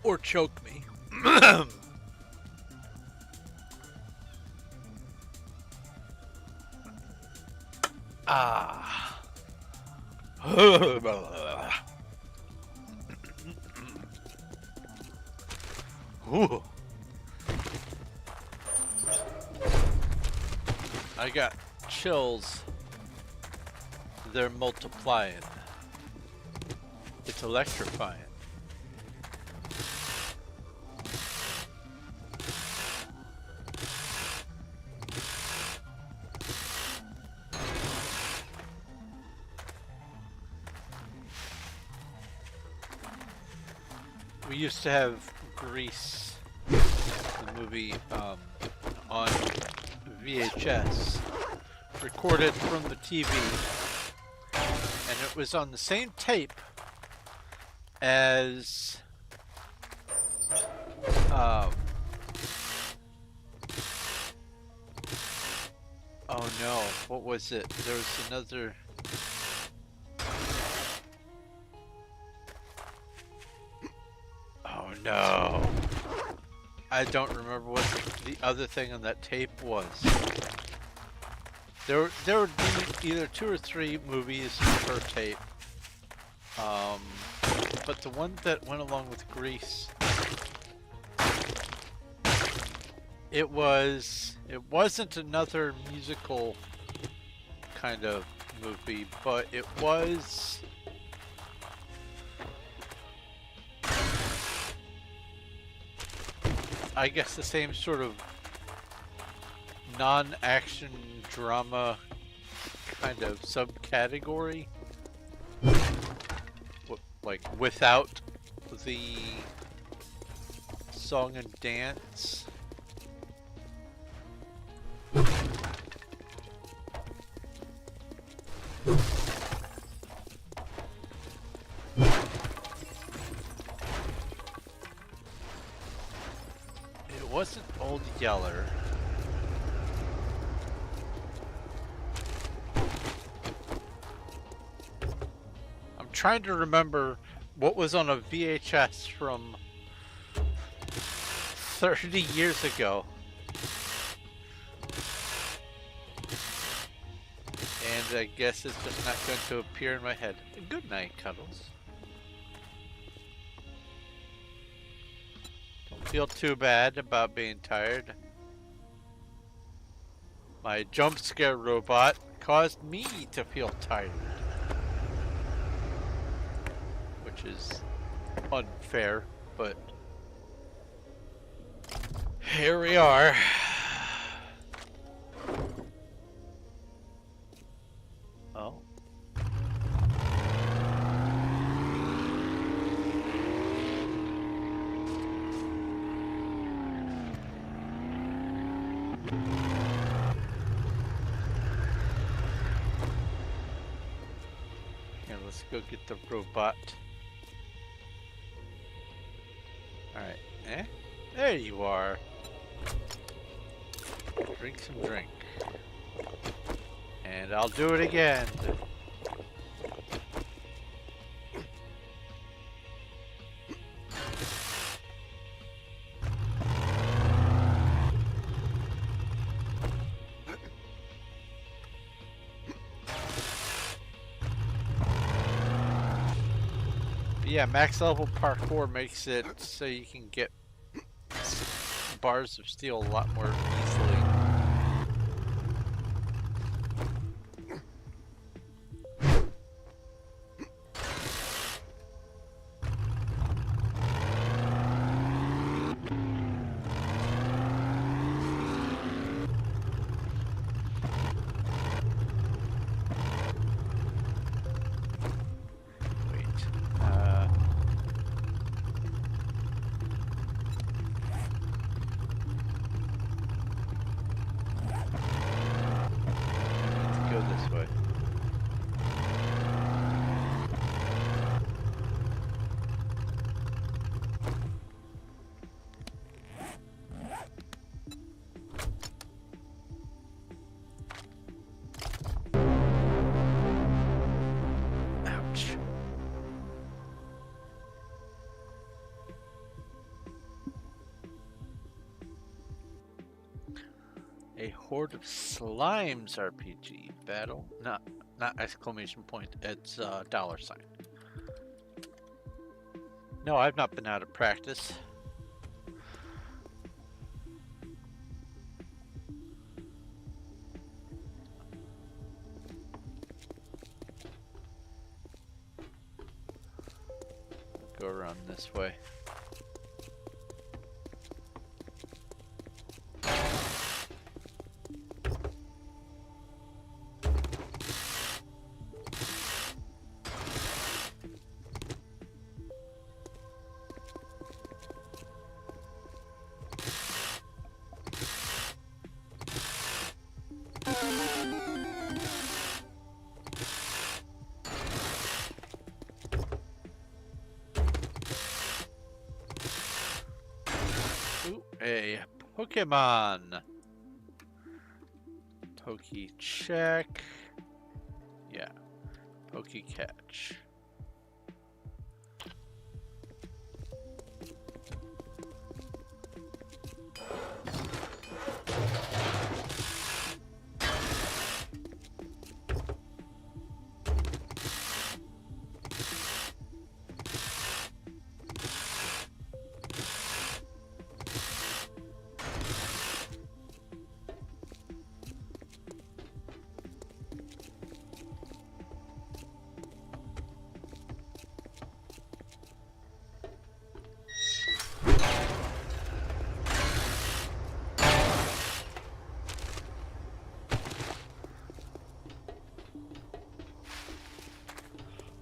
Or choke me. Ah. Ooh. I got chills. They're multiplying. It's electrifying. We used to have Grease, the movie, on VHS, recorded from the TV, and it was on the same tape as oh no, what was it? There was another. Oh no. I don't remember what the other thing on that tape was. There would be either 2 or 3 movies per tape. But the one that went along with Grease, it wasn't another musical kind of movie, but it was I guess the same sort of non-action drama kind of subcategory, like without the song and dance. It wasn't Old Yeller. I'm trying to remember what was on a VHS from 30 years ago. And I guess it's just not going to appear in my head. Good night, Cuddles. Don't feel too bad about being tired. My jump scare robot caused me to feel tired. Which is unfair, but here we are. Oh. Here, let's go get the robot. Alright, there you are. Drink some drink. And I'll do it again. Yeah, max level parkour makes it so you can get bars of steel a lot more easily. A Horde of Slimes RPG battle. Not exclamation point. It's dollar sign. No, I've not been out of practice. Go around this way. Ooh, a Pokemon. Poke check. Yeah. Poke catch.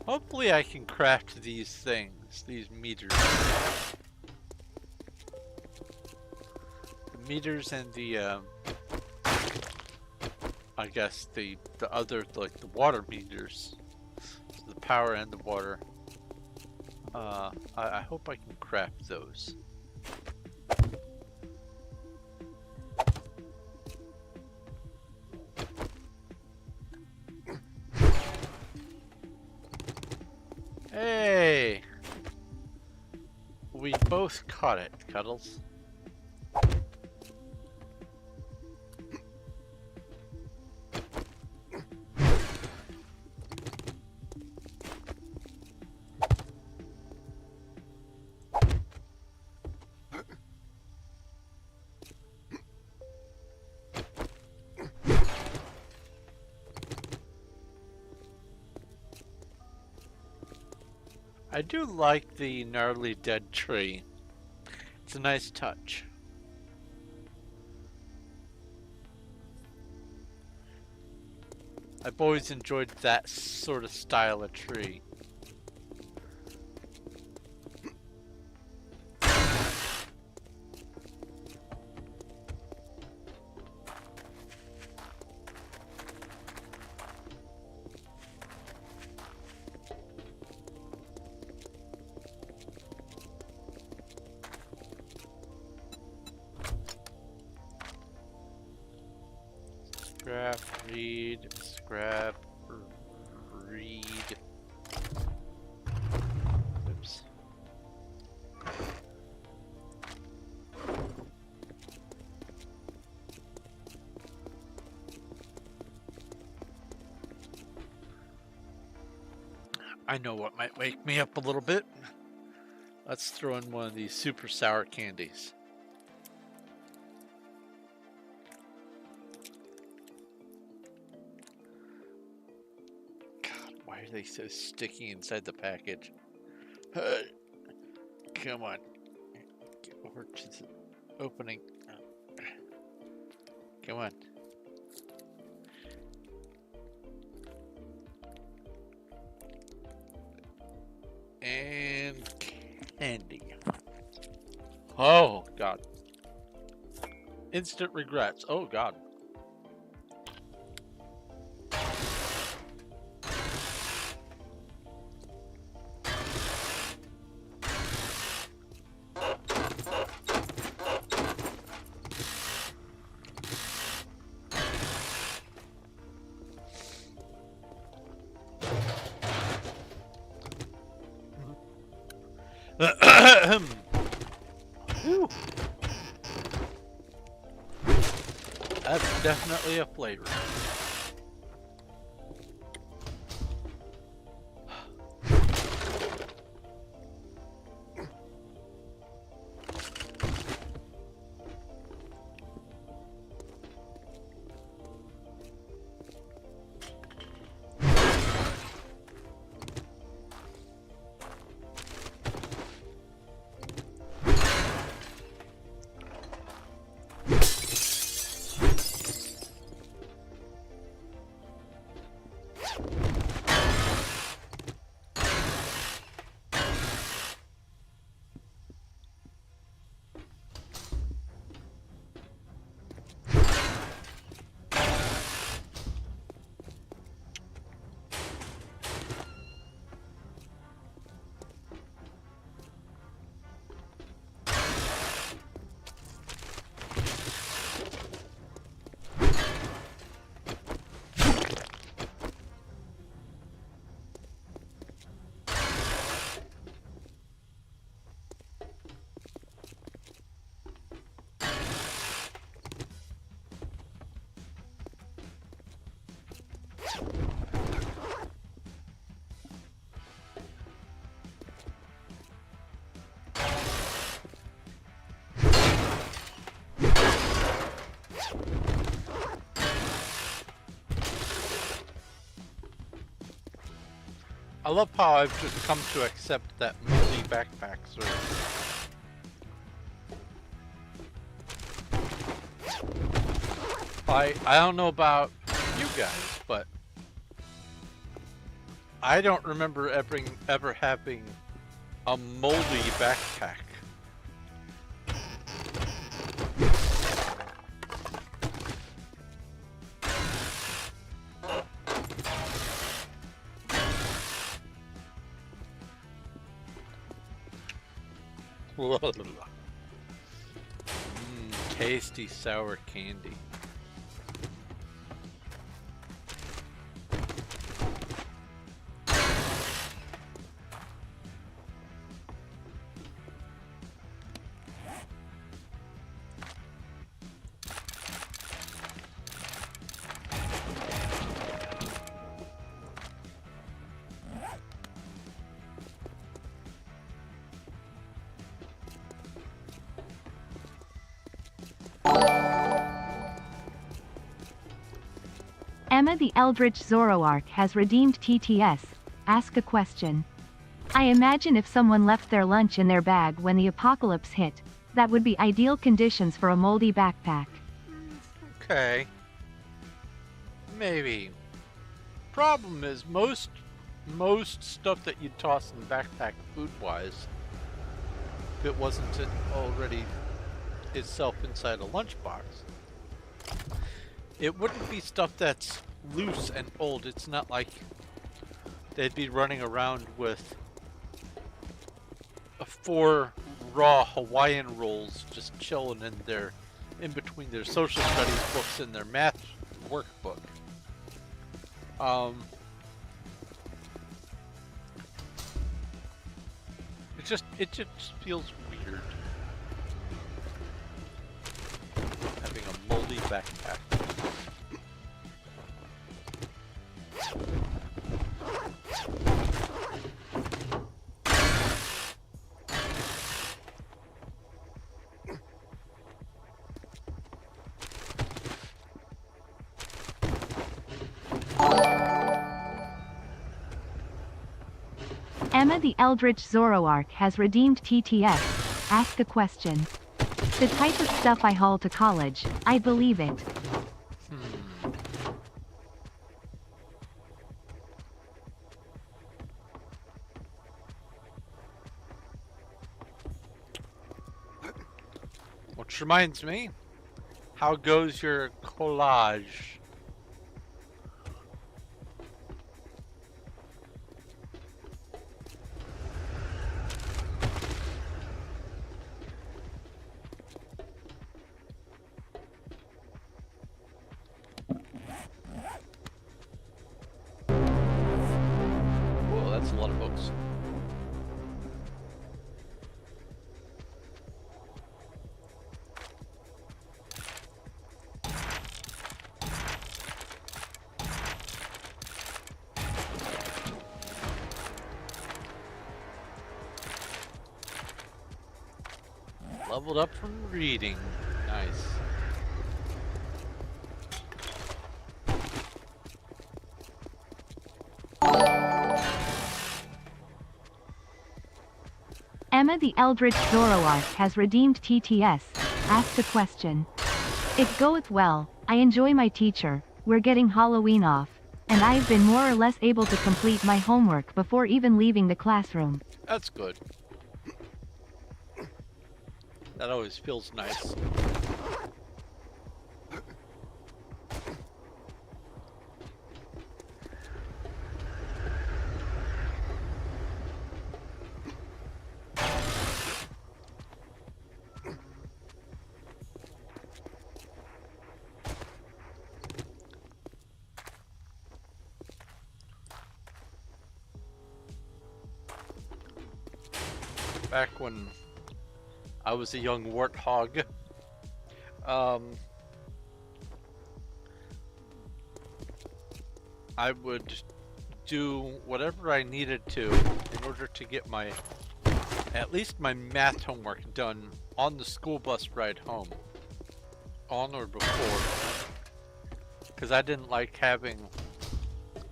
Hopefully I can craft these things, these meters. The meters and the, I guess the other, like the water meters. So the power and the water. I hope I can craft those. Hey! We both caught it, Cuddles. I do like the gnarly dead tree. It's a nice touch. I've always enjoyed that sort of style of tree. Scrap, read, scrap, read. Oops. I know what might wake me up a little bit. Let's throw in one of these super sour candies. Why are they so sticky inside the package? Come on. Get over to the opening. Come on. And candy. Oh, God. Instant regrets. Oh, God. Whew. That's definitely a flavor. I love how I've just come to accept that moldy backpacks are... I don't know about you guys, but I don't remember ever having a moldy backpack. Tasty sour candy. Emma the Eldritch Zoroark has redeemed TTS. Ask a question. I imagine if someone left their lunch in their bag when the apocalypse hit, that would be ideal conditions for a moldy backpack. Okay. Maybe. Problem is, most stuff that you'd toss in the backpack food-wise, if it wasn't already itself inside a lunchbox, it wouldn't be stuff that's loose and old. It's not like they'd be running around with 4 raw Hawaiian rolls just chilling in between their social studies books and their math workbook. It just feels weird having a moldy backpack. Emma the Eldritch Zoroark has redeemed TTS. Ask a question. The type of stuff I haul to college, I believe it. Which reminds me, how goes your collage? Whoa, that's a lot of books. Leveled up from reading. Nice. Emma the Eldritch Zoroark has redeemed TTS. Ask a question. It goeth well. I enjoy my teacher. We're getting Halloween off, and I've been more or less able to complete my homework before even leaving the classroom. That's good. That always feels nice. Back when I was a young warthog, I would do whatever I needed to in order to get at least my math homework done on the school bus ride home, on or before, because I didn't like having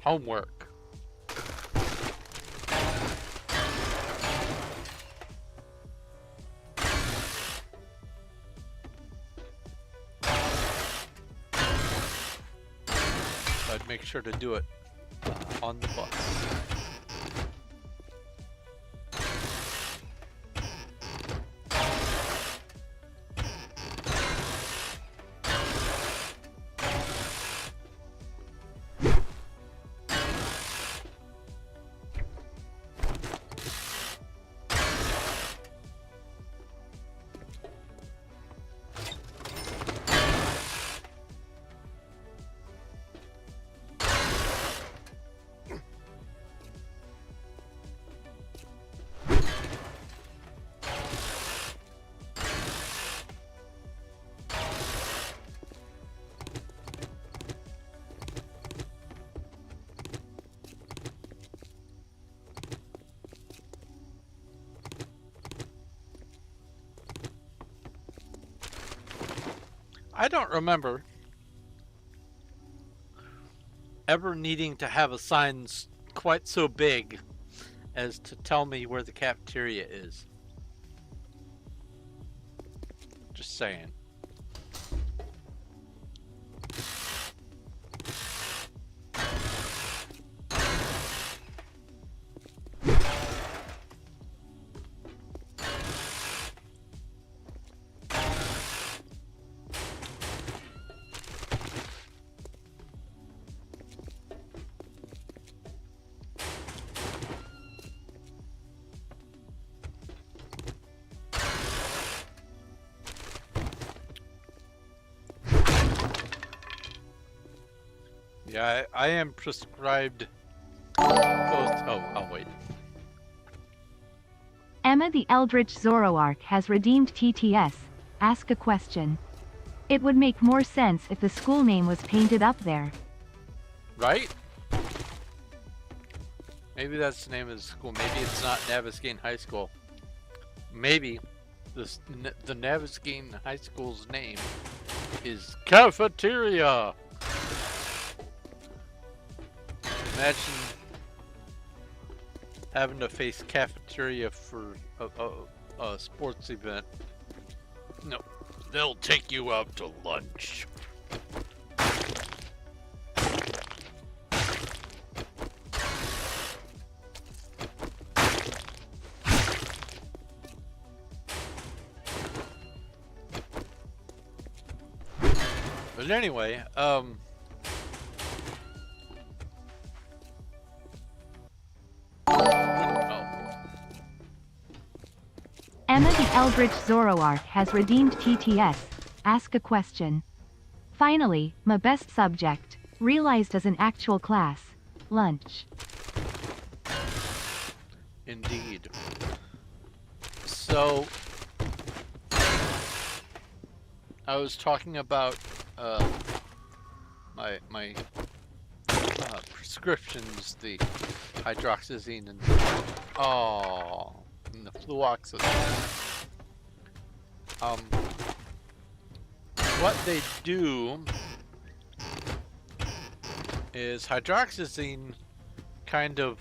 homework make sure to do it on the bus. I don't remember ever needing to have a sign quite so big as to tell me where the cafeteria is. Just saying. Yeah, I am prescribed both. Oh, I'll wait. Emma the Eldritch Zoroark has redeemed TTS. Ask a question. It would make more sense if the school name was painted up there. Right? Maybe that's the name of the school. Maybe it's not Naviskane High School. Maybe the Naviskane High School's name is Cafeteria. Imagine having to face cafeteria for a sports event. No, they'll take you out to lunch. But anyway, Emma the Eldritch Zoroark has redeemed TTS. Ask a question. Finally, my best subject, realized as an actual class. Lunch. Indeed. So, I was talking about my prescriptions, the hydroxyzine and and the fluoxetine. What they do is hydroxyzine kind of,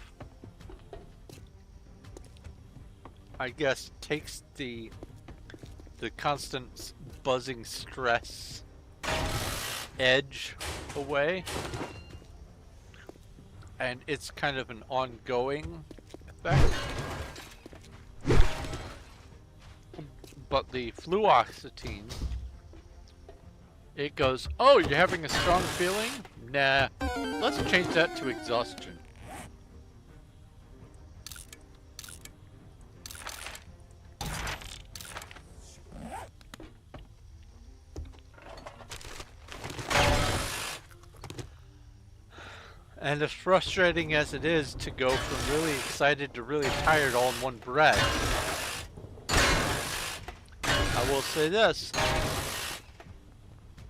I guess, takes the constant buzzing stress edge away, and it's kind of an ongoing effect. But the fluoxetine, it goes, oh, you're having a strong feeling? Nah, let's change that to exhaustion. And as frustrating as it is to go from really excited to really tired all in one breath, I will say this: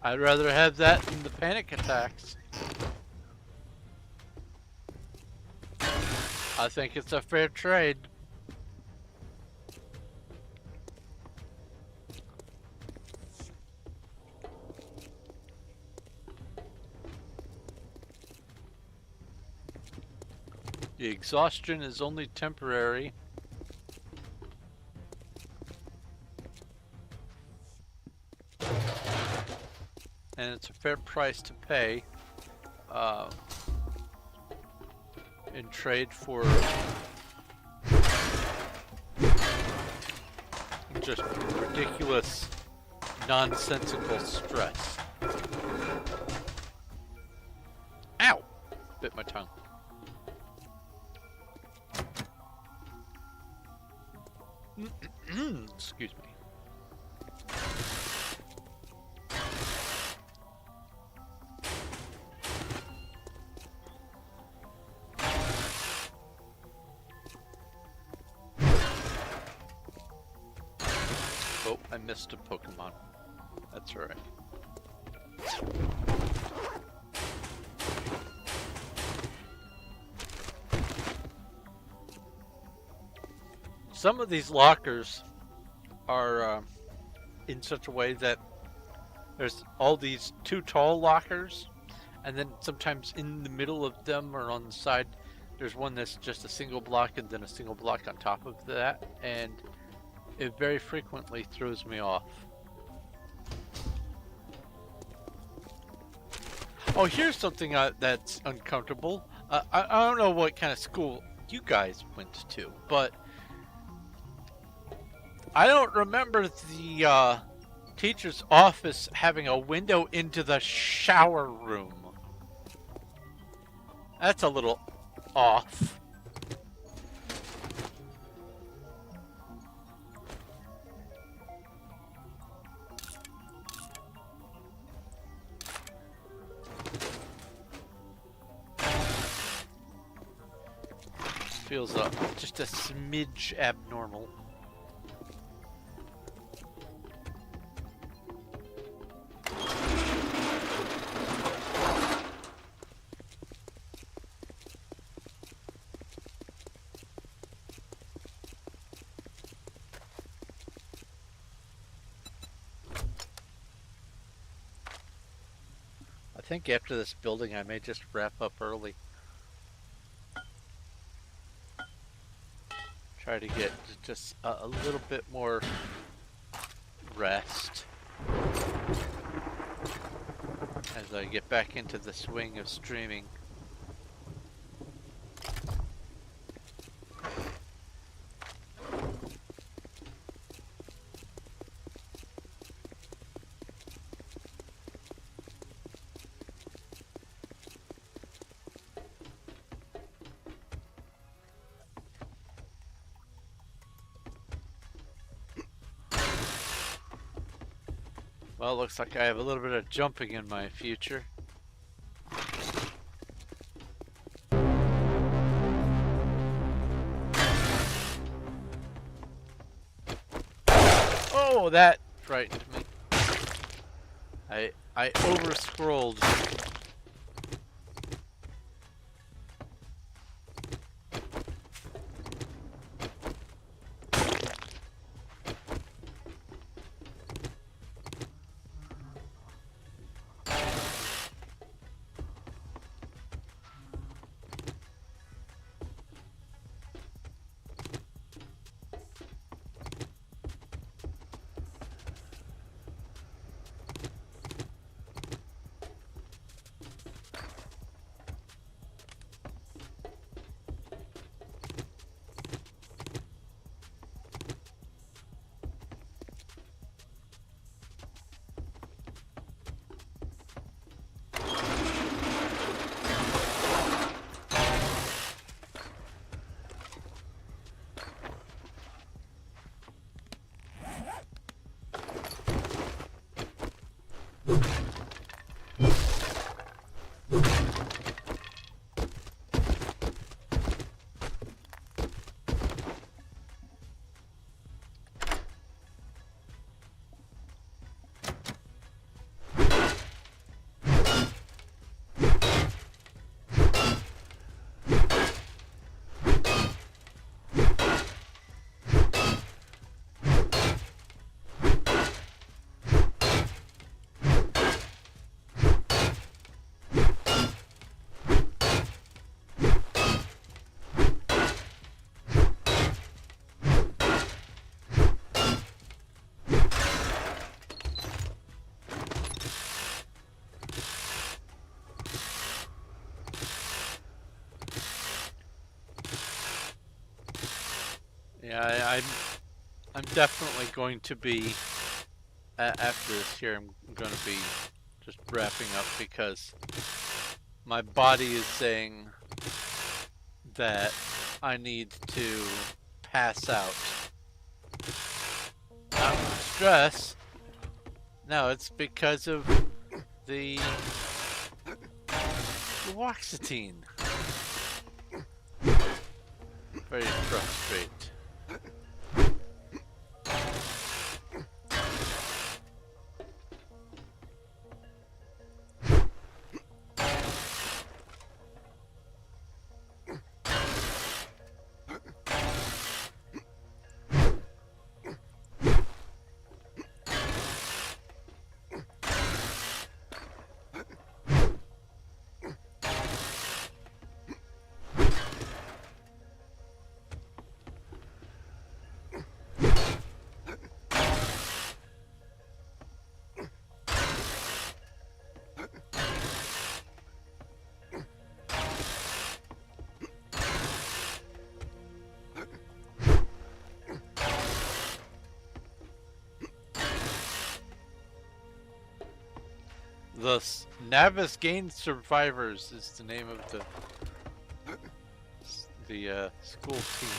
I'd rather have that than the panic attacks. I think it's a fair trade. The exhaustion is only temporary. And it's a fair price to pay. in trade for just ridiculous, nonsensical stress. Ow! Bit my tongue. Excuse me. Oh, I missed a Pokemon. That's alright. Some of these lockers are in such a way that there's all these too tall lockers, and then sometimes in the middle of them or on the side there's one that's just a single block and then a single block on top of that, and it very frequently throws me off. Oh, here's something that's uncomfortable. I don't know what kind of school you guys went to, but I don't remember the teacher's office having a window into the shower room. That's a little off. Feels just a smidge abnormal. I think after this building I may just wrap up early. Try to get just a little bit more rest as I get back into the swing of streaming. Well, looks like I have a little bit of jumping in my future. Oh, that frightened me. I over-scrolled. Yeah, I'm definitely going to be after this here. I'm going to be just wrapping up because my body is saying that I need to pass out. Not from stress. No, it's because of the fluoxetine. Very frustrated. The Navis Gain Survivors is the name of the school team.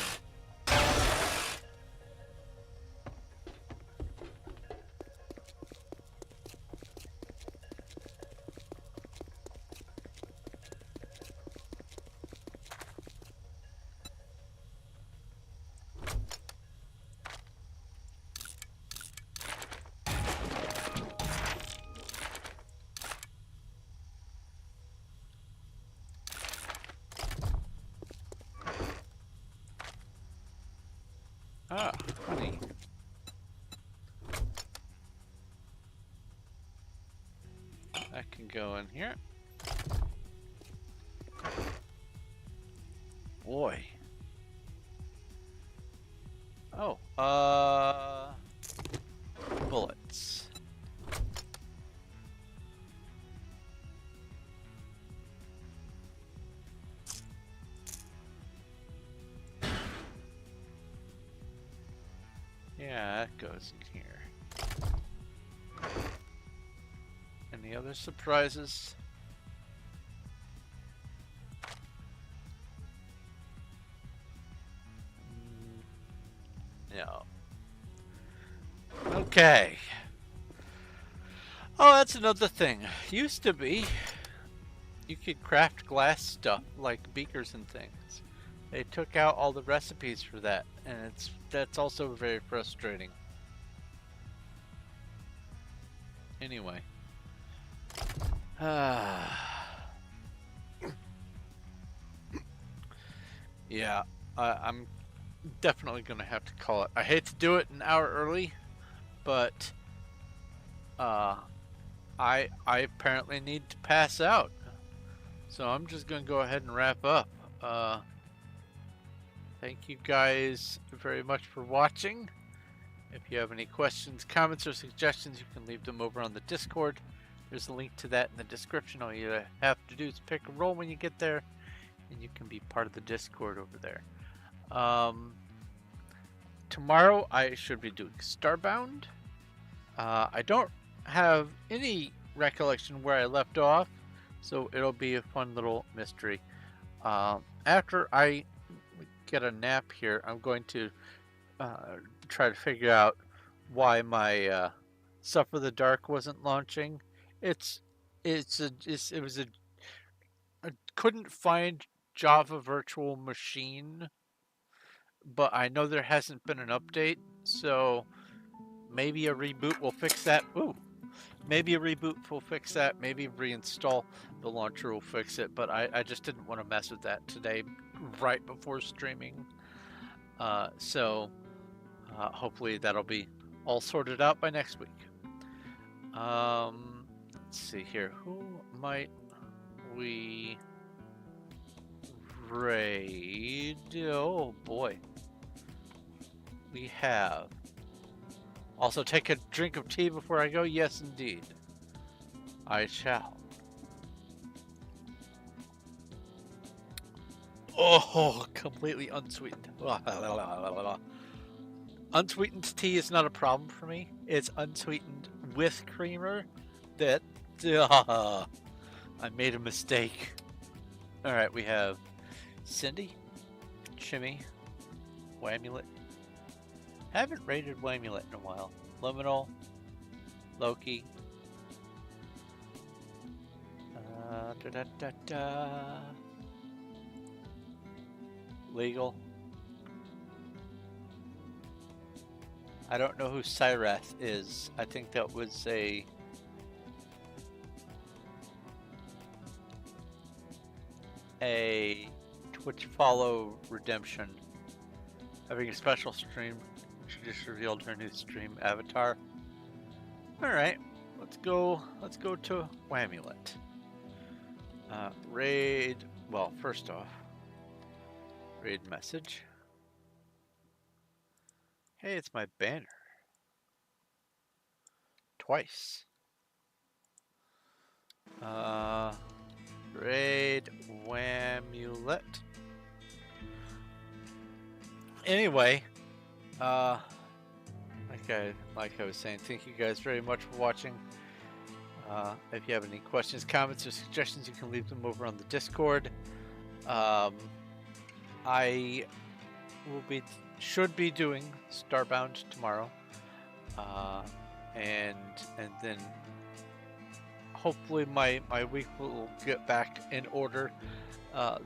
Ah, honey. That can go in here. Boy. Oh, bullets. Yeah, that goes in here. Any other surprises? No. Okay. Oh, that's another thing. Used to be, you could craft glass stuff like beakers and things. They took out all the recipes for that, and that's also very frustrating. Anyway. Yeah, I'm definitely gonna have to call it. I hate to do it an hour early, but I apparently need to pass out, so I'm just gonna go ahead and wrap up. Thank you guys very much for watching. If you have any questions, comments, or suggestions, you can leave them over on the Discord. There's a link to that in the description. All you have to do is pick a role when you get there, and you can be part of the Discord over there. Tomorrow I should be doing Starbound. I don't have any recollection where I left off, so it'll be a fun little mystery. After I get a nap here, I'm going to try to figure out why my Suffer the Dark wasn't launching. It was a I couldn't find Java Virtual Machine, but I know there hasn't been an update, so maybe a reboot will fix that. Ooh, maybe a reboot will fix that. Maybe reinstall the launcher will fix it, but I just didn't want to mess with that today right before streaming. So hopefully that'll be all sorted out by next week. Let's see here. Who might we raid? Oh boy. We have. Also take a drink of tea before I go? Yes, indeed. I shall. Oh, completely unsweetened. Unsweetened tea is not a problem for me. It's unsweetened with creamer that I made a mistake. All right, we have Cindy, Shimmy, Whamulet. Haven't rated Whamulet in a while. Liminal, Loki. Legal. I don't know who Cyrath is. I think that was a Twitch follow redemption. Having a special stream. She just revealed her new stream avatar. Alright, let's go to Whamulet. Raid, well, first off, raid message. Hey, it's my banner. Twice. Raid Whamulet. Anyway, like I was saying, thank you guys very much for watching. If you have any questions, comments, or suggestions, you can leave them over on the Discord. I should be doing Starbound tomorrow, and then hopefully my week will get back in order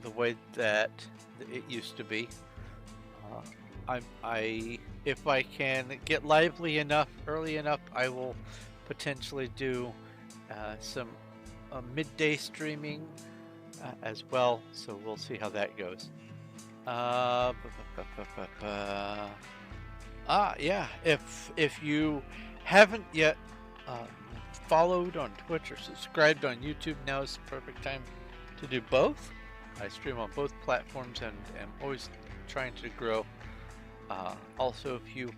the way that it used to be. If I can get lively enough early enough, I will potentially do some midday streaming as well, so we'll see how that goes. Yeah, if you haven't yet followed on Twitch or subscribed on YouTube, now is the perfect time to do both. I stream on both platforms and am always trying to grow. Also, if you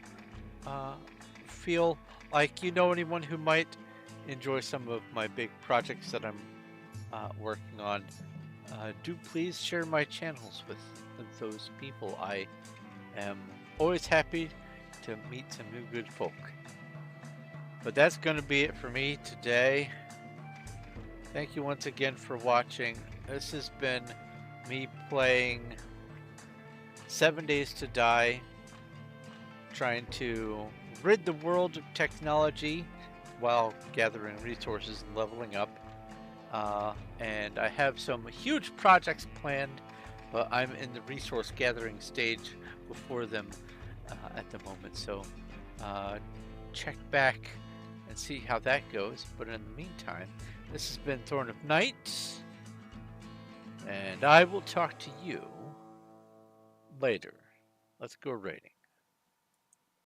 feel like you know anyone who might enjoy some of my big projects that I'm working on, do please share my channels with those people. I am always happy to meet some new good folk. But that's going to be it for me today. Thank you once again for watching. This has been me playing 7 Days to Die, trying to rid the world of technology while gathering resources and leveling up. And I have some huge projects planned, but I'm in the resource gathering stage before them at the moment. So check back and see how that goes. But in the meantime, this has been Thorn of Night, and I will talk to you later. Let's go raiding.